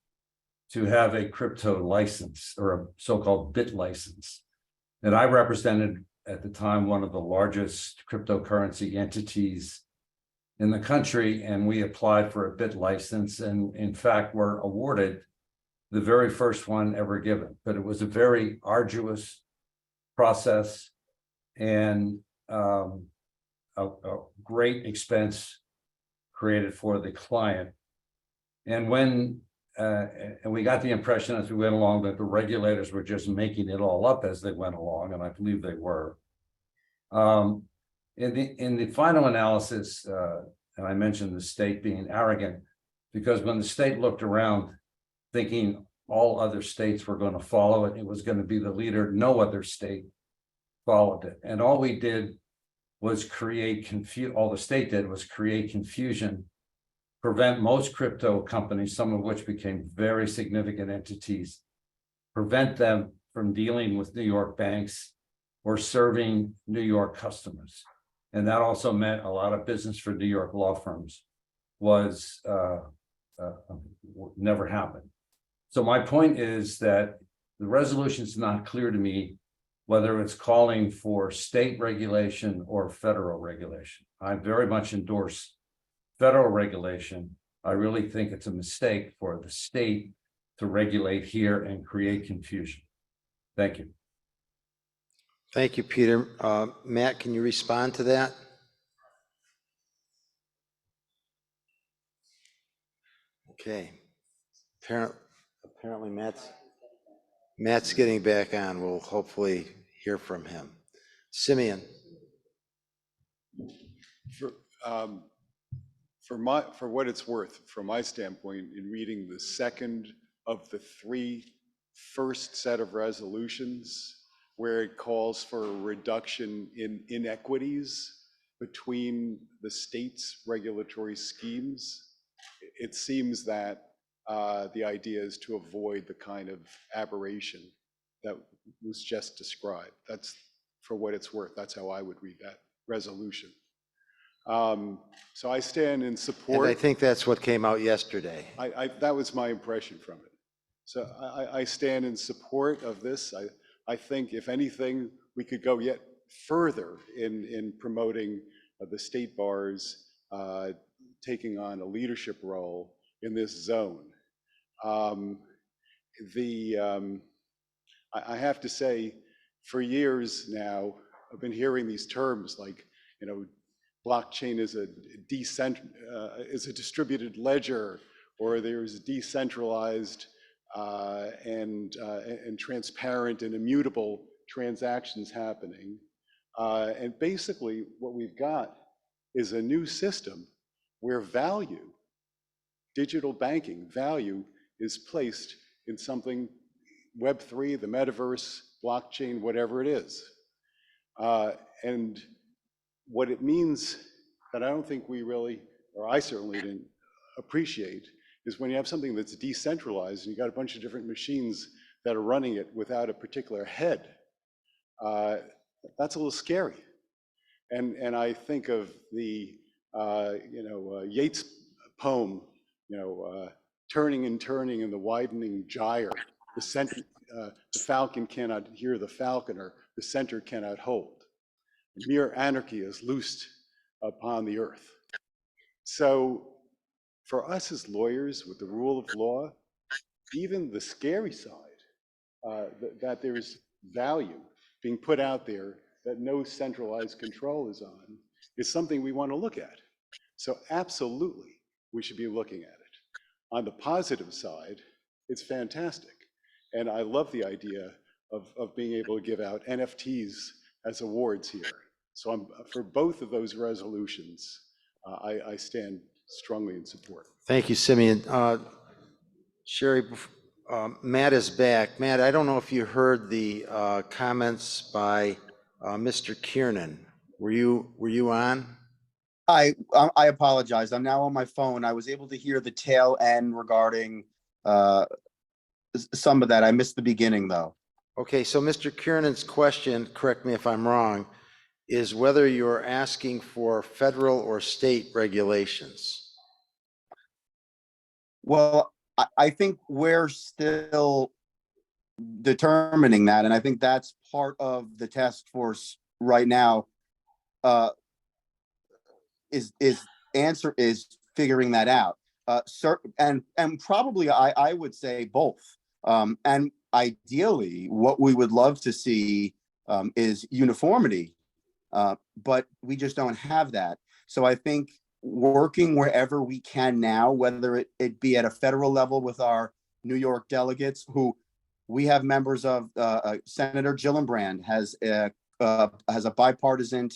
to have a crypto license or a so-called bit license. And I represented at the time one of the largest cryptocurrency entities in the country, and we applied for a bit license and in fact were awarded the very first one ever given. But it was a very arduous process and a great expense created for the client. And when and we got the impression as we went along that the regulators were just making it all up as they went along, and I believe they were. In the final analysis, and I mentioned the state being arrogant, because when the state looked around thinking all other states were going to follow it, it was going to be the leader, no other state followed it. And all we did was create confusion, all the state did was create confusion, prevent most crypto companies, some of which became very significant entities, prevent them from dealing with New York banks or serving New York customers. And that also meant a lot of business for New York law firms was never happened. So my point is that the resolution is not clear to me whether it's calling for state regulation or federal regulation. I very much endorse federal regulation. I really think it's a mistake for the state to regulate here and create confusion. Thank you. Thank you, Peter. Matt, can you respond to that? Okay. Apparently Matt's getting back on. We'll hopefully hear from him. Simeon. For what it's worth, from my standpoint, in reading the second of the three first set of resolutions, where it calls for a reduction in inequities between the state's regulatory schemes, it seems that the idea is to avoid the kind of aberration that was just described. That's, for what it's worth, that's how I would read that resolution. So I stand in support. And I think that's what came out yesterday. That was my impression from it. So I stand in support of this. I think, if anything, we could go yet further in promoting the state bars taking on a leadership role in this zone. I have to say, for years now, I've been hearing these terms like, blockchain is a distributed ledger, or there's decentralized and transparent and immutable transactions happening. And basically what we've got is a new system where value, digital banking value, is placed in something, Web3, the metaverse, blockchain, whatever it is. And what it means that I don't think we really, or I certainly didn't appreciate, is when you have something that's decentralized and you got a bunch of different machines that are running it without a particular head, that's a little scary. And I think of the Yeats poem, turning and turning in the widening gyre, the falcon cannot hear the falconer, the center cannot hold. Mere anarchy is loosed upon the earth. So for us as lawyers with the rule of law, even the scary side, that there's value being put out there that no centralized control is on, is something we want to look at. So absolutely, we should be looking at it. On the positive side, it's fantastic. And I love the idea of being able to give out NFTs as awards here. So I'm for both of those resolutions. I stand strongly in support. Thank you, Simeon. Sherry, Matt is back. Matt, I don't know if you heard the comments by Mr. Kiernan. Were you on? I apologize. I'm now on my phone. I was able to hear the tail end regarding some of that. I missed the beginning though. Okay, so Mr. Kiernan's question, correct me if I'm wrong, is whether you're asking for federal or state regulations. Well, I think we're still determining that, and I think that's part of the task force right now. Is figuring that out. And probably I would say both. And ideally, what we would love to see is uniformity, but we just don't have that. So I think working wherever we can now, whether it be at a federal level with our New York delegates, who we have members of, Senator Gillibrand has a bipartisan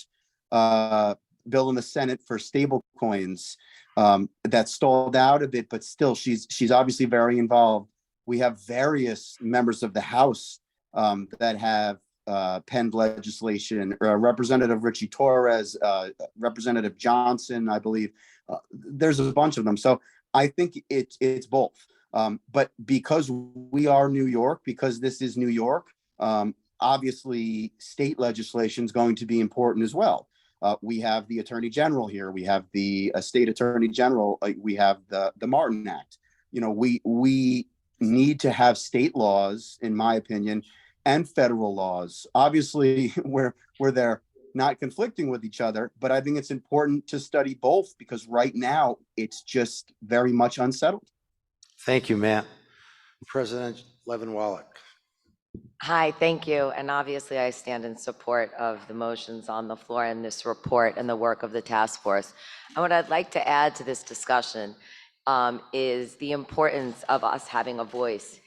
bill in the Senate for stable coins that stalled out a bit, but still she's obviously very involved. We have various members of the House that have penned legislation, Representative Richie Torres, Representative Johnson, I believe. There's a bunch of them. So I think it's both. But because we are New York, because this is New York, obviously state legislation is going to be important as well. We have the Attorney General here. We have the State Attorney General. We have the Martin Act. You know, we need to have state laws, in my opinion, and federal laws. Obviously, where they're not conflicting with each other, but I think it's important to study both because right now it's just very much unsettled. Thank you, Matt. President Levin Wallach. Hi, thank you. And obviously I stand in support of the motions on the floor and this report and the work of the task force. And what I'd like to add to this discussion is the importance of us having a voice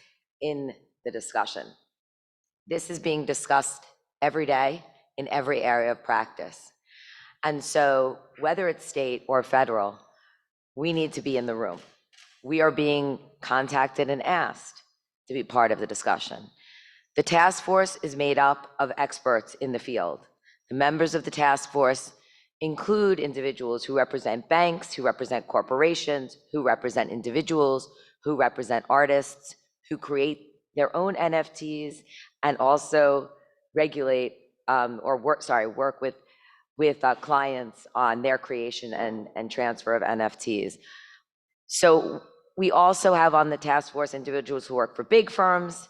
in the discussion. This is being discussed every day in every area of practice. And so whether it's state or federal, we need to be in the room. We are being contacted and asked to be part of the discussion. The task force is made up of experts in the field. The members of the task force include individuals who represent banks, who represent corporations, who represent individuals, who represent artists, who create their own NFTs, and also regulate work with clients on their creation and transfer of NFTs. So we also have on the task force individuals who work for big firms,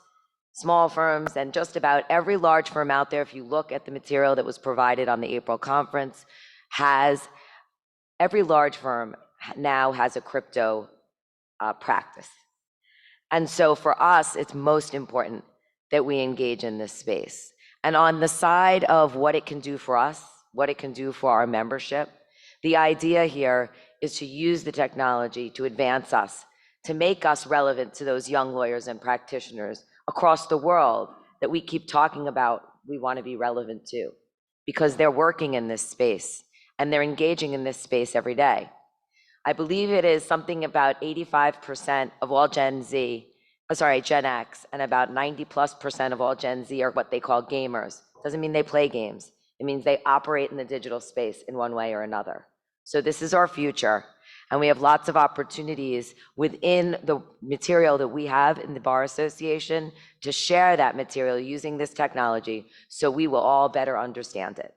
small firms, and just about every large firm out there. If you look at the material that was provided on the April conference, every large firm now has a crypto practice. And so for us, it's most important that we engage in this space. And on the side of what it can do for us, what it can do for our membership, the idea here is to use the technology to advance us, to make us relevant to those young lawyers and practitioners across the world that we keep talking about we want to be relevant to, because they're working in this space and they're engaging in this space every day. I believe it is something about 85% of all Gen X, and about 90+% of all Gen Z are what they call gamers. Doesn't mean they play games. It means they operate in the digital space in one way or another. So this is our future. And we have lots of opportunities within the material that we have in the Bar Association to share that material using this technology so we will all better understand it.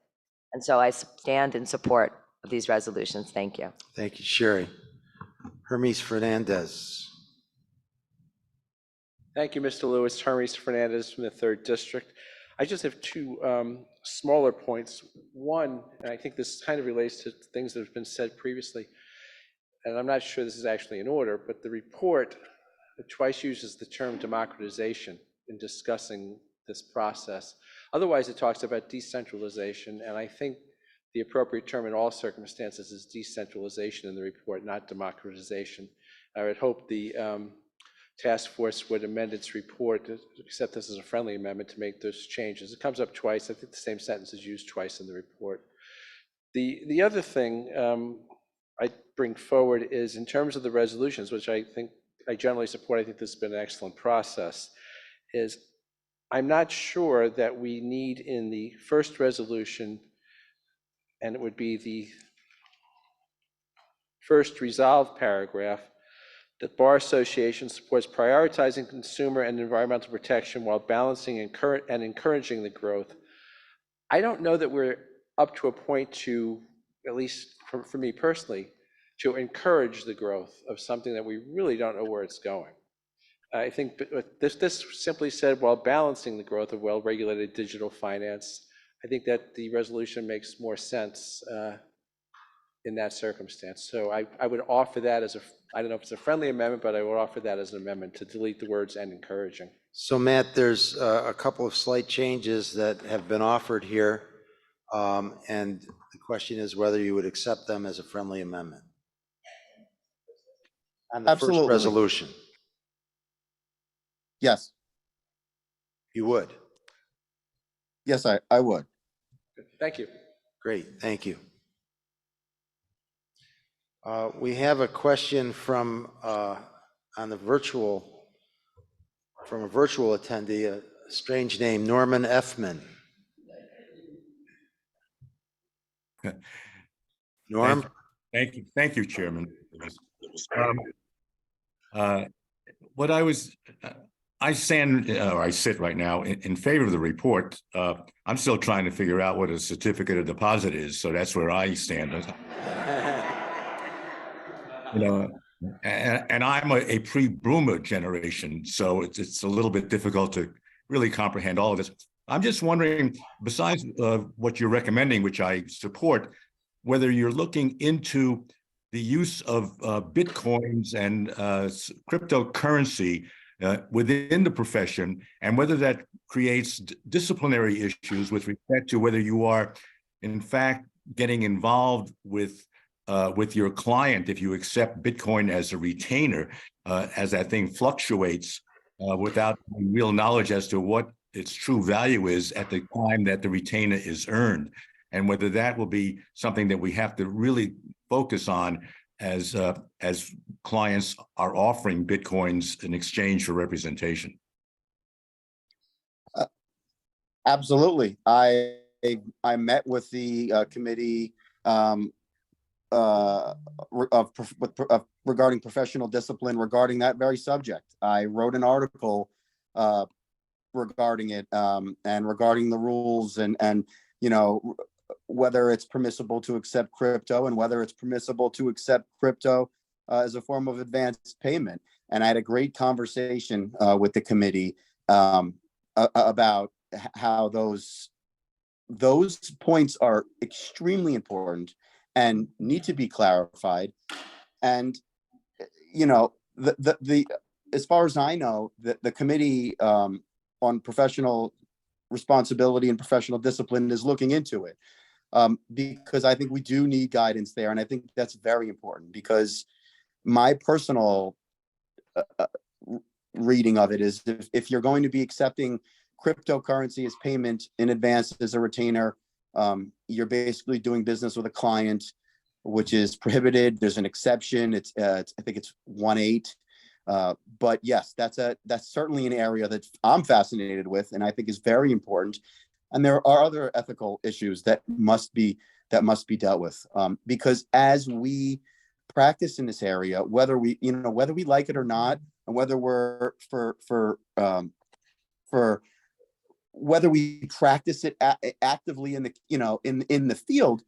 And so I stand in support of these resolutions. Thank you. Thank you, Sherry. Hermes Fernandez. Thank you, Mr. Lewis. Hermes Fernandez from the 3rd District. I just have two smaller points. One, and I think this kind of relates to things that have been said previously, and I'm not sure this is actually in order, but the report twice uses the term democratization in discussing this process. Otherwise, it talks about decentralization, and I think the appropriate term in all circumstances is decentralization in the report, not democratization. I would hope the task force would amend its report to accept this as a friendly amendment to make those changes. It comes up twice. I think the same sentence is used twice in the report. The other thing I bring forward is in terms of the resolutions, which I think I generally support, I think this has been an excellent process, is I'm not sure that we need in the first resolution, and it would be the first resolved paragraph, that Bar Association supports prioritizing consumer and environmental protection while balancing and encouraging the growth. I don't know that we're up to a point to, at least for me personally, to encourage the growth of something that we really don't know where it's going. I think this simply said while balancing the growth of well-regulated digital finance. I think that the resolution makes more sense in that circumstance. So I would offer that as I don't know if it's a friendly amendment, but I would offer that as an amendment to delete the words "and encouraging." So Matt, there's a couple of slight changes that have been offered here. And the question is whether you would accept them as a friendly amendment on the first Absolutely. resolution. Yes, You would. yes, I would. Thank you. Great, thank you. We have a question from on the virtual, from a virtual attendee, a strange name, Norman Effman. Norm? Thank you, Chairman. What I was, I stand, or I sit right now in favor of the report. I'm still trying to figure out what a certificate of deposit is, so that's where I stand. You know, and I'm a pre-Broomer generation, so it's a little bit difficult to really comprehend all of this. I'm just wondering, besides what you're recommending, which I support, whether you're looking into the use of Bitcoins and cryptocurrency within the profession, and whether that creates disciplinary issues with respect to whether you are, in fact, getting involved with your client if you accept Bitcoin as a retainer, as that thing fluctuates without real knowledge as to what its true value is at the time that the retainer is earned, and whether that will be something that we have to really focus on as clients are offering Bitcoins in exchange for representation. Absolutely. I met with the committee regarding professional discipline regarding that very subject. I wrote an article regarding it and regarding the rules and you know, whether it's permissible to accept crypto and whether it's permissible to accept crypto as a form of advanced payment. And I had a great conversation with the committee about how those points are extremely important and need to be clarified. And, you know, the as far as I know, the committee on professional responsibility and professional discipline is looking into it. Because I think we do need guidance there. And I think that's very important because my personal reading of it is if you're going to be accepting cryptocurrency as payment in advance as a retainer, you're basically doing business with a client, which is prohibited. There's an exception. It's I think it's 1/8. But yes, that's certainly an area that I'm fascinated with, and I think is very important. And there are other ethical issues that must be dealt with, because as we practice in this area, whether we like it or not, and whether we're for whether we practice it actively in the field,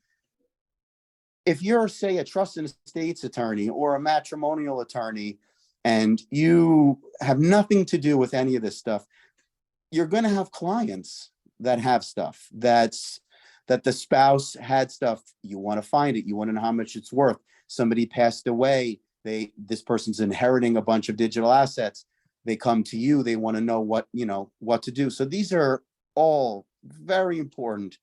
if you're, say, a trust and estates attorney or a matrimonial attorney, and you have nothing to do with any of this stuff, you're going to have clients that have stuff that the spouse had stuff. You want to find it. You want to know how much it's worth. Somebody passed away. This person's inheriting a bunch of digital assets. They come to you. They want to know what to do. So these are all very important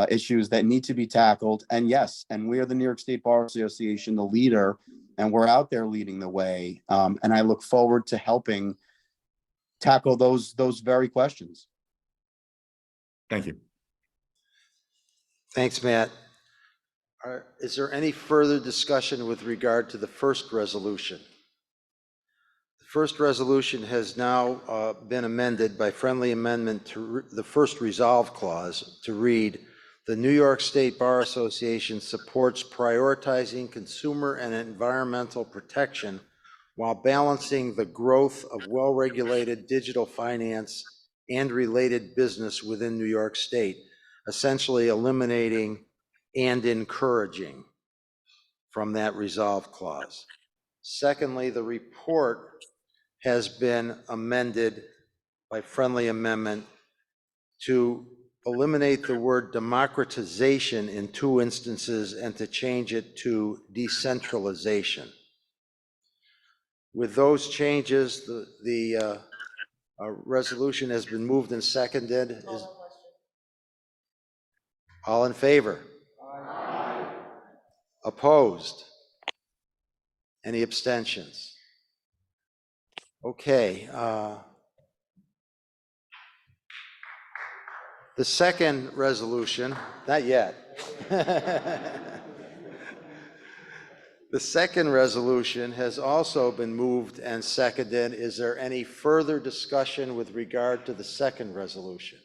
issues that need to be tackled. And yes, and we are the New York State Bar Association, the leader, and we're out there leading the way. And I look forward to helping tackle those very questions. Thank you. Thanks, Matt. Is there any further discussion with regard to the first resolution? first resolution has now been amended by friendly amendment to the first resolve clause to read, the New York State Bar Association supports prioritizing consumer and environmental protection while balancing the growth of well-regulated digital finance and related business within New York State, essentially eliminating and encouraging from that resolve clause. Secondly, the report has been amended by friendly amendment to eliminate the word democratization in 2 instances and to change it to decentralization. With those changes, the resolution has been moved and seconded. All in favor? Aye. Opposed? Any abstentions? Okay. The second resolution, not yet. The second resolution has also been moved and seconded. Is there any further discussion with regard to the second resolution?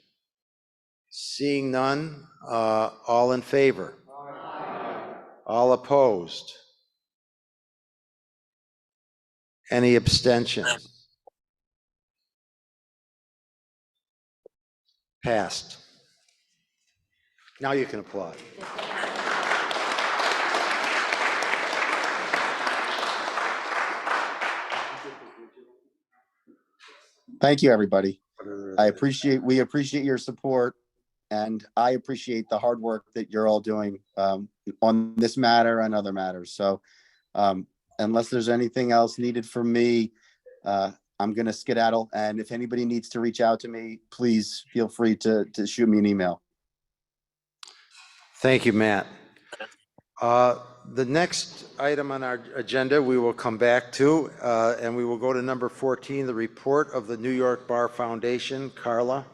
Seeing none, all in favor? Aye. All opposed? Any abstentions? Passed. Now you can applaud. Thank you, everybody. We appreciate your support, and I appreciate the hard work that you're all doing on this matter and other matters. So unless there's anything else needed from me, I'm going to skedaddle. And if anybody needs to reach out to me, please feel free to shoot me an email. Thank you, Matt. The next item on our agenda we will come back to, and we will go to number 14, the report of the New York Bar Foundation. Carla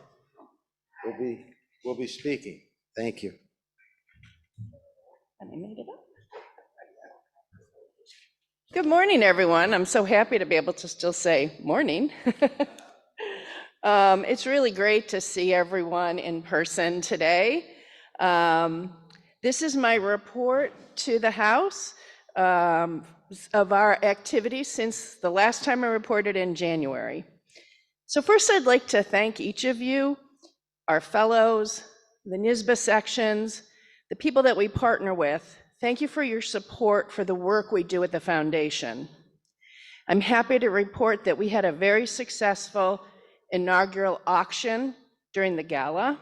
will be speaking. Thank you. Good morning, everyone. I'm so happy to be able to still say morning. It's really great to see everyone in person today. This is my report to the House of our activities since the last time I reported in January. So first, I'd like to thank each of you, our fellows, the NYSBA sections, the people that we partner with. Thank you for your support for the work we do at the foundation. I'm happy to report that we had a very successful inaugural auction during the gala.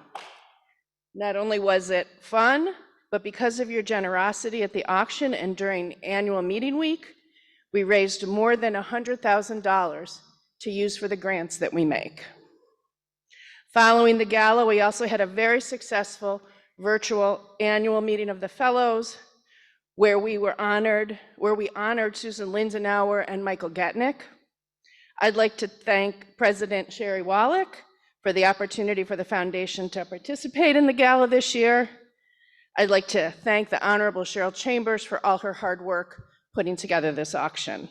Not only was it fun, but because of your generosity at the auction and during annual meeting week, we raised more than $100,000 to use for the grants that we make. Following the gala, we also had a very successful virtual annual meeting of the fellows, where we honored Susan Lindenauer and Michael Getnick. I'd like to thank President Sherry Wallach for the opportunity for the foundation to participate in the gala this year. I'd like to thank the Honorable Cheryl Chambers for all her hard work putting together this auction.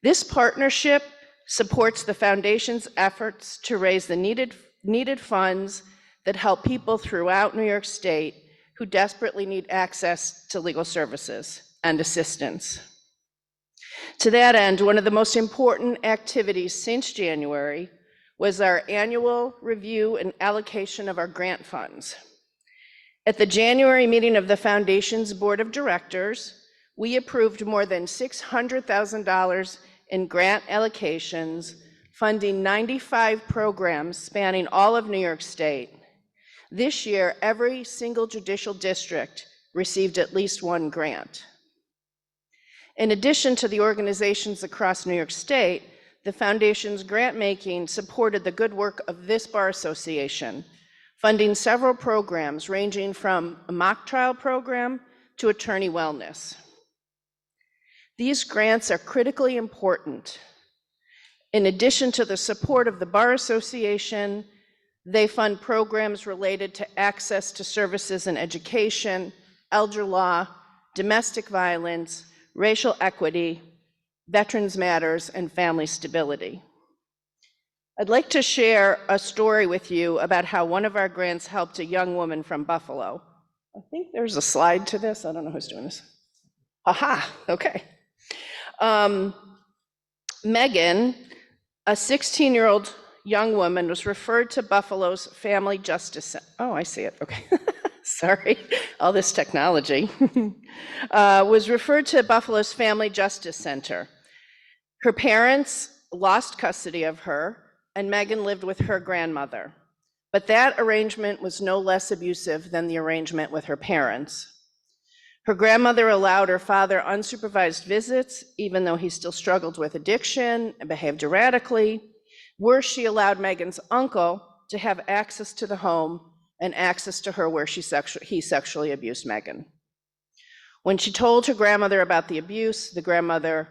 This partnership supports the foundation's efforts to raise the needed funds that help people throughout New York State who desperately need access to legal services and assistance. To that end, one of the most important activities since January was our annual review and allocation of our grant funds. At the January meeting of the Foundation's Board of Directors, we approved more than $600,000 in grant allocations, funding 95 programs spanning all of New York State. This year, every single judicial district received at least one grant. In addition to the organizations across New York State, the Foundation's grant making supported the good work of this Bar Association, funding several programs ranging from a mock trial program to attorney wellness. These grants are critically important. In addition to the support of the Bar Association, they fund programs related to access to services in education, elder law, domestic violence, racial equity, Veterans Matters, and Family Stability. I'd like to share a story with you about how one of our grants helped a young woman from Buffalo. I think there's a slide to this. I don't know who's doing this. Aha, okay. Megan, a 16-year-old young woman, was referred to Buffalo's Family Justice Center. Oh, I see it, okay. Sorry, all this technology. Was referred to Buffalo's Family Justice Center. Her parents lost custody of her, and Megan lived with her grandmother. But that arrangement was no less abusive than the arrangement with her parents. Her grandmother allowed her father unsupervised visits, even though he still struggled with addiction and behaved erratically. Worse, she allowed Megan's uncle to have access to the home and access to her where he sexually abused Megan. When she told her grandmother about the abuse, the grandmother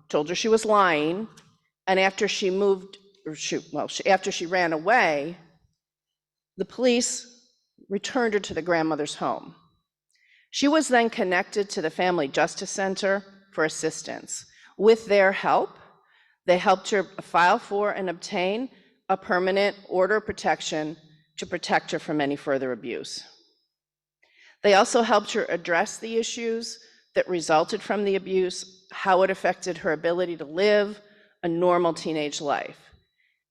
told her she was lying, and after she ran away, the police returned her to the grandmother's home. She was then connected to the Family Justice Center for assistance. With their help, they helped her file for and obtain a permanent order of protection to protect her from any further abuse. They also helped her address the issues that resulted from the abuse, how it affected her ability to live a normal teenage life.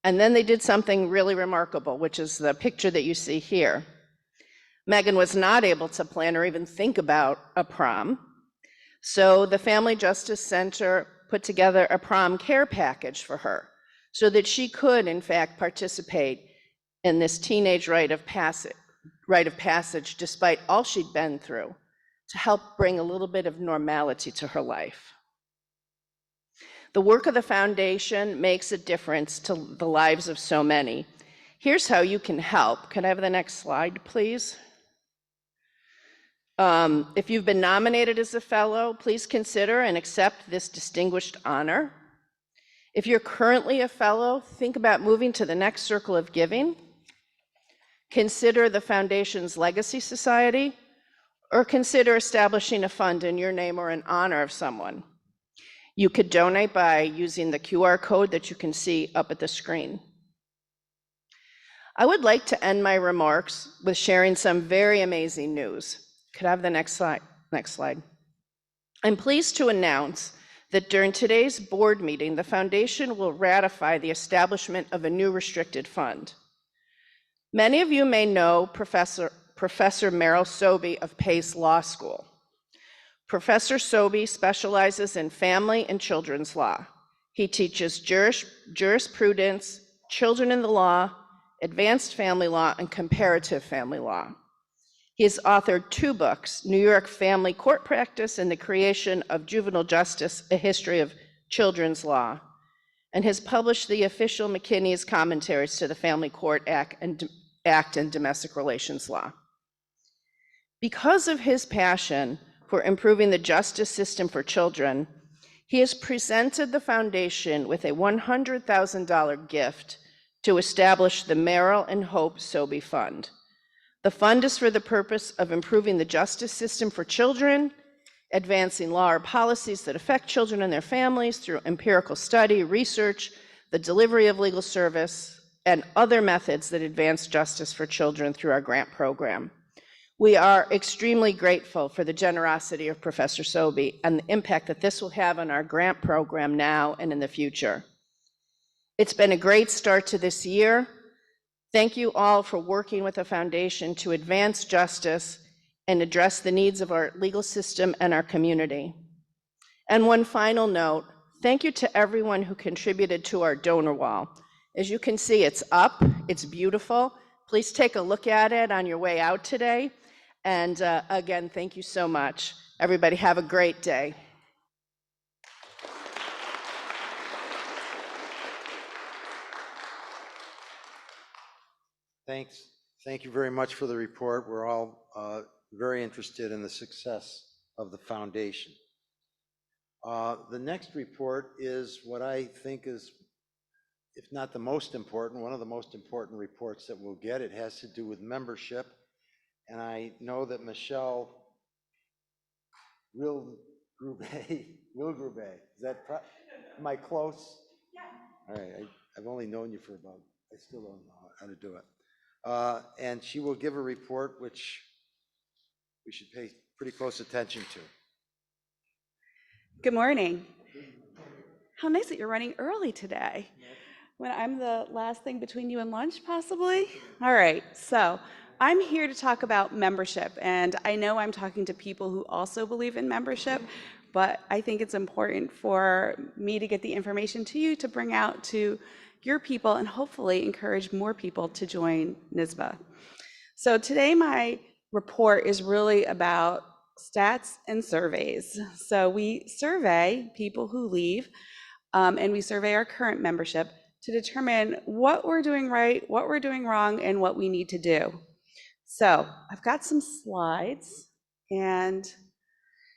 And then they did something really remarkable, which is the picture that you see here. Megan was not able to plan or even think about a prom. So the Family Justice Center put together a prom care package for her so that she could, in fact, participate in this teenage rite of passage despite all she'd been through, to help bring a little bit of normality to her life. The work of the foundation makes a difference to the lives of so many. Here's how you can help. Can I have the next slide, please? If you've been nominated as a fellow, please consider and accept this distinguished honor. If you're currently a fellow, think about moving to the next circle of giving. Consider the foundation's Legacy Society, or consider establishing a fund in your name or in honor of someone. You could donate by using the QR code that you can see up at the screen. I would like to end my remarks with sharing some very amazing news. Could I have the next slide? Next slide. I'm pleased to announce that during today's board meeting, the foundation will ratify the establishment of a new restricted fund. Many of you may know Professor Merrill Sobey of Pace Law School. Professor Sobey specializes in family and children's law. He teaches jurisprudence, children in the law, advanced family law, and comparative family law. He has authored 2 books, New York Family Court Practice and the Creation of Juvenile Justice, A History of Children's Law, and has published the official McKinney's commentaries to the Family Court Act and Domestic Relations Law. Because of his passion for improving the justice system for children, he has presented the foundation with a $100,000 gift to establish the Merrill and Hope Sobey Fund. The fund is for the purpose of improving the justice system for children, advancing law or policies that affect children and their families through empirical study, research, the delivery of legal service, and other methods that advance justice for children through our grant program. We are extremely grateful for the generosity of Professor Sobey and the impact that this will have on our grant program now and in the future. It's been a great start to this year. Thank you all for working with the foundation to advance justice and address the needs of our legal system and our community. And one final note, thank you to everyone who contributed to our donor wall. As you can see, it's up, it's beautiful. Please take a look at it on your way out today. And again, thank you so much. Everybody have a great day. Thanks. Thank you very much for the report. We're all very interested in the success of the foundation. The next report is what I think is, if not the most important, one of the most important reports that we'll get. It has to do with membership. And I know that Michelle Will Grube. Is that, am I close? Yeah. All right, I've only known you for about, I still don't know how to do it. And she will give a report, which we should pay pretty close attention to. Good morning. How nice that you're running early today. When I'm the last thing between you and lunch, possibly? All right, so I'm here to talk about membership, and I know I'm talking to people who also believe in membership, but I think it's important for me to get the information to you to bring out to your people and hopefully encourage more people to join NYSBA. So today my report is really about stats and surveys. So we survey people who leave, and we survey our current membership to determine what we're doing right, what we're doing wrong, and what we need to do. So I've got some slides, and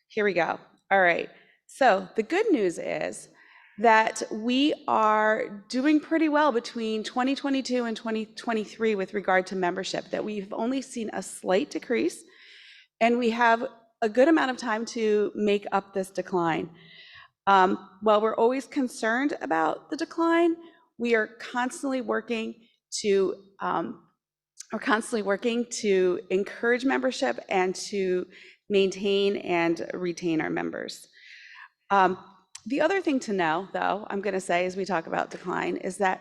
here we go. All right, so the good news is that we are doing pretty well between 2022 and 2023 with regard to membership, that we've only seen a slight decrease, and we have a good amount of time to make up this decline. While we're always concerned about the decline, we are constantly working to encourage membership and to maintain and retain our members. The other thing to know, though, I'm going to say as we talk about decline, is that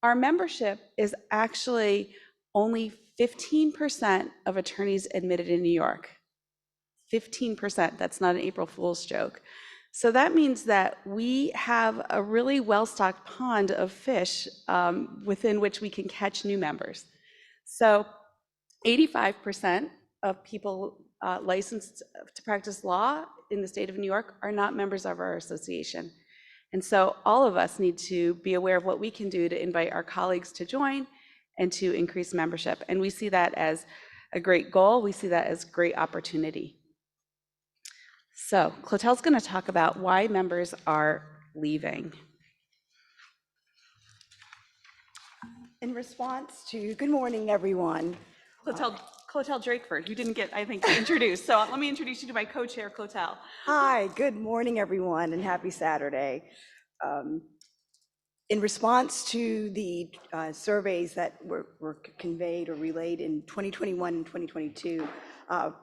our membership is actually only 15% of attorneys admitted in New York. 15%, that's not an April Fool's joke. So that means that we have a really well-stocked pond of fish within which we can catch new members. So 85% of people licensed to practice law in the state of New York are not members of our association. And so all of us need to be aware of what we can do to invite our colleagues to join and to increase membership. And we see that as a great goal. We see that as a great opportunity. So Clotelle's going to talk about why members are leaving. In response to, good morning, everyone. Clotelle Drakeford, you didn't get, I think, introduced. So let me introduce you to my co-chair, Clotelle. Hi, good morning, everyone, and happy Saturday. In response to the surveys that were conveyed or relayed in 2021 and 2022,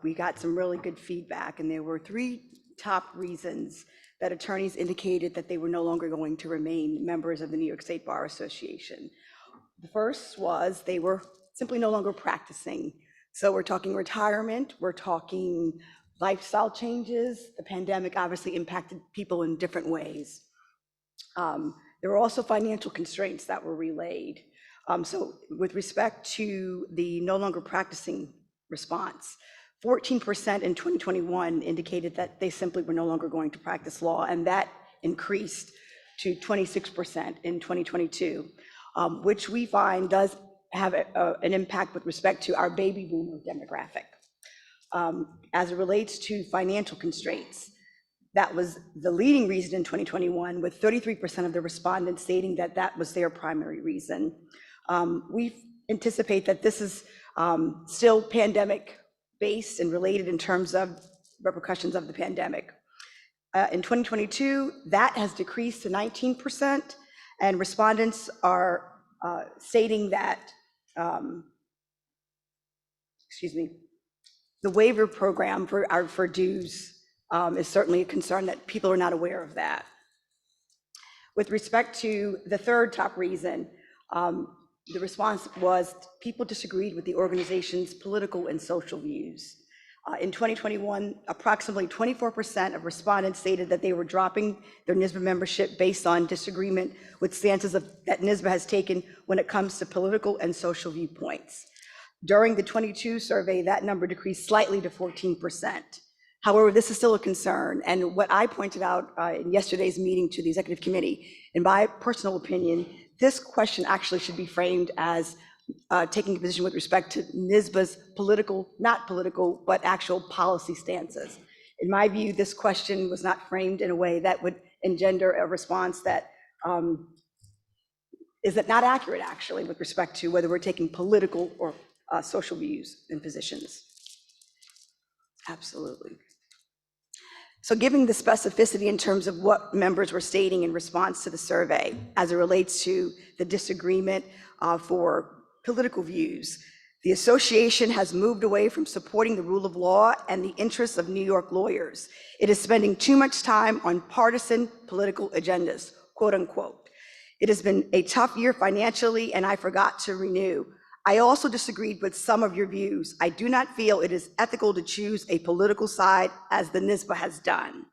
we got some really good feedback, and there were 3 top reasons that attorneys indicated that they were no longer going to remain members of the New York State Bar Association. The first was they were simply no longer practicing. So we're talking retirement, we're talking lifestyle changes. The pandemic obviously impacted people in different ways. There were also financial constraints that were relayed. So with respect to the no longer practicing response, 14% in 2021 indicated that they simply were no longer going to practice law, and that increased to 26% in 2022, which we find does have an impact with respect to our baby boomer demographic. As it relates to financial constraints, that was the leading reason in 2021, with 33% of the respondents stating that that was their primary reason. We anticipate that this is still pandemic-based and related in terms of repercussions of the pandemic. In 2022, that has decreased to 19%, and respondents are stating that, the waiver program for dues is certainly a concern that people are not aware of that. With respect to the third top reason, the response was people disagreed with the organization's political and social views. In 2021, approximately 24% of respondents stated that they were dropping their NYSBA membership based on disagreement with stances that NYSBA has taken when it comes to political and social viewpoints. During the 22 survey, that number decreased slightly to 14%. However, this is still a concern, and what I pointed out in yesterday's meeting to the executive committee, in my personal opinion, this question actually should be framed as taking a position with respect to NYSBA's political, not political, but actual policy stances. In my view, this question was not framed in a way that would engender a response that is not accurate, actually, with respect to whether we're taking political or social views and positions. Absolutely. So giving the specificity in terms of what members were stating in response to the survey as it relates to the disagreement for political views, the association has moved away from supporting the rule of law and the interests of New York lawyers. It is spending too much time on partisan political agendas, quote unquote. It has been a tough year financially, and I forgot to renew. I also disagreed with some of your views. I do not feel it is ethical to choose a political side as the NYSBA has done.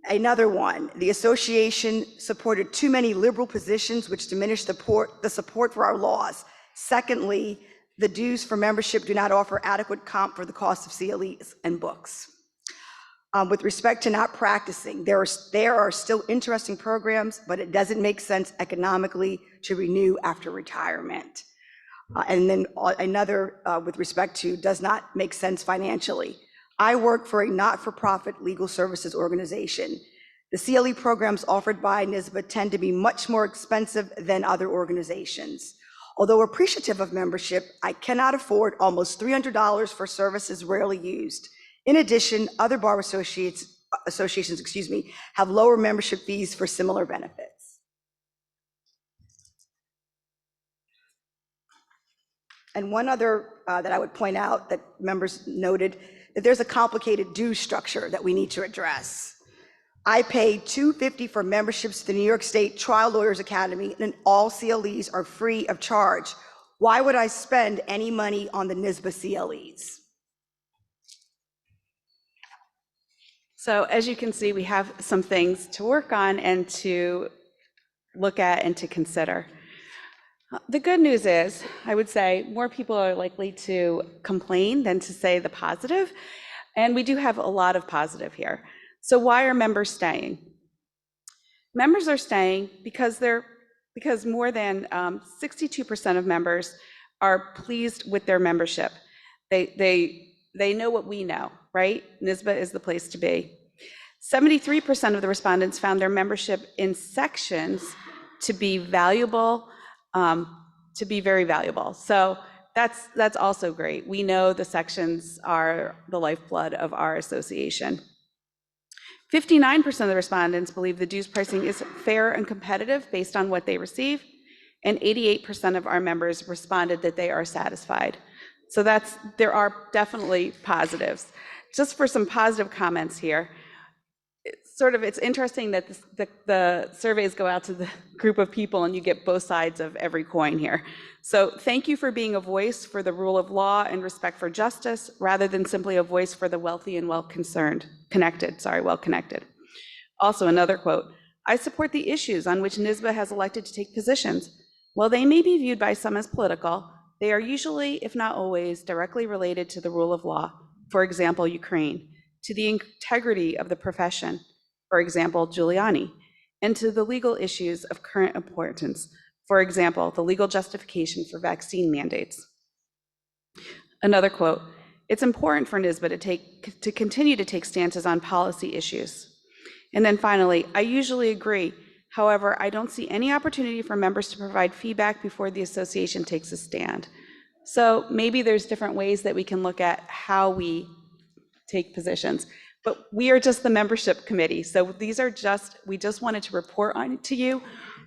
Another one, the association supported too many liberal positions which diminish the support for our laws. Secondly, the dues for membership do not offer adequate comp for the cost of CLEs and books. With respect to not practicing, there are still interesting programs, but it doesn't make sense economically to renew after retirement. And then another with respect to does not make sense financially. I work for a not-for-profit legal services organization. The CLE programs offered by NYSBA tend to be much more expensive than other organizations. Although appreciative of membership, I cannot afford almost $300 for services rarely used. In addition, other bar associations, have lower membership fees for similar benefits. And one other that I would point out that members noted, that there's a complicated due structure that we need to address. I paid $250 for memberships to the New York State Trial Lawyers Academy, and all CLEs are free of charge. Why would I spend any money on the NYSBA CLEs? So as you can see, we have some things to work on and to look at and to consider. The good news is, I would say, more people are likely to complain than to say the positive, and we do have a lot of positive here. So why are members staying? Members are staying because more than 62% of members are pleased with their membership. They know what we know, right? NYSBA is the place to be. 73% of the respondents found their membership in sections to be valuable, to be very valuable. So that's also great. We know the sections are the lifeblood of our association. 59% of the respondents believe the dues pricing is fair and competitive based on what they receive, and 88% of our members responded that they are satisfied. So there are definitely positives. Just for some positive comments here, it's interesting that the surveys go out to the group of people and you get both sides of every coin here. So thank you for being a voice for the rule of law and respect for justice, rather than simply a voice for the wealthy and well-connected. Also, another quote, I support the issues on which NYSBA has elected to take positions. While they may be viewed by some as political, they are usually, if not always, directly related to the rule of law. For example, Ukraine, to the integrity of the profession, for example, Giuliani, and to the legal issues of current importance, for example, the legal justification for vaccine mandates. Another quote, it's important for NYSBA to continue to take stances on policy issues. And then finally, I usually agree. However, I don't see any opportunity for members to provide feedback before the association takes a stand. So maybe there's different ways that we can look at how we take positions. But we are just the membership committee. So we just wanted to report to you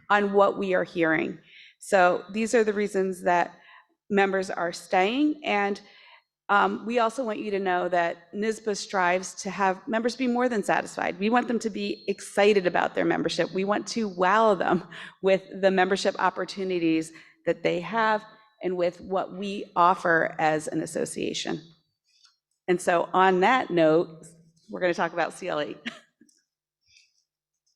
on what we are hearing. So these are the reasons that members are staying. And we also want you to know that NYSBA strives to have members be more than satisfied. We want them to be excited about their membership. We want to wow them with the membership opportunities that they have and with what we offer as an association. And so on that note, we're going to talk about CLE.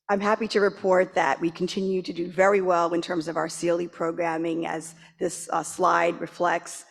I'm happy to report that we continue to do very well in terms of our CLE programming, as this slide reflects.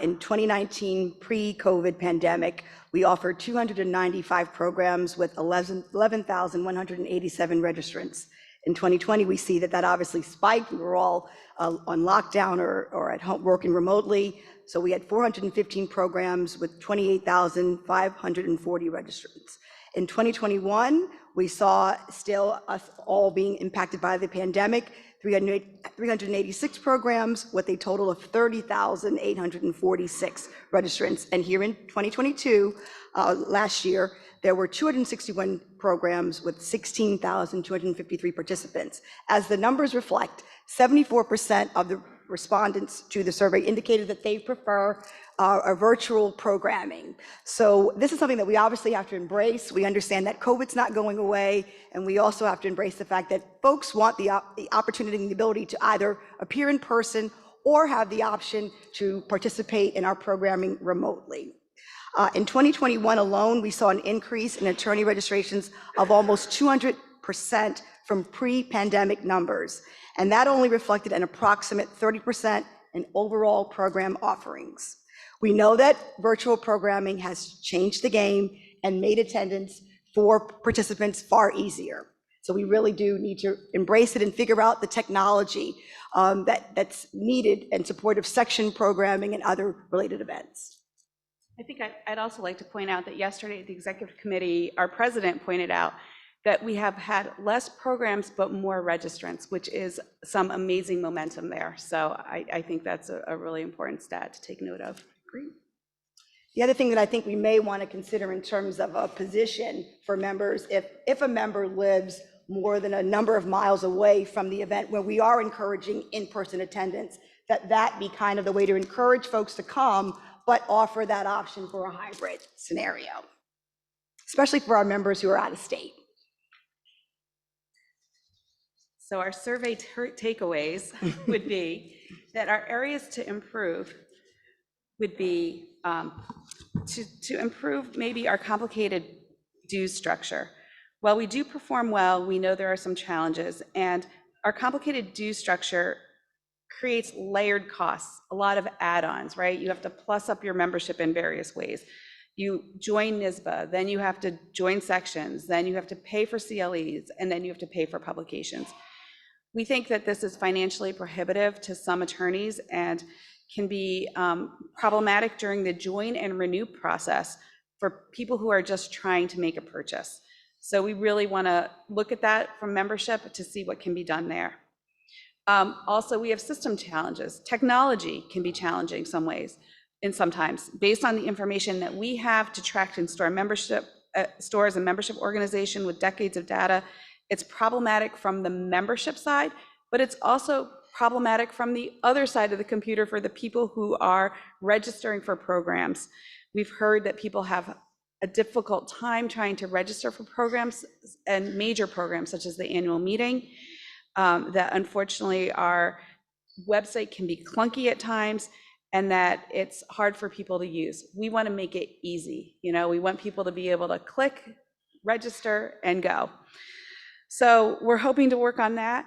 In 2019, pre-COVID pandemic, we offered 295 programs with 11,187 registrants. In 2020, we see that obviously spiked. We were all on lockdown or at home working remotely. So we had 415 programs with 28,540 registrants. In 2021, we saw still us all being impacted by the pandemic. 386 programs with a total of 30,846 registrants. And here in 2022, last year, there were 261 programs with 16,253 participants. As the numbers reflect, 74% of the respondents to the survey indicated that they prefer a virtual programming. So this is something that we obviously have to embrace. We understand that COVID's not going away, and we also have to embrace the fact that folks want the opportunity and the ability to either appear in person or have the option to participate in our programming remotely. In 2021 alone, we saw an increase in attorney registrations of almost 200% from pre-pandemic numbers, and that only reflected an approximate 30% in overall program offerings. We know that virtual programming has changed the game and made attendance for participants far easier. So we really do need to embrace it and figure out the technology that's needed in support of section programming and other related events. I think I'd also like to point out that yesterday at the executive committee, our president pointed out that we have had less programs but more registrants, which is some amazing momentum there. So I think that's a really important stat to take note of. Great. The other thing that I think we may want to consider in terms of a position for members, if a member lives more than a number of miles away from the event where we are encouraging in-person attendance, that be kind of the way to encourage folks to come, but offer that option for a hybrid scenario, especially for our members who are out of state. So our survey takeaways would be that our areas to improve would be to improve maybe our complicated dues structure. While we do perform well, we know there are some challenges, and our complicated dues structure creates layered costs, a lot of add-ons, right? You have to plus up your membership in various ways. You join NYSBA, then you have to join sections, then you have to pay for CLEs, and then you have to pay for publications. We think that this is financially prohibitive to some attorneys and can be problematic during the join and renew process for people who are just trying to make a purchase. So we really want to look at that from membership to see what can be done there. Also, we have system challenges. Technology can be challenging some ways, and sometimes based on the information that we have to track and store membership stores and membership organization with decades of data. It's problematic from the membership side, but it's also problematic from the other side of the computer for the people who are registering for programs. We've heard that people have a difficult time trying to register for programs and major programs such as the annual meeting, that unfortunately our website can be clunky at times and that it's hard for people to use. We want to make it easy. We want people to be able to click, register, and go. So we're hoping to work on that.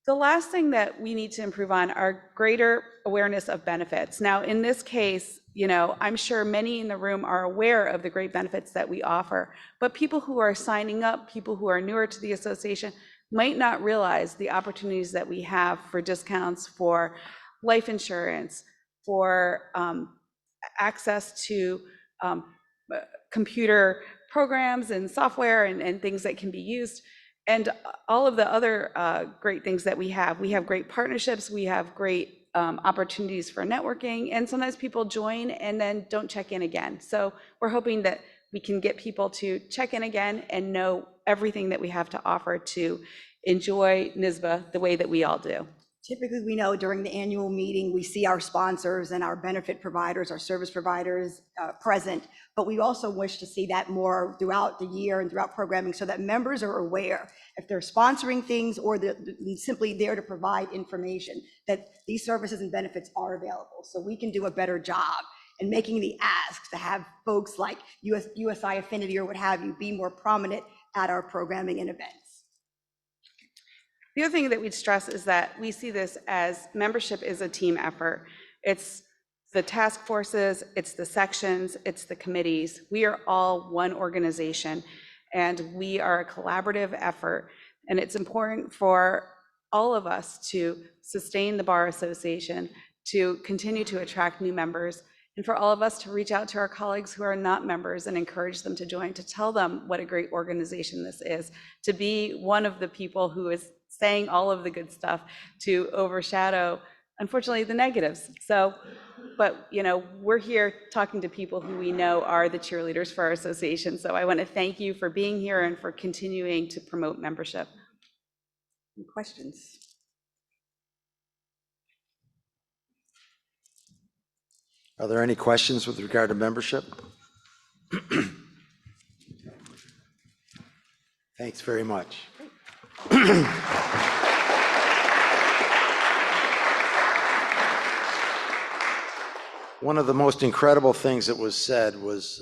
The last thing that we need to improve on are greater awareness of benefits. Now, in this case, I'm sure many in the room are aware of the great benefits that we offer, but people who are signing up, people who are newer to the association, might not realize the opportunities that we have for discounts for life insurance, for access to computer programs and software and things that can be used. And all of the other great things that we have. We have great partnerships, we have great opportunities for networking, and sometimes people join and then don't check in again. So we're hoping that we can get people to check in again and know everything that we have to offer to enjoy NYSBA the way that we all do. Typically, we know during the annual meeting, we see our sponsors and our benefit providers, our service providers present, but we also wish to see that more throughout the year and throughout programming so that members are aware if they're sponsoring things or they're simply there to provide information that these services and benefits are available. So we can do a better job in making the ask to have folks like USI Affinity or what have you be more prominent at our programming and events. The other thing that we'd stress is that we see this as membership is a team effort. It's the task forces, it's the sections, it's the committees. We are all one organization and we are a collaborative effort. And it's important for all of us to sustain the Bar Association, to continue to attract new members, and for all of us to reach out to our colleagues who are not members and encourage them to join, to tell them what a great organization this is, to be one of the people who is saying all of the good stuff to overshadow, unfortunately, the negatives. So, but, you know, we're here talking to people who we know are the cheerleaders for our association. So I want to thank you for being here and for continuing to promote membership. Any questions? Are there any questions with regard to membership? Thanks very much. One of the most incredible things that was said was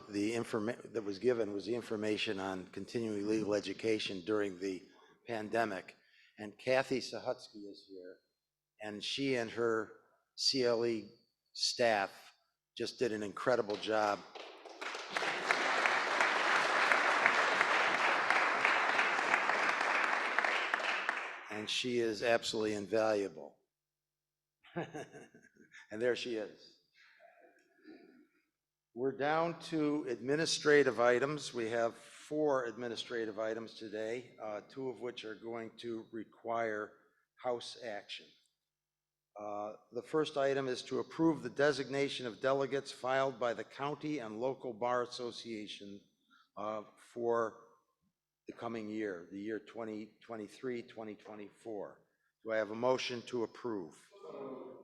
the information on continuing legal education during the pandemic. And Kathy Sahutsky is here, and she and her CLE staff just did an incredible job. And she is absolutely invaluable. And there she is. We're down to administrative items. We have 4 administrative items today, 2 of which are going to require House action. The first item is to approve the designation of delegates filed by the county and local bar association for the coming year, the year 2023, 2024. Do I have a motion to approve?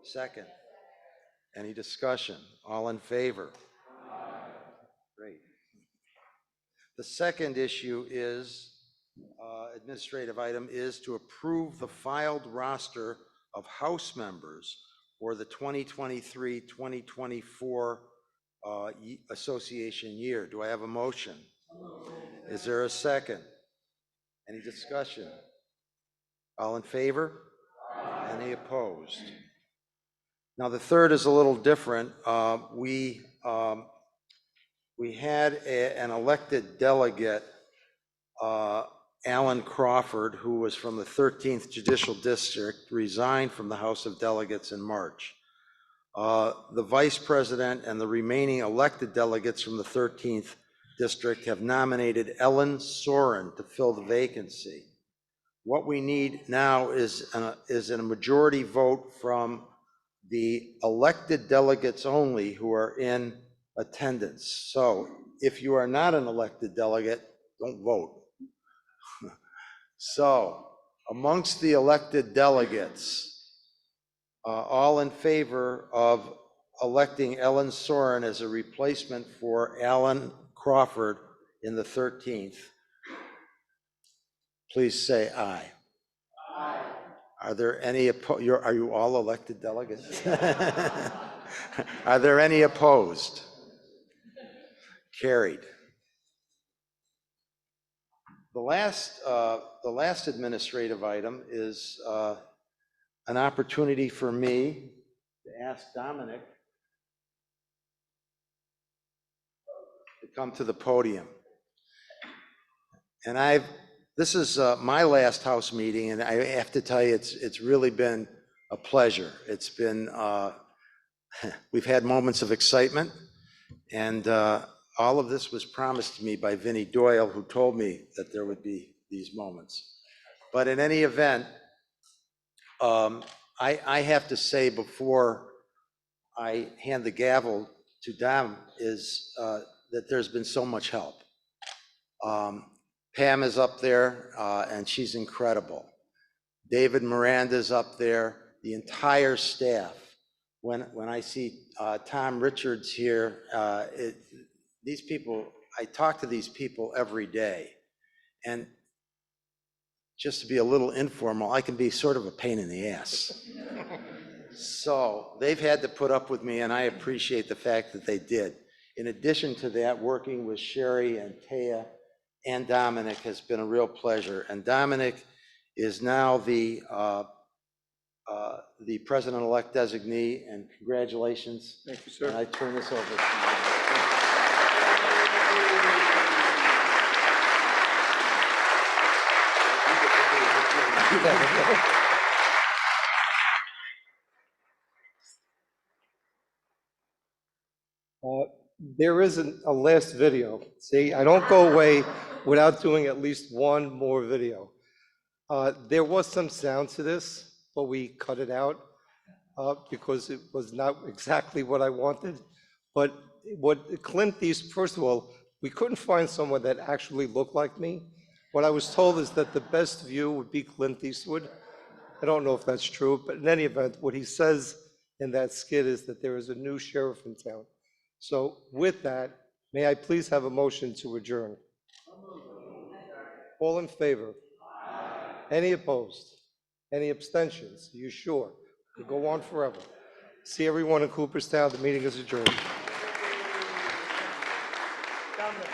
Second. Any discussion? All in favor? Great. The second issue is, administrative item, is to approve the filed roster of House members for the 2023-2024 association year. Do I have a motion? Is there a second? Any discussion? All in favor? Any opposed? Now, the third is a little different. We had an elected delegate, Alan Crawford, who was from the 13th Judicial District, resigned from the House of Delegates in March. The Vice President and the remaining elected delegates from the 13th District have nominated Ellen Soren to fill the vacancy. What we need now is a majority vote from the elected delegates only who are in attendance. So if you are not an elected delegate, don't vote. So amongst the elected delegates, all in favor of electing Ellen Soren as a replacement for Alan Crawford in the 13th, please say aye. Aye. Are there any are you all elected delegates? Are there any opposed? Carried. The last administrative item is an opportunity for me to ask Domenick to come to the podium. And this is my last House meeting, and I have to tell you, it's really been a pleasure. It's been, we've had moments of excitement, and all of this was promised to me by Vinnie Doyle, who told me that there would be these moments. But in any event, I have to say before I hand the gavel to Dom is that there's been so much help. Pam is up there, and she's incredible. David Miranda's up there, the entire staff. When I see Tom Richards here, these people, I talk to these people every day. And just to be a little informal, I can be sort of a pain in the ass. So they've had to put up with me, and I appreciate the fact that they did. In addition to that, working with Sherry and Taya and Domenick has been a real pleasure. And Domenick is now the president-elect designee, and congratulations. Thank you, sir. And I turn this over to you. There is a last video. See, I don't go away without doing at least one more video. There was some sound to this, but we cut it out because it was not exactly what I wanted. But what Clint Eastwood, first of all, we couldn't find someone that actually looked like me. What I was told is that the best view would be Clint Eastwood. I don't know if that's true, but in any event, what he says in that skit is that there is a new sheriff in town. So with that, may I please have a motion to adjourn? All in favor? Any opposed? Any abstentions? Are you sure? We'll go on forever. See everyone in Cooperstown. The meeting is adjourned. Dominic.